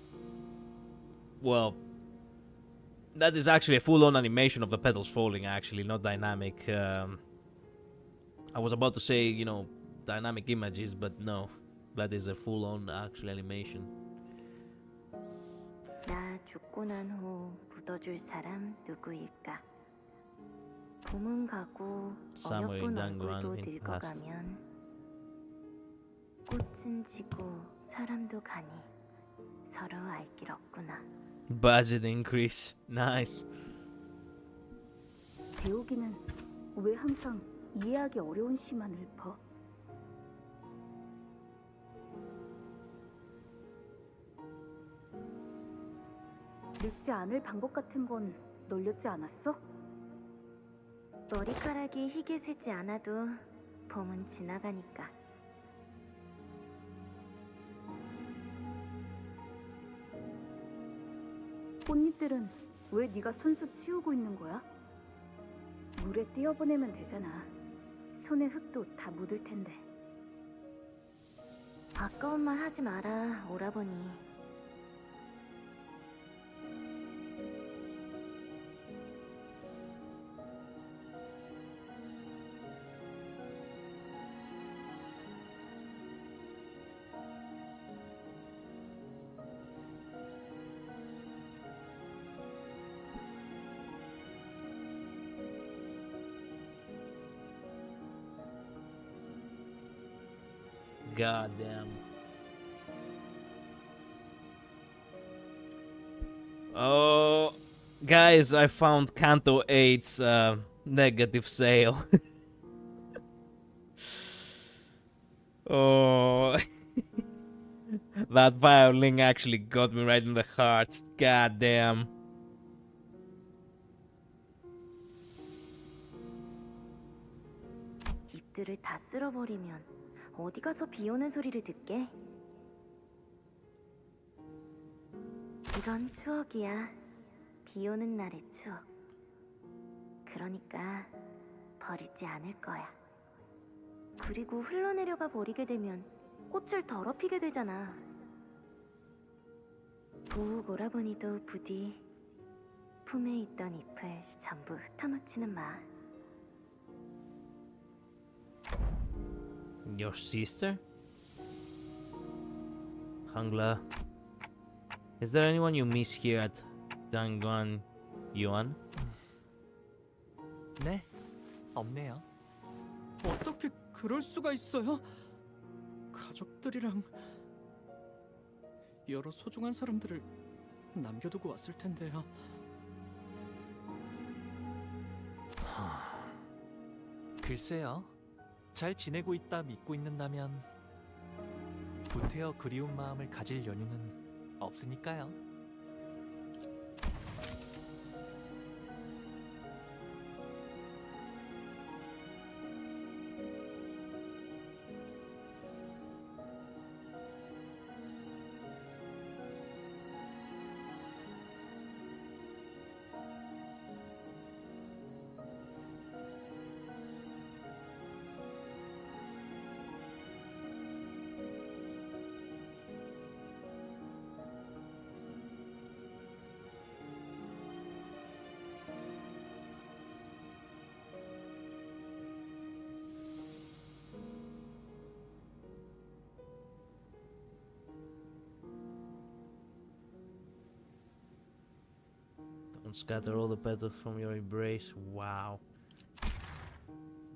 Well, that is actually a full-on animation of the petals falling, actually, not dynamic. I was about to say, you know, dynamic images, but no. That is a full-on actual animation. 나 죽고 난 후 묻어줄 사람 누구일까? 봄은 가고 Somewhere 어렵군 in Danguan 얼굴도 in past. 늙어가면 꽃은 지고 사람도 가니 서로 알 길 없구나. Budget increase. Nice. 대옥이는 왜 항상 이해하기 어려운 시만 읊어? 늙지 않을 방법 같은 건 널렸지 않았어? 머리카락이 희게 새지 않아도 봄은 지나가니까. 꽃잎들은 왜 네가 손수 치우고 있는 거야? 물에 띄어보내면 되잖아. 손에 흙도 다 묻을 텐데. 아까운 말 하지 마라, 오라버니. God damn. Oh, guys, I found Canto 8's negative sale. Oh, that violin actually got me right in the heart. God damn. 잎들을 다 쓸어버리면 어디 가서 비 오는 소리를 듣게? 이건 추억이야. 비 오는 날의 추억. 그러니까 버리지 않을 거야. 그리고 흘러내려가 버리게 되면 꽃을 더럽히게 되잖아. 부욱 오라버니도 부디 품에 있던 잎을 전부 흩어놓지는 마. Your sister? Hangla. Is there anyone you miss here at Dangwan Yuan? 네, 없네요. 어떻게 그럴 수가 있어요? 가족들이랑 여러 소중한 사람들을 남겨두고 왔을 텐데요. 글쎄요. 잘 지내고 있다 믿고 있는다면 구태여 그리운 마음을 가질 연유는 없으니까요. Don't scatter all the petals from your embrace. Wow.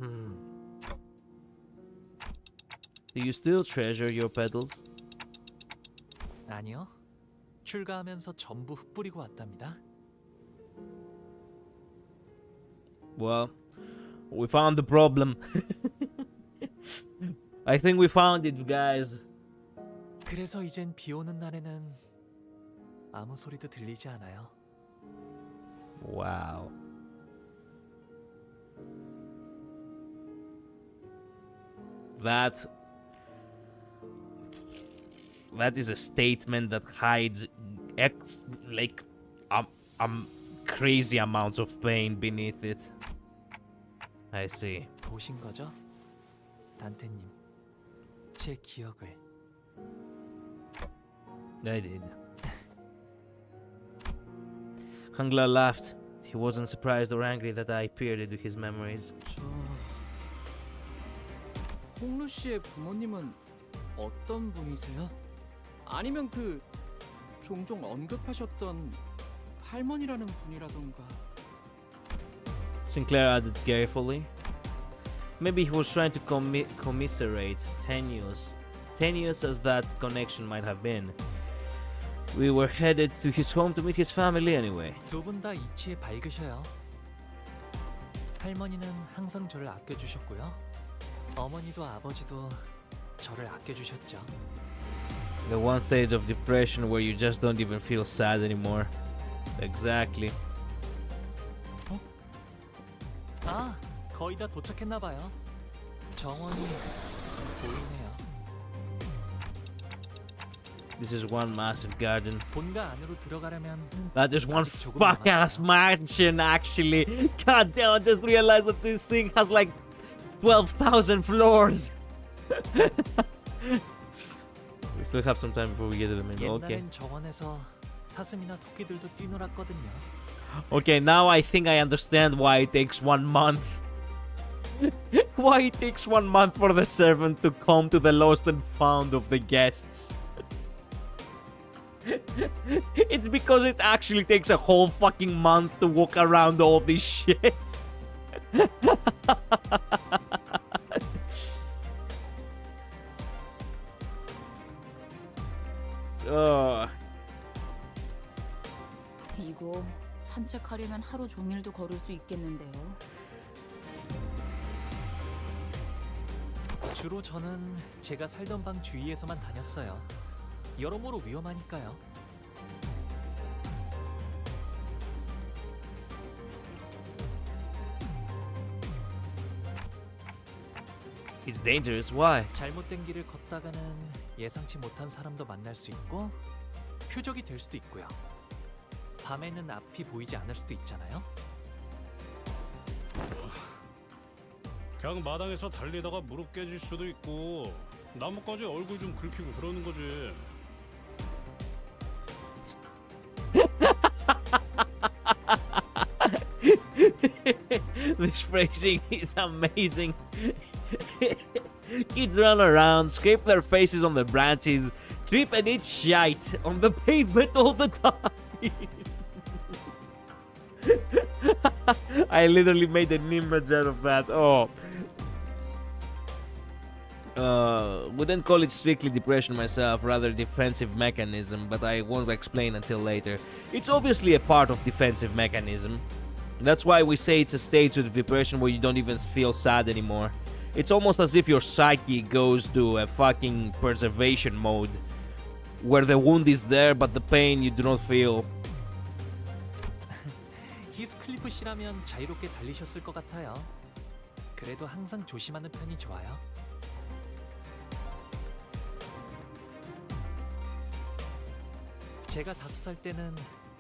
Do you still treasure your petals? 아니요. 출가하면서 전부 흩뿌리고 왔답니다. Well, we found the problem. I think we found it, guys. 그래서 이젠 비 오는 날에는 아무 소리도 들리지 않아요. Wow. That is a statement that hides crazy amounts of pain beneath it. I see. 보신 거죠? 단테님, 제 기억을. I did. Hangla laughed. He wasn't surprised or angry that I peered into his memories. 홍루 씨의 부모님은 어떤 분이세요? 아니면 그 종종 언급하셨던 할머니라는 분이라던가. Sinclair added carefully. Maybe he was trying to commiserate, tenuous as that connection might have been. We were headed to his home to meet his family anyway. 두 분 다 이치에 밝으셔요. 할머니는 항상 저를 아껴주셨고요. 어머니도 아버지도 저를 아껴주셨죠. The one stage of depression where you just don't even feel sad anymore. Exactly. 아, 거의 다 도착했나 봐요. 정원이 보이네요. This is one massive garden. 본가 안으로 들어가려면 That is one fuck-ass mansion, actually. God damn, I just realized that this thing has like 12,000 floors. We still have some time before we get to the middle. Okay. 옛날엔 정원에서 사슴이나 토끼들도 뛰놀았거든요. Okay, now I think I understand why it takes 1 month. Why it takes 1 month for the servant to come to the lost and found of the guests. It's because it actually takes a whole fucking month to walk around all this shit. 이거 산책하려면 하루 종일도 걸을 수 있겠는데요. 주로 저는 제가 살던 방 주위에서만 다녔어요. 여러모로 위험하니까요. It's dangerous. Why? 잘못된 길을 걷다가는 예상치 못한 사람도 만날 수 있고 표적이 될 수도 있고요. 밤에는 앞이 보이지 않을 수도 있잖아요. 그냥 마당에서 달리다가 무릎 깨질 수도 있고 나뭇가지 얼굴 좀 긁히고 그러는 거지. This phrasing is amazing. Kids run around, scrape their faces on the branches, trip and eat shite on the pavement all the time. I literally made an image out of that. Oh. Wouldn't call it strictly depression myself, rather defensive mechanism, but I won't explain until later. It's obviously a part of defensive mechanism. That's why we say it's a stage of depression where you don't even feel sad anymore. It's almost as if your psyche goes to a fucking preservation mode, where the wound is there but the pain you do not feel. 히스클리프 씨라면 자유롭게 달리셨을 것 같아요. 그래도 항상 조심하는 편이 좋아요. 제가 5살 때는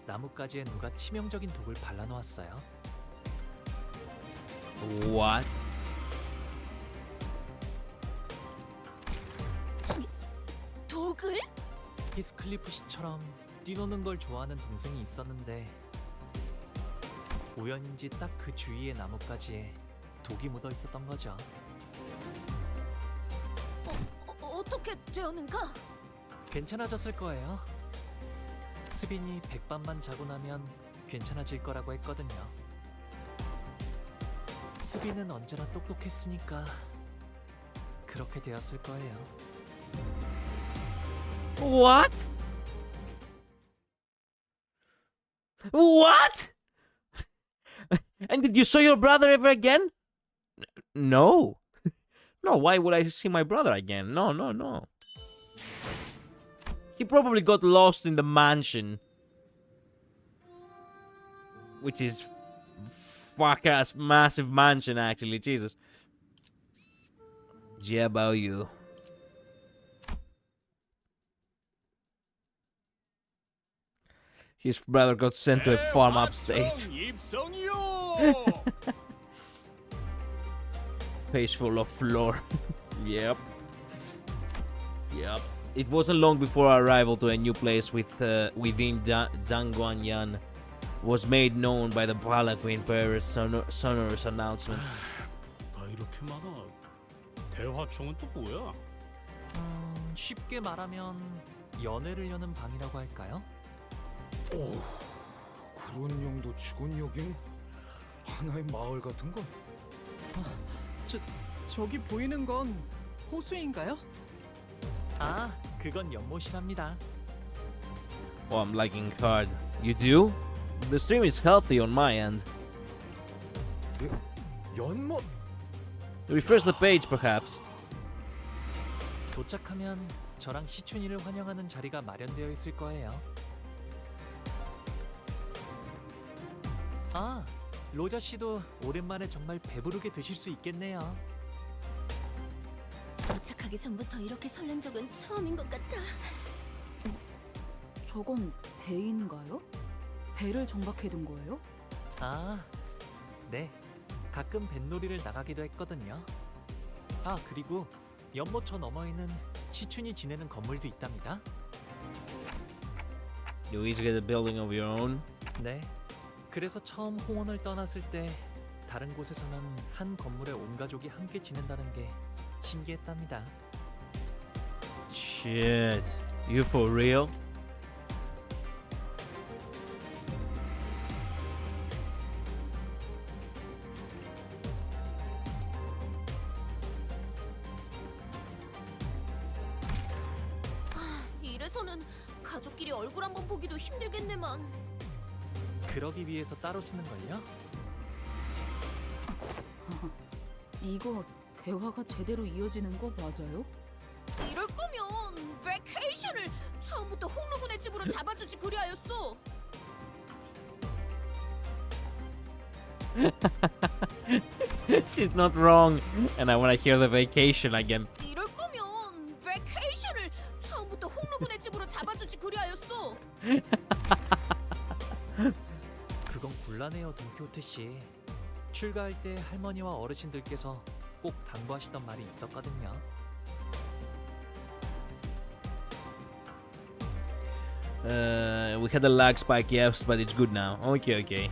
나뭇가지에 누가 치명적인 독을 발라놓았어요. What? 독을? 히스클리프 씨처럼 뛰노는 걸 좋아하는 동생이 있었는데 우연인지 딱 그 주위의 나뭇가지에 독이 묻어 있었던 거죠. 어떻게 되었는가? 괜찮아졌을 거예요. 수빈이 백밤만 자고 나면 괜찮아질 거라고 했거든요. 수빈은 언제나 똑똑했으니까 그렇게 되었을 거예요. What? What? And did you saw your brother ever again? No. No, why would I see my brother again? No, no, no. He probably got lost in the mansion. Which is fuck-ass massive mansion, actually. Jesus. Yeah, about you. His brother got sent to a farm upstate. Face full of floor. Yep. Yep. It wasn't long before our arrival to a new place within Dangguanyan was made known by the Palanquin Bearer's sonorous announcement. 다 이렇게 많아. 대화총은 또 뭐야? 쉽게 말하면 연애를 여는 방이라고 할까요? 오, 그런 용도 치곤 여긴 하나의 마을 같은 거. 저기 보이는 건 호수인가요? 아, 그건 연못이랍니다. Oh, I'm lagging hard. You do? The stream is healthy on my end. 연못? Refresh the page, perhaps. 도착하면 저랑 시춘이를 환영하는 자리가 마련되어 있을 거예요. 아, 로저 씨도 오랜만에 정말 배부르게 드실 수 있겠네요. 도착하기 전부터 이렇게 설렌 적은 처음인 것 같아. 저건 배인가요? 배를 정박해둔 거예요? 아, 네. 가끔 뱃놀이를 나가기도 했거든요. 아, 그리고 연못 저 너머에는 시춘이 지내는 건물도 있답니다. You each get a building of your own? 네. 그래서 처음 홍원을 떠났을 때 다른 곳에서는 한 건물에 온 가족이 함께 지낸다는 게 신기했답니다. Shit. You for real? 이래서는 가족끼리 얼굴 한번 보기도 힘들겠네만. 그러기 위해서 따로 쓰는 걸요? 이거 대화가 제대로 이어지는 거 맞아요? 이럴 거면 베케이션을 처음부터 홍루군의 집으로 잡아주지 그리하였어. She's not wrong. And I want to hear the vacation again. 이럴 거면 베케이션을 처음부터 홍루군의 집으로 잡아주지 그리하였어. 그건 곤란해요, 돈키호테 씨. 출가할 때 할머니와 어르신들께서 꼭 당부하시던 말이 있었거든요. We had a lag spike, yes, but it's good now. Okay, okay.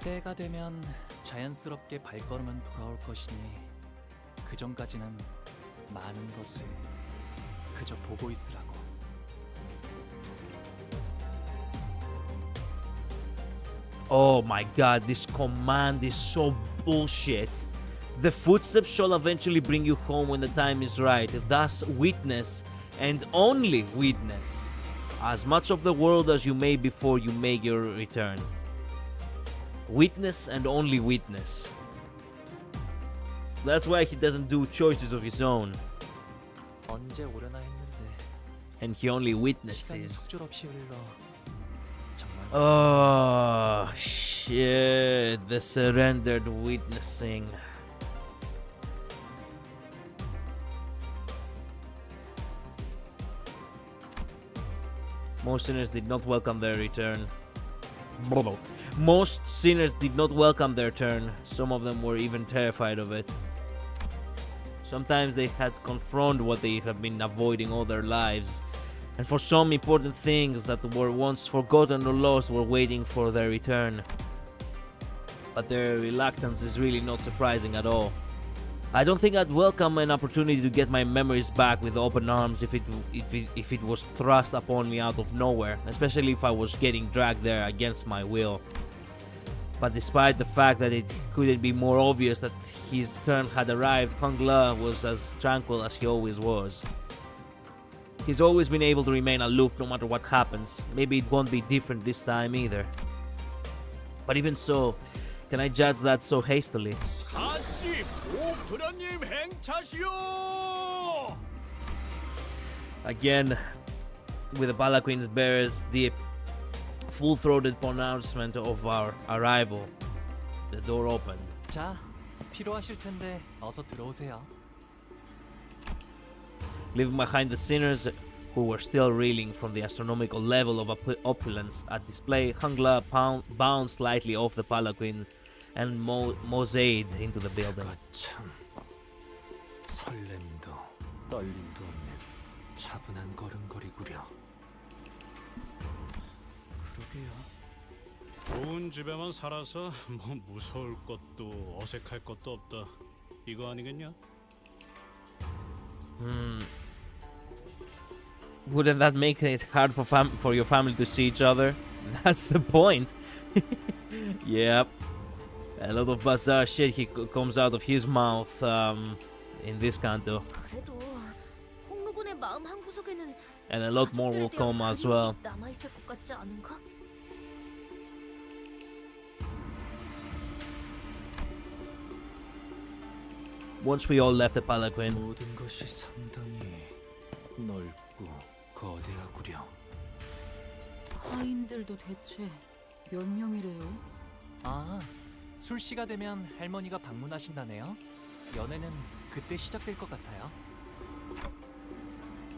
때가 되면 자연스럽게 발걸음은 돌아올 것이니 그 전까지는 많은 것을 그저 보고 있으라고. Oh my god, this command is so bullshit. The footsteps shall eventually bring you home when the time is right. Thus witness, and only witness, as much of the world as you may before you make your return. Witness and only witness. That's why he doesn't do choices of his own. 언제 오려나 했는데 And he only 시간이 witnesses. 속절없이 흘러 정말 Oh shit, the surrendered witnessing. Most sinners did not welcome their return. Most sinners did not welcome their turn. Some of them were even terrified of it. Sometimes they had to confront what they have been avoiding all their lives. And for some important things that were once forgotten or lost were waiting for their return. But their reluctance is really not surprising at all. I don't think I'd welcome an opportunity to get my memories back with open arms if it was thrust upon me out of nowhere, especially if I was getting dragged there against my will. But despite the fact that it couldn't be more obvious that his turn had arrived, Hung La was as tranquil as he always was. He's always been able to remain aloof no matter what happens. Maybe it won't be different this time either. But even so, can I judge that so hastily? 가시 오프라님 행차시오. Again, with the Palanquin's bearer's deep, full-throated pronouncement of our arrival, the door opened. 자, 필요하실 텐데 어서 들어오세요. Leaving behind the sinners who were still reeling from the astronomical level of opulence at display, Hung La bounced slightly off the palanquin and moseyed into the building. 참 설렘도 떨림도 없는 차분한 걸음걸이구려. 그러게요. 좋은 집에만 살아서 뭐 무서울 것도 어색할 것도 없다. 이거 아니겠냐? Wouldn't that make it hard for your family to see each other? That's the point. Yep. A lot of bizarre shit comes out of his mouth in this canto. 그래도 홍루군의 마음 한 구석에는 And a lot more will come as well. 남아 있을 것 같지 않은가? Once we all left the palanquin, 모든 것이 상당히 넓고 거대하구려. 하인들도 대체 몇 명이래요? 아, 술시가 되면 할머니가 방문하신다네요. 연애는 그때 시작될 것 같아요.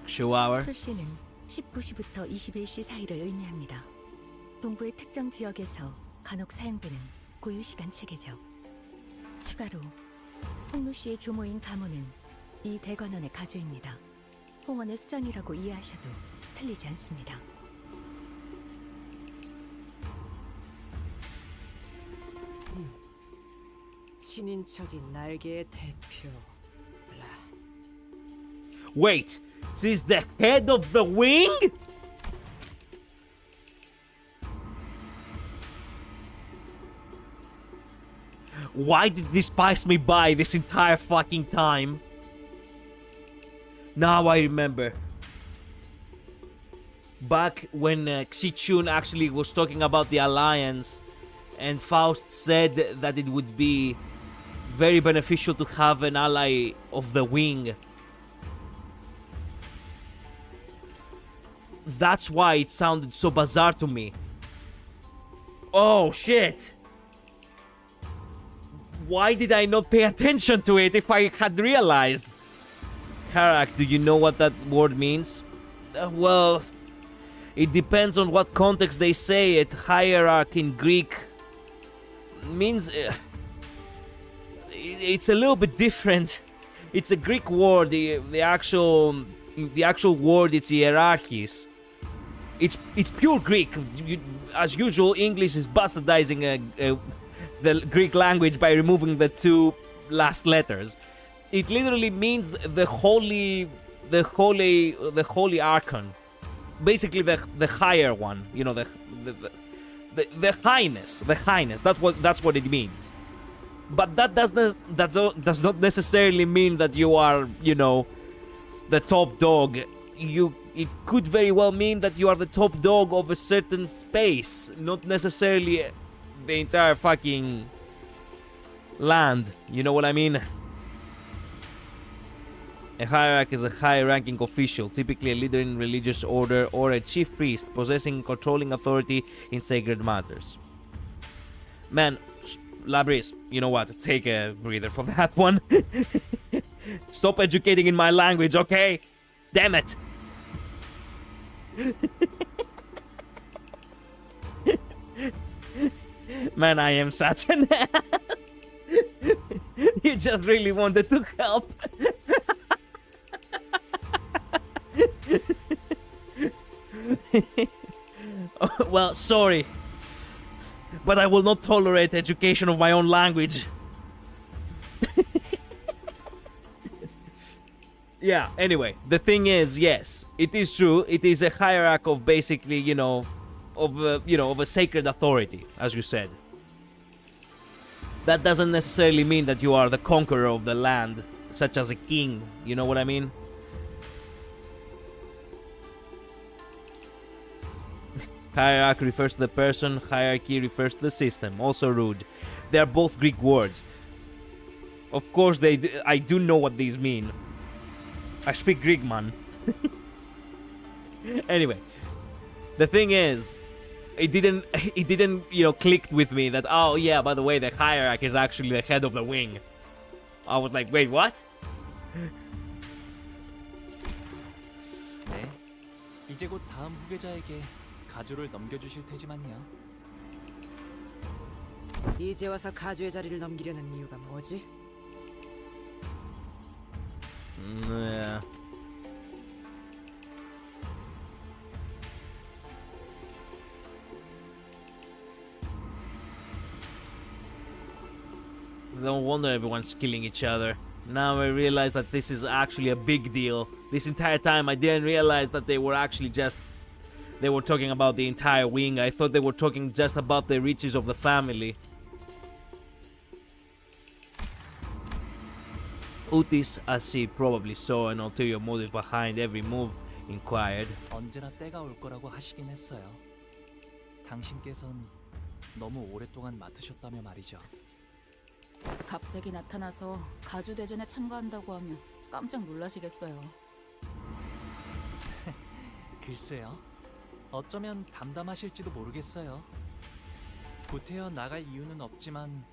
shower. 술시는 19시부터 21시 사이를 의미합니다. 동부의 특정 지역에서 간혹 사용되는 고유시간 체계죠. 추가로 홍루 씨의 조모인 가모는 이 대관원의 가주입니다. 홍원의 수장이라고 이해하셔도 틀리지 않습니다. 친인척인 날개의 대표. Wait, she's the head of the wing? Why did this pass me by this entire fucking time? Now I remember. Back when Xichun actually was talking about the alliance, and Faust said that it would be very beneficial to have an ally of the wing. That's why it sounded so bizarre to me. Oh shit! Why did I not pay attention to it if I had realized? Karak, do you know what that word means? Well, it depends on what context they say it. Hierarchy in Greek means it's a little bit different. It's a Greek word. The actual word it's hierarchies. It's pure Greek. As usual, English is bastardizing the Greek language by removing the two last letters. It literally means the holy archon, basically the higher one. You know, the highness, the highness. That's what it means. But that does not necessarily mean that you are, you know, the top dog. It could very well mean that you are the top dog of a certain space, not necessarily the entire fucking land. You know what I mean? A hierarch is a high-ranking official, typically a leader in religious order or a chief priest possessing controlling authority in sacred matters. Man, Labris, you know what? Take a breather for that one. Stop educating in my language, okay? Damn it! Man, I am such an ass. You just really wanted to help. Well, sorry, but I will not tolerate education of my own language. Yeah, anyway, the thing is, yes, it is true. It is a hierarchy of basically, you know, of a sacred authority, as you said. That doesn't necessarily mean that you are the conqueror of the land, such as a king. You know what I mean? Hierarchy refers to the person, hierarchy refers to the system. Also rude. They are both Greek words. Of course, I do know what these mean. I speak Greek, man. Anyway, the thing is, it didn't, you know, click with me that, oh yeah, by the way, the hierarch is actually the head of the wing. I was like, wait, what? 네, 이제 곧 다음 후계자에게 가주를 넘겨주실 테지만요. 이제 와서 가주의 자리를 넘기려는 이유가 뭐지? Yeah. No wonder everyone's killing each other. Now I realize that this is actually a big deal. This entire time I didn't realize that they were actually just... They were talking about the entire wing. I thought they were talking just about the riches of the family. Utis, as he probably saw an ulterior motive behind every move, inquired. 언제나 때가 올 거라고 하시긴 했어요. 당신께선 너무 오랫동안 맡으셨다며 말이죠. 갑자기 나타나서 가주 대전에 참가한다고 하면 깜짝 놀라시겠어요. 글쎄요. 어쩌면 담담하실지도 모르겠어요. 구태여 나갈 이유는 없지만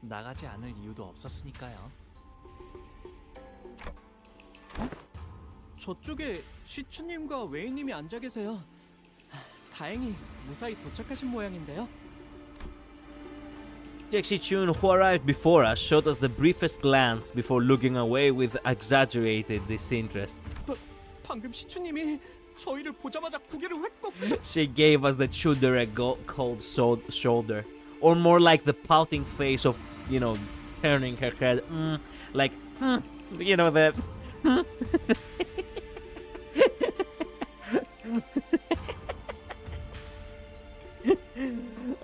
나가지 않을 이유도 없었으니까요. 저쪽에 시추님과 웨이님이 앉아 계세요. 다행히 무사히 도착하신 모양인데요. Jexi Chun, who arrived before us, shot us the briefest glance before looking away with exaggerated disinterest. 방금 시추님이 저희를 보자마자 고개를 획 She gave us the tsundere cold shoulder, or more like the pouting face of, you know, turning her head, like, you know, the...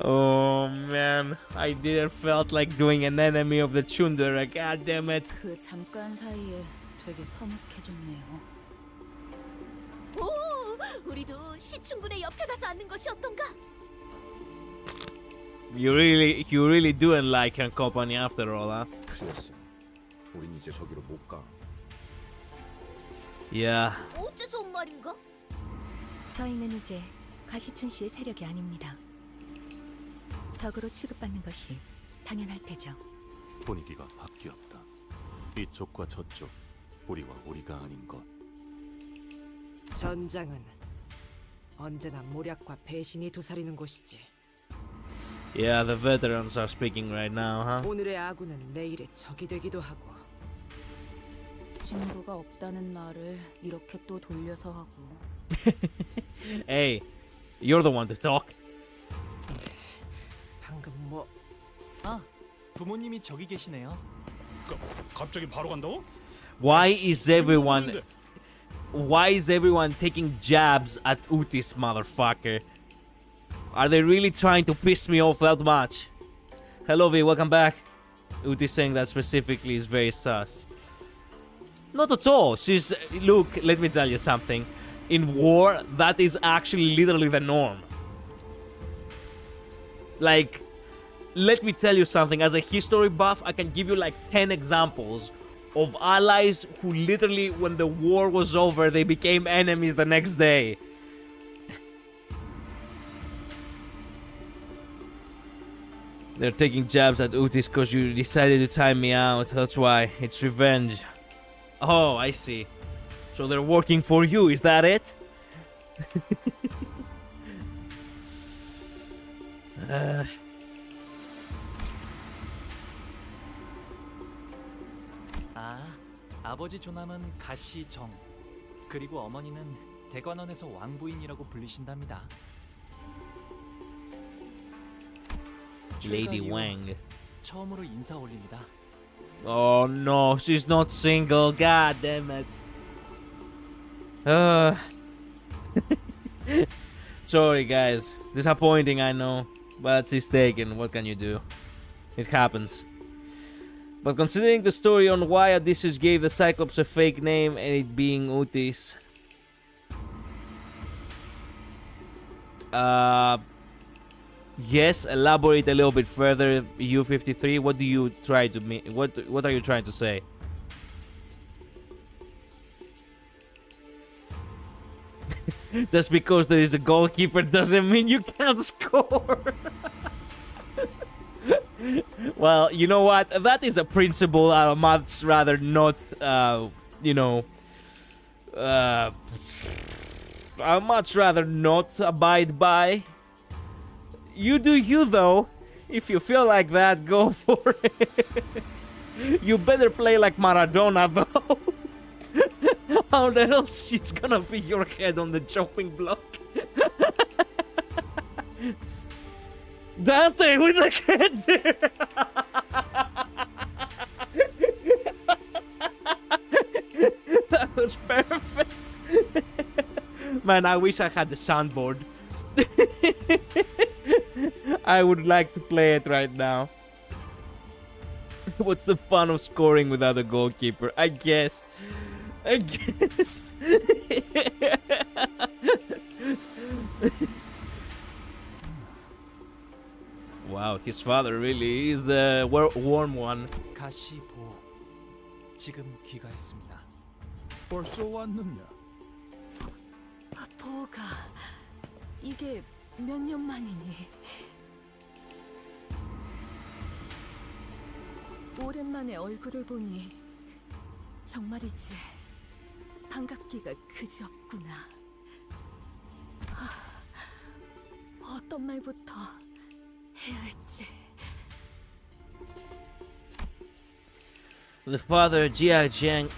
Oh man, I didn't felt like doing an enemy of the tsundere. God damn it. 그 잠깐 사이에 되게 서먹해졌네요. 오, 우리도 시춘군의 옆에 가서 앉는 것이 어떤가? You really doing like her company after all, huh? 그랬어. 우린 이제 저기로 못 가. Yeah. 어째서 온 말인가? 저희는 이제 가시춘 씨의 세력이 아닙니다. 적으로 취급받는 것이 당연할 테죠. 분위기가 바뀌었다. 이쪽과 저쪽, 우리와 우리가 아닌 것. 전장은 언제나 모략과 배신이 도사리는 곳이지. Yeah, the veterans are speaking right now, huh? 오늘의 아군은 내일의 적이 되기도 하고. 친구가 없다는 말을 이렇게 또 돌려서 하고. Hey, you're the one to talk. 방금 뭐? 아, 부모님이 저기 계시네요. 갑자기 바로 간다고? Why is everyone taking jabs at Utis, motherfucker? Are they really trying to piss me off that much? Hello V, welcome back. Utis saying that specifically is very sus. Not at all. She's... Look, let me tell you something. In war, that is actually literally the norm. Like, let me tell you something. As a history buff, I can give you like 10 examples of allies who literally, when the war was over, they became enemies the next day. They're taking jabs at Utis because you decided to time me out. That's why. It's revenge. Oh, I see. So they're working for you, is that it? 아, 아버지 조남은 가시 정, 그리고 어머니는 대관원에서 왕부인이라고 불리신답니다. Lady Wang. 처음으로 인사 올립니다. Oh no, she's not single. God damn it. Sorry guys, disappointing I know, but she's taken. What can you do? It happens. But considering the story on why Odysseus gave the Cyclops a fake name and it being Utis, yes, elaborate a little bit further. U53, what do you try to mean? What are you trying to say? Just because there is a goalkeeper doesn't mean you can't score. Well, you know what? That is a principle I'd much rather not, you know, I'd much rather not abide by. You do you, though. If you feel like that, go for it. You better play like Maradona, though. How the hell she's gonna be your head on the chopping block? Dante with the head there! That was perfect. Man, I wish I had the soundboard. I would like to play it right now. What's the fun of scoring without a goalkeeper? I guess. Wow, his father really is the warm one. 가시 보. 지금 귀가했습니다. 벌써 왔느냐? 보가 이게 몇 년 만이니? 오랜만에 얼굴을 보니 정말이지 반갑기가 그지 없구나. 어떤 말부터 해야 할지. The father, Jia Shen,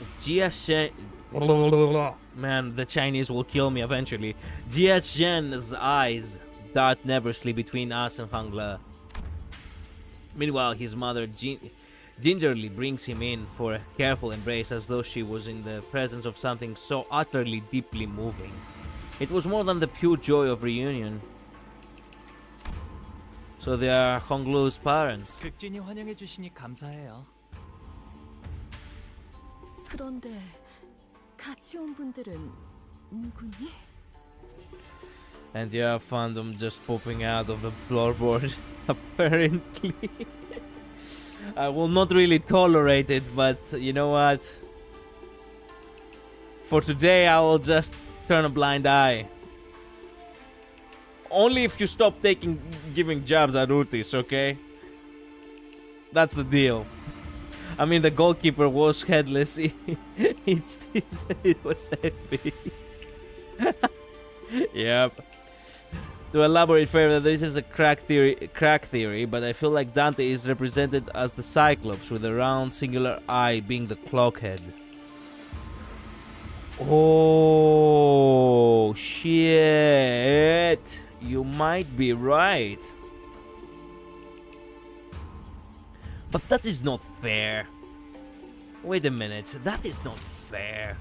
man, the Chinese will kill me eventually. Jia Shen's eyes dart nervously between us and Hangla. Meanwhile, his mother gingerly brings him in for a careful embrace as though she was in the presence of something so utterly deeply moving. It was more than the pure joy of reunion. So they are Honglu's parents. 극진히 환영해 주시니 감사해요. 그런데 같이 온 분들은 누구니? And yeah, fandom just popping out of the floorboard, apparently. I will not really tolerate it, but you know what? For today, I will just turn a blind eye. Only if you stop giving jabs at Utis, okay? That's the deal. I mean, the goalkeeper was headless. It was epic. Yep. To elaborate further, this is a crack theory, but I feel like Dante is represented as the Cyclops with a round singular eye being the clockhead. Oh shit! You might be right. But that is not fair. Wait a minute, that is not fair.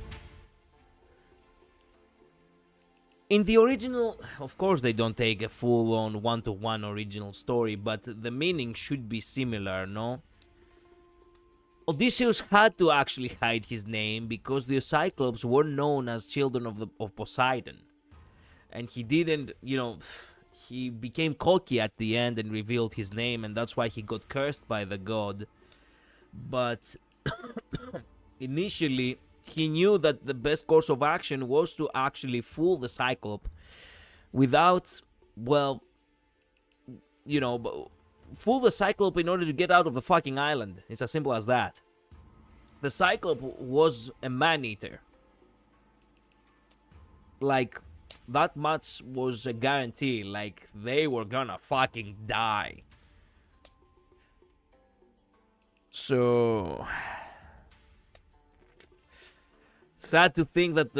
In the original, of course they don't take a full-on one-to-one original story, but the meaning should be similar, no? Odysseus had to actually hide his name because the Cyclops were known as children of Poseidon. And he didn't, you know, he became cocky at the end and revealed his name, and that's why he got cursed by the god. But initially, he knew that the best course of action was to actually fool the Cyclops without, well, you know, fool the Cyclops in order to get out of the fucking island. It's as simple as that. The Cyclops was a man-eater. Like, that much was a guarantee. Like, they were gonna fucking die. So sad to think that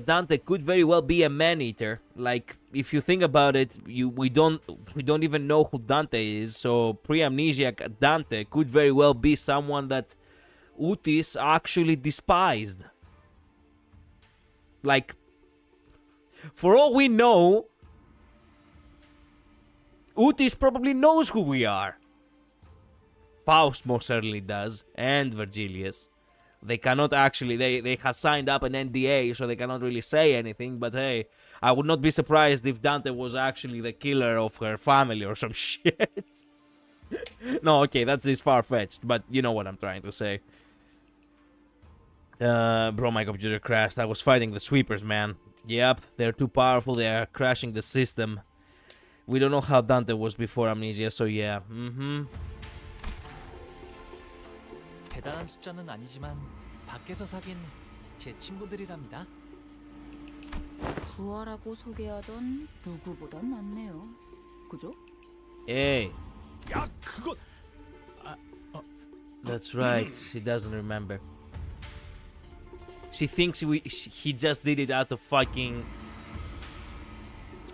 Dante could very well be a man-eater. Like, if you think about it, we don't even know who Dante is. So pre-amnesiac Dante could very well be someone that Utis actually despised. Like, for all we know, Utis probably knows who we are. Faust most certainly does, and Virgilius. They cannot actually, they have signed up an NDA, so they cannot really say anything, but hey, I would not be surprised if Dante was actually the killer of her family or some shit. No, okay, that is far-fetched, but you know what I'm trying to say. Bro, my computer crashed. I was fighting the sweepers, man. Yep, they're too powerful, they are crashing the system. We don't know how Dante was before amnesia, so yeah. 대단한 숫자는 아니지만 밖에서 사귄 제 친구들이랍니다. 부하라고 소개하던 누구보단 낫네요. 그죠? Hey. 야, 그거. That's right. She doesn't remember. She thinks he just did it out of fucking.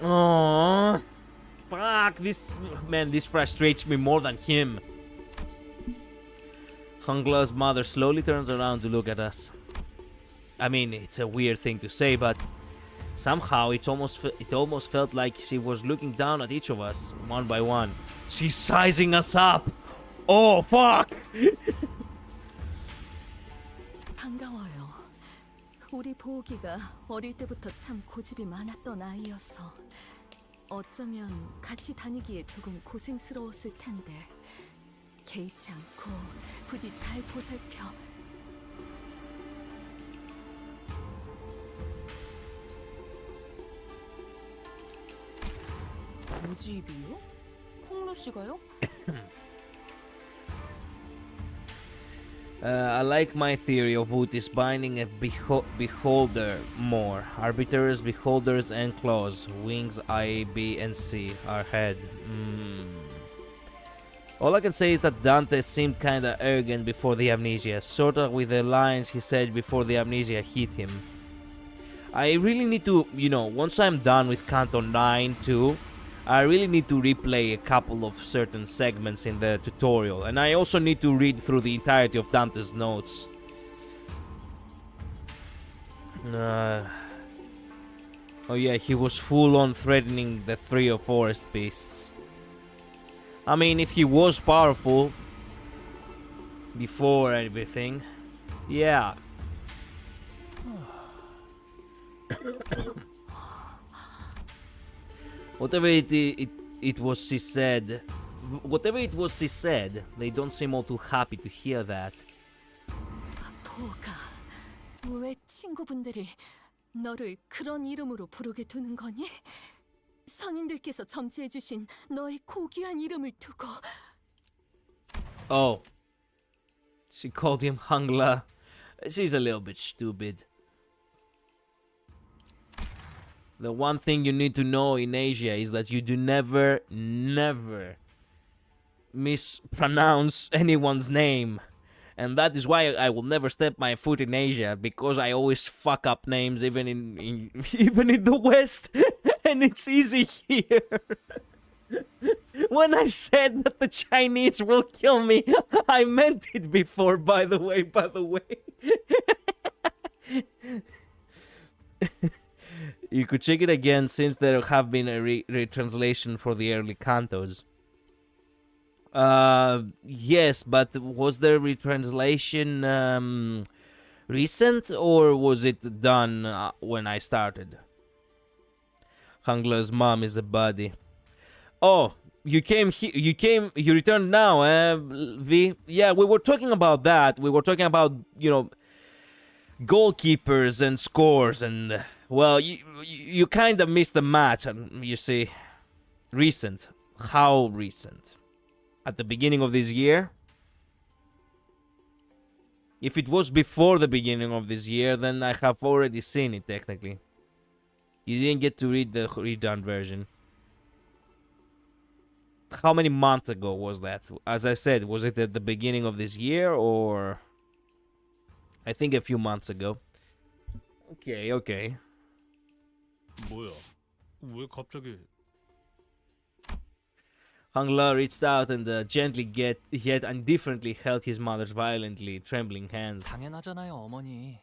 Oh, fuck! This frustrates me more than him. Hungla's mother slowly turns around to look at us. I mean, it's a weird thing to say, but somehow it almost felt like she was looking down at each of us, one by one. She's sizing us up! Oh, fuck! 반가워요. 우리 보기가 어릴 때부터 참 고집이 많았던 아이여서 어쩌면 같이 다니기에 조금 고생스러웠을 텐데 개의치 않고 부디 잘 보살펴. 무지입이요? 홍루 씨가요? I like my theory of Utis binding a beholder more. Arbiters, beholders, and claws. Wings A, B, and C are head. All I can say is that Dante seemed kinda arrogant before the amnesia, sorta with the lines he said before the amnesia hit him. I really need to, you know, once I'm done with Canto 9 too, I really need to replay a couple of certain segments in the tutorial, and I also need to read through the entirety of Dante's notes. Oh yeah, he was full on threatening the 3 or forest beasts. I mean, if he was powerful before everything, yeah. Whatever it was she said, they don't seem all too happy to hear that. 보가, 왜 친구분들이 너를 그런 이름으로 부르게 두는 거니? 선인들께서 점치해주신 너의 고귀한 이름을 두고. Oh, she called him Hangla. She's a little bit stupid. The one thing you need to know in Asia is that you do never mispronounce anyone's name. And that is why I will never step my foot in Asia, because I always fuck up names even in the West. And it's easy here. When I said that the Chinese will kill me, I meant it before, by the way. You could check it again since there have been a retranslation for the early cantos. Yes, but was there retranslation recent or was it done when I started? Hangler's mom is a buddy. Oh, you returned now, V? Yeah, we were talking about that. We were talking about, goalkeepers and scores and, well, you kind of missed the match, you see. Recent. How recent? At the beginning of this year? If it was before the beginning of this year, then I have already seen it, technically. You didn't get to read the redone version. How many months ago was that? As I said, was it at the beginning of this year or... I think a few months ago. Okay. 뭐야? 왜 갑자기? Hangla reached out and gently yet indifferently held his mother's violently trembling hands. 당연하잖아요, 어머니.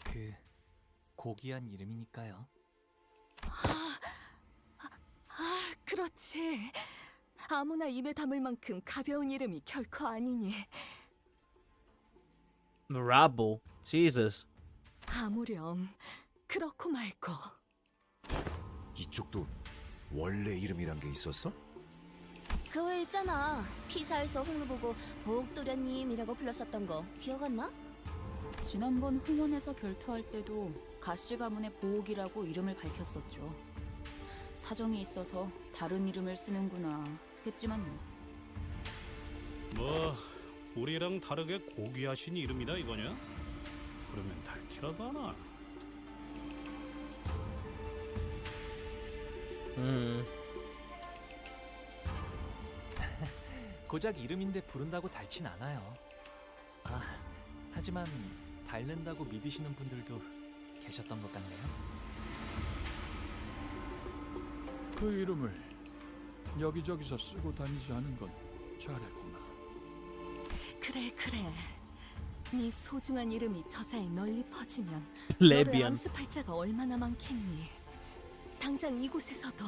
그 고귀한 이름이니까요. 그렇지. 아무나 입에 담을 만큼 가벼운 이름이 결코 아니니. Mirabel? Jesus. 아무렴. 그렇고 말고. 이쪽도 원래 이름이란 게 있었어? 그 왜 있잖아. 피사에서 홍루 보고 보옥도련님이라고 불렀었던 거 기억 안 나? 지난번 홍원에서 결투할 때도 가시 가문의 보옥이라고 이름을 밝혔었죠. 사정이 있어서 다른 이름을 쓰는구나 했지만요. 뭐 우리랑 다르게 고귀하신 이름이다 이거냐? 부르면 달키라도 하나. 고작 이름인데 부른다고 닳진 않아요. 하지만 닳는다고 믿으시는 분들도 계셨던 것 같네요. 그 이름을 여기저기서 쓰고 다니지 않은 건 잘했구나. 그래. 네 소중한 이름이 저자에 널리 퍼지면 Plebeian. 너를 암습할 자가 얼마나 많겠니. 당장 이곳에서도.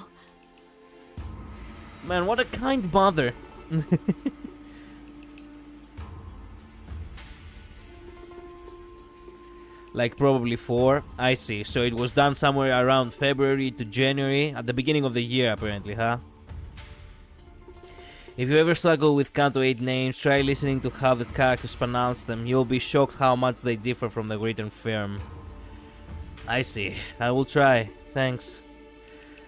Man, what a kind mother. Like probably 4. I see. So it was done somewhere around February to January, at the beginning of the year apparently, huh? If you ever struggle with Canto 8 names, try listening to how the characters pronounce them. You'll be shocked how much they differ from the written form. I see. I will try. Thanks.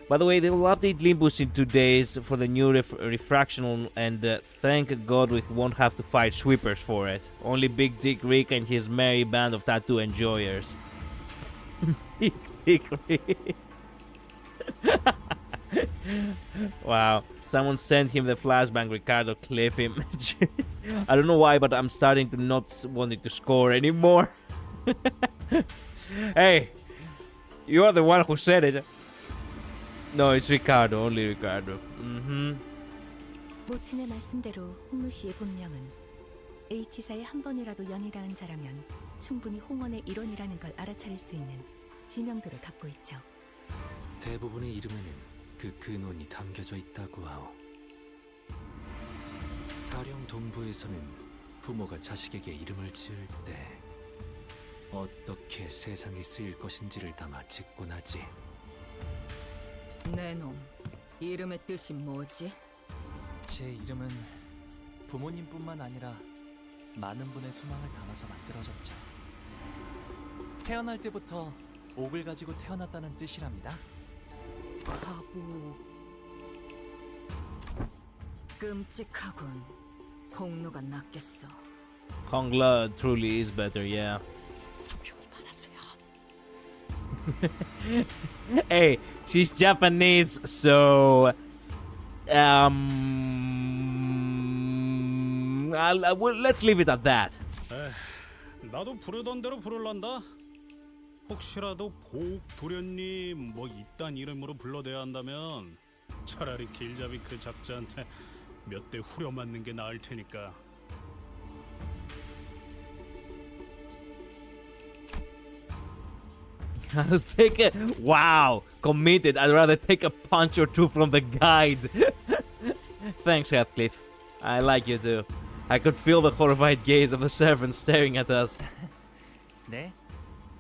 By the way, they will update Limbus in 2 days for the new refraction, and thank God we won't have to fight sweepers for it. Only Big Dick Rick and his merry band of tattoo enjoyers. Big Dick Rick. Wow. Someone sent him the flashbang Ricardo Cliff image. I don't know why, but I'm starting to not want it to score anymore. Hey, you are the one who said it. No, it's Ricardo, only Ricardo. 모친의 말씀대로 홍루 씨의 본명은 H사에 한 번이라도 연이 닿은 자라면 충분히 홍원의 일원이라는 걸 알아차릴 수 있는 지명도를 갖고 있죠. 대부분의 이름에는 그 근원이 담겨져 있다고 하오. 가령 동부에서는 부모가 자식에게 이름을 지을 때 어떻게 세상에 쓰일 것인지를 담아 짓곤 하지. 내 놈, 이름의 뜻이 뭐지? 제 이름은 부모님뿐만 아니라 많은 분의 소망을 담아서 만들어졌죠. 태어날 때부터 옥을 가지고 태어났다는 뜻이랍니다. 바보. 끔찍하군. 홍루가 낫겠어. Hongla truly is better, yeah. Hey, she's Japanese, so let's leave it at that. 나도 부르던 대로 부를란다. 혹시라도 보옥도련님 뭐 이딴 이름으로 불러대야 한다면 차라리 길잡이 그 작자한테 몇 대 후려 맞는 게 나을 테니까. I'll take it. Wow, committed. I'd rather take a punch or two from the guide. Thanks, Heathcliff. I like you too. I could feel the horrified gaze of the servants staring at us. 네,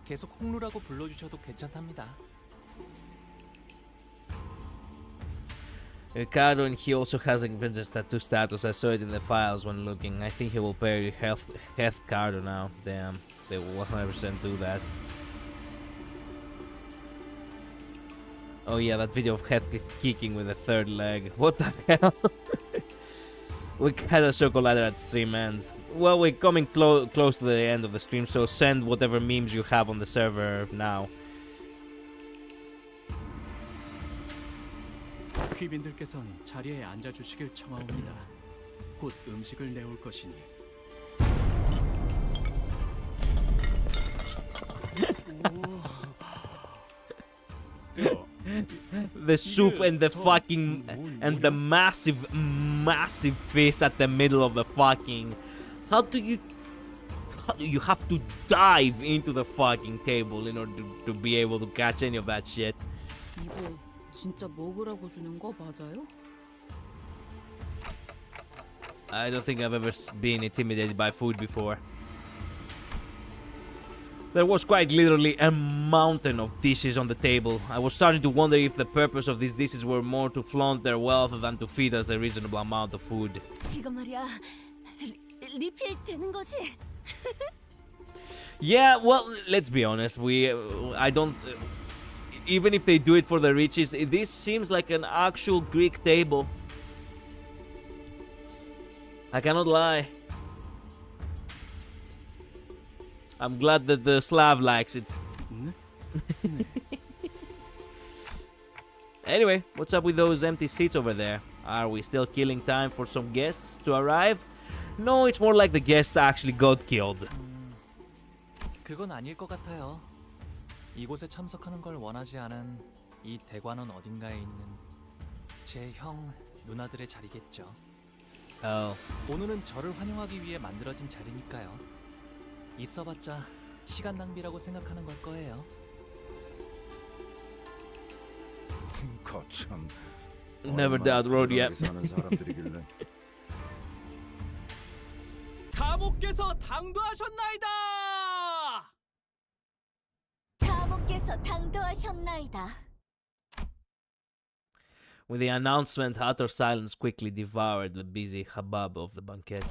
계속 홍루라고 불러주셔도 괜찮답니다. Ricardo, and he also has a princess tattoo status. I saw it in the files when looking. I think he will pay Heathcardo now. Damn, they will 100% do that. Oh yeah, that video of Heathcliff kicking with the third leg. What the hell? We had a circle ladder at stream ends. Well, we're coming close to the end of the stream, so send whatever memes you have on the server now. 귀빈들께선 자리에 앉아주시길 청하옵니다. 곧 음식을 내올 것이니. The soup and the fucking and the massive fish at the middle of the fucking. How do you have to dive into the fucking table in order to be able to catch any of that shit? 이거 진짜 먹으라고 주는 거 맞아요? I don't think I've ever been intimidated by food before. There was quite literally a mountain of dishes on the table. I was starting to wonder if the purpose of these dishes were more to flaunt their wealth than to feed us a reasonable amount of food. 이거 말이야. 리필 되는 거지? Yeah, well, let's be honest. I don't. Even if they do it for the riches, this seems like an actual Greek table. I cannot lie. I'm glad that the Slav likes it. Anyway, what's up with those empty seats over there? Are we still killing time for some guests to arrive? No, it's more like the guests actually got killed. 그건 아닐 것 같아요. 이곳에 참석하는 걸 원하지 않은 이 대관원 어딘가에 있는 제 형 누나들의 자리겠죠. 오늘은 저를 환영하기 위해 만들어진 자리니까요. 있어봤자 시간 낭비라고 생각하는 걸 거예요. 거참. Never doubt road yet. 가목께서 당도하셨나이다. 가목께서 당도하셨나이다. With the announcement, utter silence quickly devoured the busy hubbub of the banquet.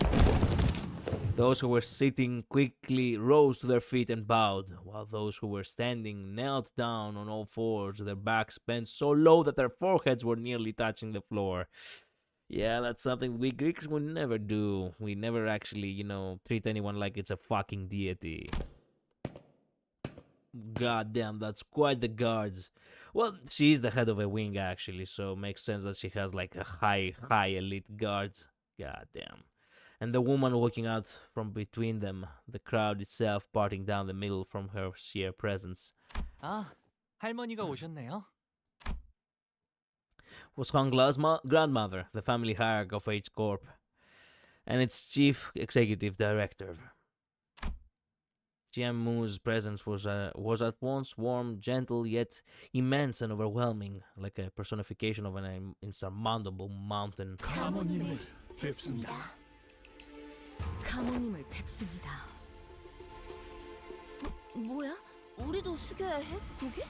Those who were sitting quickly rose to their feet and bowed, while those who were standing knelt down on all fours, their backs bent so low that their foreheads were nearly touching the floor. Yeah, that's something we Greeks would never do. We never actually, treat anyone like it's a fucking deity. God damn, that's quite the guards. Well, she is the head of a wing, actually, so it makes sense that she has like a high elite guards. God damn. And the woman walking out from between them, the crowd itself parting down the middle from her sheer presence. 아, 할머니가 오셨네요. Was Hongla's grandmother, the family hierarch of H Corp, and its chief executive director. GMU's presence was at once warm, gentle, yet immense and overwhelming, like a personification of an insurmountable mountain. 가모님을 뵙습니다. 가모님을 뵙습니다. 뭐야? 우리도 숙여야 해? 고개?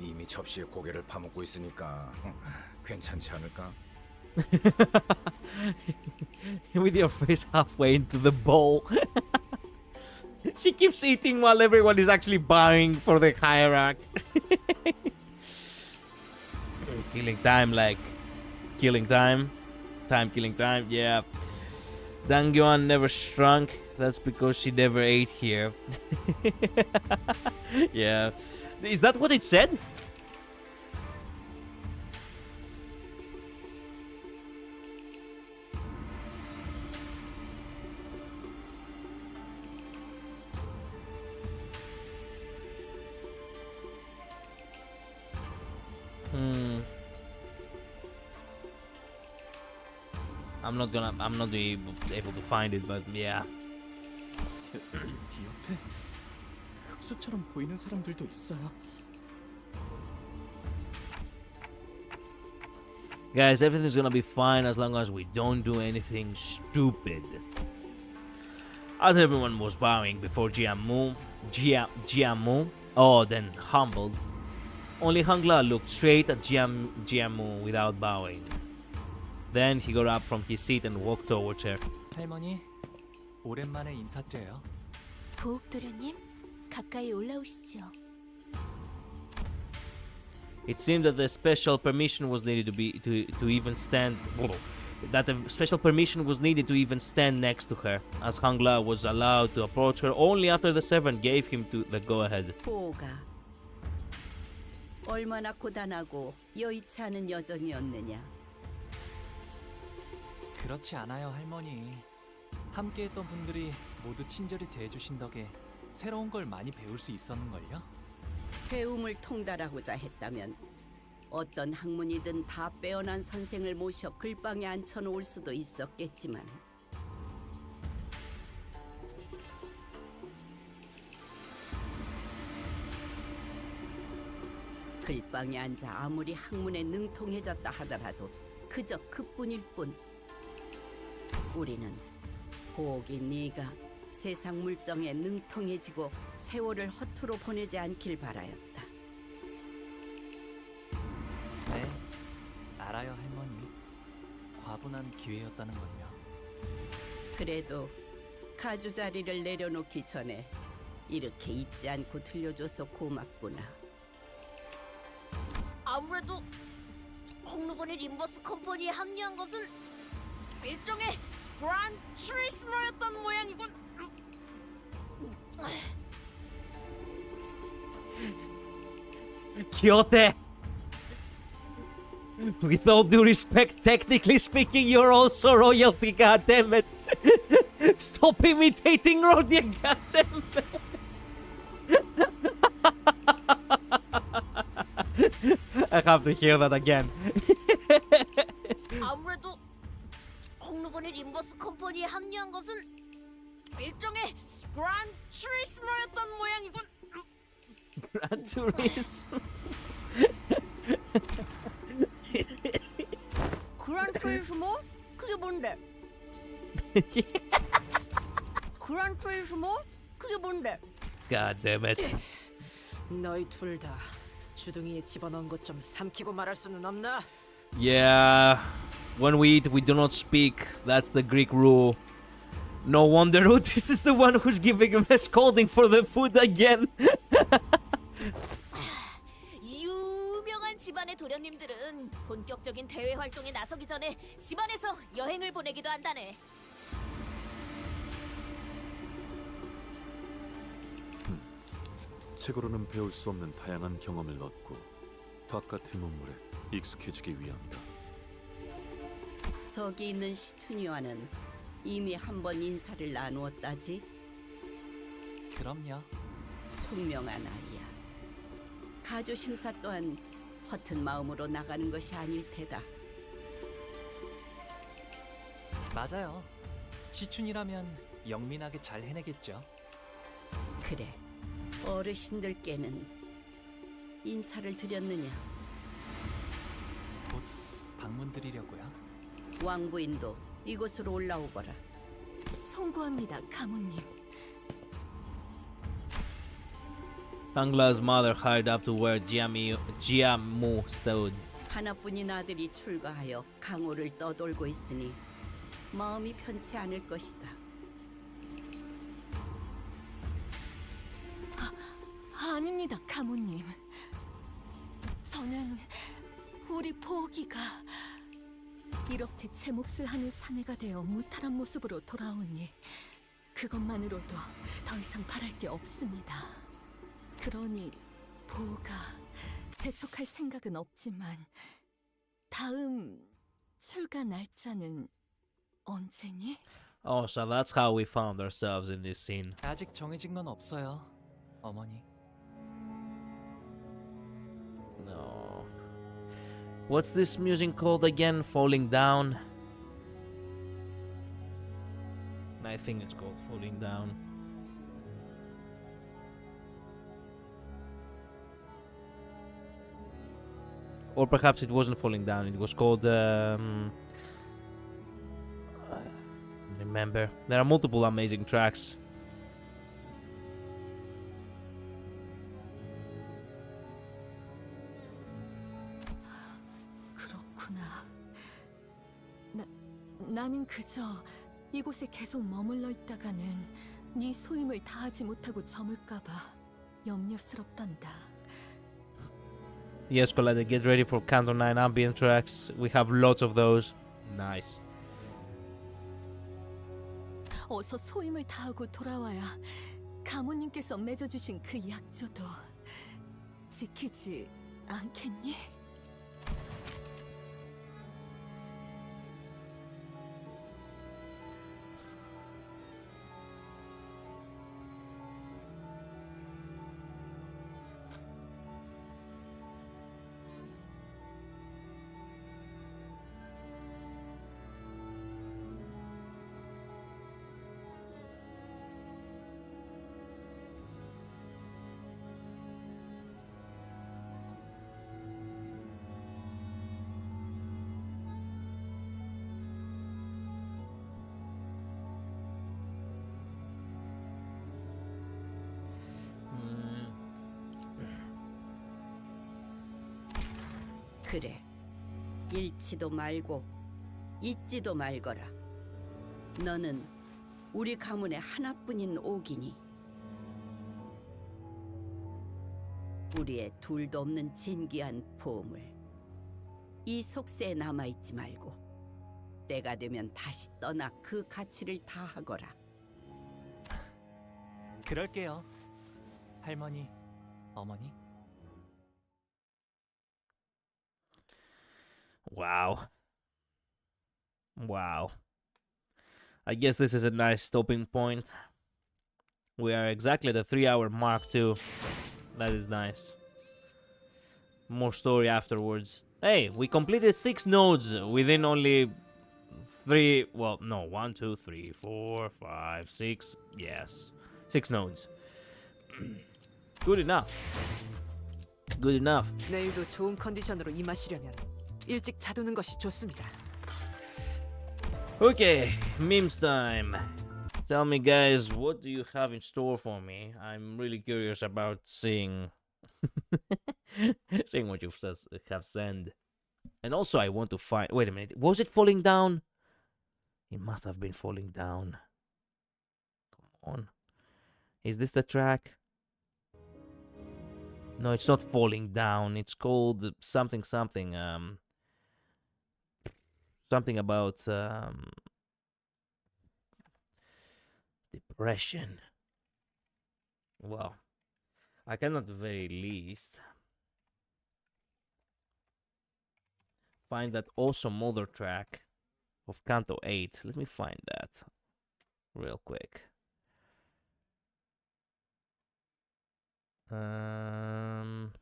이미 접시에 고개를 파묻고 있으니까 괜찮지 않을까? With your face halfway into the bowl. She keeps eating while everyone is actually bowing for the hierarch. Killing time, like killing time. Time killing time, yeah. Dangyuan never shrunk. That's because she never ate here. Yeah. Is that what it said? I'm not able to find it, but yeah. 이 옆에 흑수처럼 보이는 사람들도 있어요. Guys, everything's gonna be fine as long as we don't do anything stupid. As everyone was bowing before Jiamu, then humbled. Only Hangla looked straight at Jiamu without bowing. Then he got up from his seat and walked towards her. 할머니, 오랜만에 인사드려요. 보옥도련님, 가까이 올라오시죠. It seemed that the special permission was needed to even stand. That a special permission was needed to even stand next to her, as Hangla was allowed to approach her only after the servant gave him the go-ahead. 보가 얼마나 고단하고 여의치 않은 여정이었느냐. 그렇지 않아요, 할머니. 함께했던 분들이 모두 친절히 대해주신 덕에 새로운 걸 많이 배울 수 있었는걸요? 배움을 통달하고자 했다면 어떤 학문이든 다 빼어난 선생을 모셔 글방에 앉혀놓을 수도 있었겠지만 글방에 앉아 아무리 학문에 능통해졌다 하더라도 그저 그뿐일 뿐. 우리는 보기 네가 세상 물정에 능통해지고 세월을 허투루 보내지 않길 바라였다. 네, 알아요, 할머니. 과분한 기회였다는 걸요. 그래도 가주 자리를 내려놓기 전에 이렇게 잊지 않고 들려줘서 고맙구나. 아무래도 홍루건이 림버스 컴퍼니에 합류한 것은 일종의 그란 트리스머였던 모양이군. Kyote! With all due respect, technically speaking, you're also royalty, goddammit! Stop imitating royalty, goddammit! I have to hear that again. 아무래도 홍루건이 림버스 컴퍼니에 합류한 것은 일종의 그란 트리스머였던 모양이군. Gran Turismo. 그란 트리스머? 그게 뭔데? 그란 트리스머? 그게 뭔데? God damn it. 너희 둘 다 주둥이에 집어넣은 것 좀 삼키고 말할 수는 없나? Yeah, when we eat, we do not speak. That's the Greek rule. No wonder Otis is the one who's giving him a scolding for the food again. 유명한 집안의 도련님들은 본격적인 대외 활동에 나서기 전에 집안에서 여행을 보내기도 한다네. 책으로는 배울 수 없는 다양한 경험을 얻고 바깥의 문물에 익숙해지기 위함이다. 저기 있는 시춘이와는 이미 한 번 인사를 나누었다지. 그럼요. 총명한 아이야. 가주 심사 또한 허튼 마음으로 나가는 것이 아닐 테다. 맞아요. 시춘이라면 영민하게 잘 해내겠죠. 그래, 어르신들께는 인사를 드렸느냐? 곧 방문드리려고요. 왕부인도 이곳으로 올라오거라. 송구합니다, 가모님. Hangla's mother hurried up to where Jiamu stood. 하나뿐인 아들이 출가하여 강호를 떠돌고 있으니 마음이 편치 않을 것이다. 아닙니다, 가모님. 저는 우리 보기가 이렇게 제 몫을 하는 사내가 되어 무탈한 모습으로 돌아오니 그것만으로도 더 이상 바랄 게 없습니다. 그러니 보가 재촉할 생각은 없지만 다음 출가 날짜는 언제니? Oh, so that's how we found ourselves in this scene. 아직 정해진 건 없어요, 어머니. No. What's this music called again? Falling Down? think it's called Falling Down. Or perhaps it wasn't Falling Down, it was called... remember. There are multiple amazing tracks. 그렇구나. 나는 그저 이곳에 계속 머물러 있다가는 네 소임을 다하지 못하고 저물까봐 염려스럽단다. Yes, Coletta, get ready for Canto 9 ambient tracks. We have lots of those. Nice. 어서 소임을 다하고 돌아와야 가모님께서 맺어주신 그 약조도 지키지 않겠니? 그래, 잃지도 말고 잊지도 말거라. 너는 우리 가문의 하나뿐인 옥이니 우리의 둘도 없는 진귀한 보물. 이 속세에 남아있지 말고 때가 되면 다시 떠나 그 가치를 다하거라. 그럴게요. 할머니, 어머니. Wow. Wow. I guess this is a nice stopping point. We are exactly the 3-hour mark too. That is nice. More story afterwards. Hey, we completed 6 nodes within only 3... Well, no, 1, 2, 3, 4, 5, 6... Yes. 6 nodes. Good enough. Good enough. 내일도 좋은 컨디션으로 임하시려면 일찍 자두는 것이 좋습니다. Okay, memes time. Tell me, guys, what do you have in store for me? I'm really curious about seeing seeing what you have sent. And also, I want to find... Wait a minute. Was it Falling Down? It must have been Falling Down. Come on. Is this the track? No, it's not Falling Down. It's called something something. Something about depression. Well, I can at the very least find that awesome other track of Canto 8. Let me find that real quick. How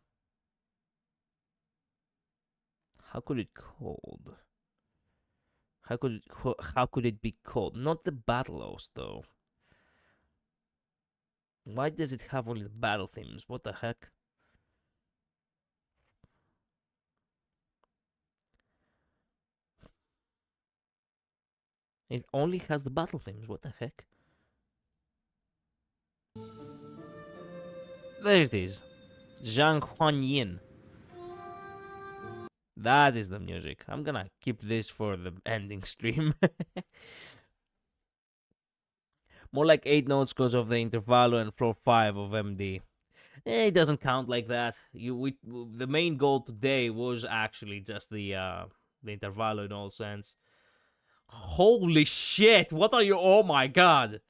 could it called? How could it be called? Not the battle host though. Why does it have only the battle themes? What the heck? It only has the battle themes. What the heck? There it is. Zhang Huanyin. That is the music. I'm gonna keep this for the ending stream. More like 8 notes because of the intervallo and floor 5 of MD. It doesn't count like that. The main goal today was actually just the intervallo in all sense. Holy shit! What are you? Oh my god!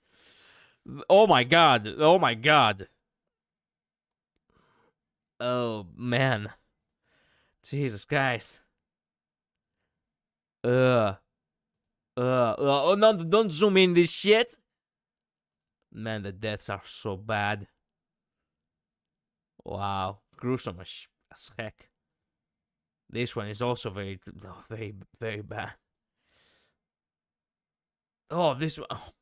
Oh my god! Oh my god! Oh man! Jesus Christ! Oh no! Don't zoom in this shit! Man, the deaths are so bad. Wow, gruesome as heck. This one is also very, very bad. Oh, this one. Oh,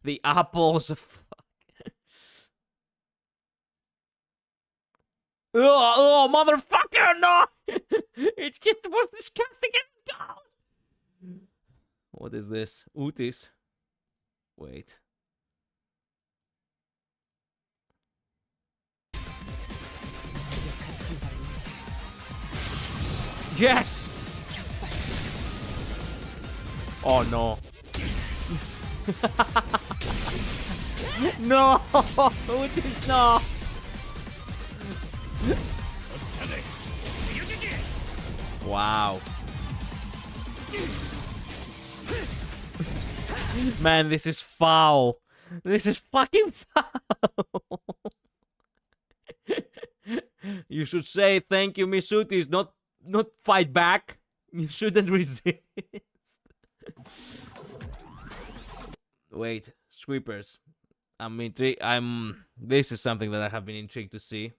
The apples. Oh, motherfucker, no! It's just the most disgusting goes. What is this? Utis. Wait. Yes! Oh no. No! Utis, no! Wow. Man, this is foul. This is fucking foul. You should say thank you, Miss Utis, not fight back. You shouldn't resist. Wait, sweepers. I'm intrigued. This is something that I have been intrigued to see.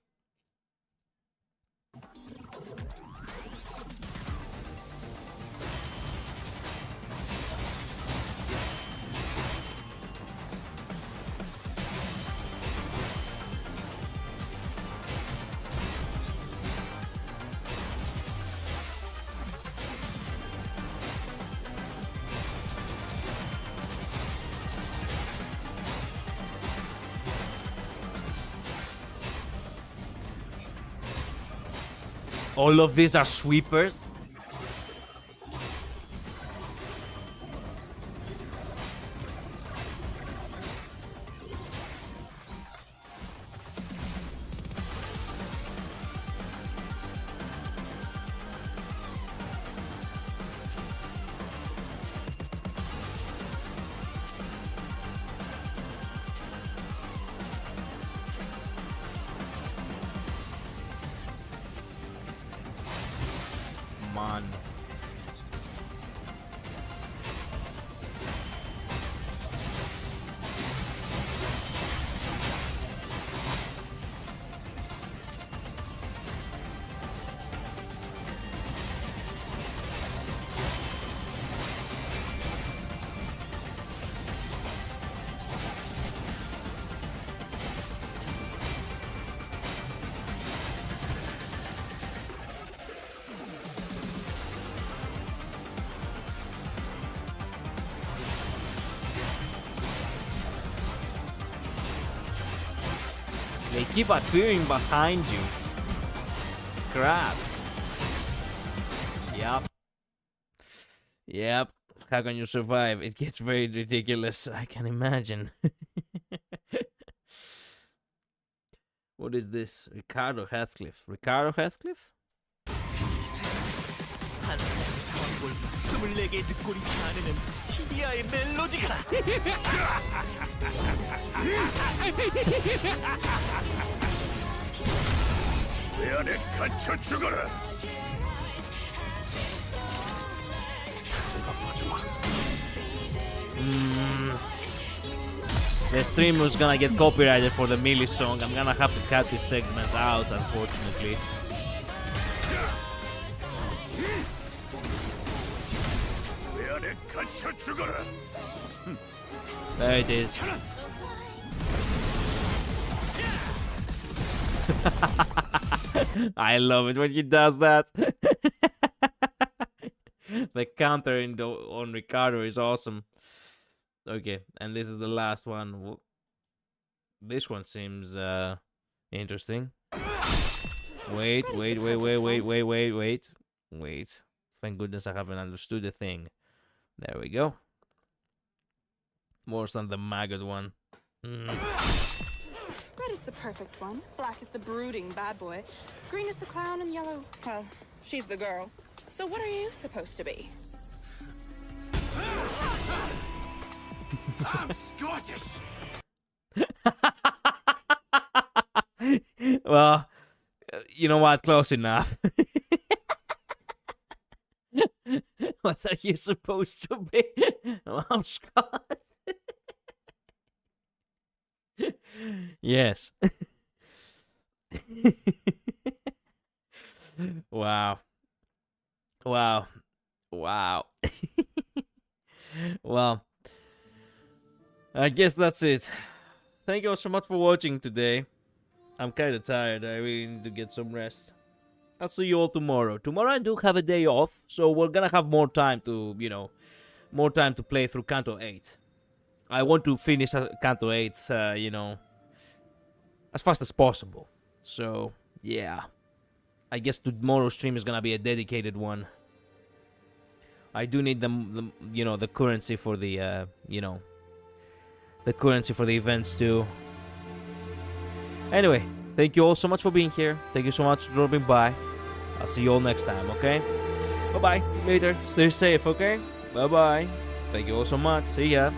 All of these are sweepers. Man. They keep appearing behind you. Crap. Yep. Yep. How can you survive? It gets very ridiculous. I can imagine. What is this? Ricardo Heathcliff. Ricardo Heathcliff? 한 사람의 상황골과 24개의 늑골이 자아내는 TDI의 멜로디가 내 안에 갇혀 죽어라. The stream was gonna get copyrighted for the Millie song. I'm gonna have to cut this segment out, unfortunately. 내 안에 갇혀 죽어라. There it is. I love it when he does that. The counter on Ricardo is awesome. Okay, and this is the last one. This one seems interesting. Wait. Thank goodness I haven't understood the thing. There we go. Worse than the maggot one. Red is the perfect one. Black is the brooding bad boy. Green is the clown, and yellow, well, she's the girl. So what are you supposed to be? I'm Scottish. Well, you know what? Close enough. What are you supposed to be? Oh, I'm Scott. Yes. Wow. Well, I guess that's it. Thank you all so much for watching today. I'm kind of tired. I really need to get some rest. I'll see you all tomorrow. Tomorrow I do have a day off, so we're gonna have more time to, more time to play through Canto 8. I want to finish Canto 8, as fast as possible. So, yeah. I guess tomorrow's stream is gonna be a dedicated one. I do need the currency for the, the currency for the events too. Anyway, thank you all so much for being here. Thank you so much for dropping by. I'll see you all next time, okay? Bye-bye. Later. Stay safe, okay? Bye-bye. Thank you all so much. See ya.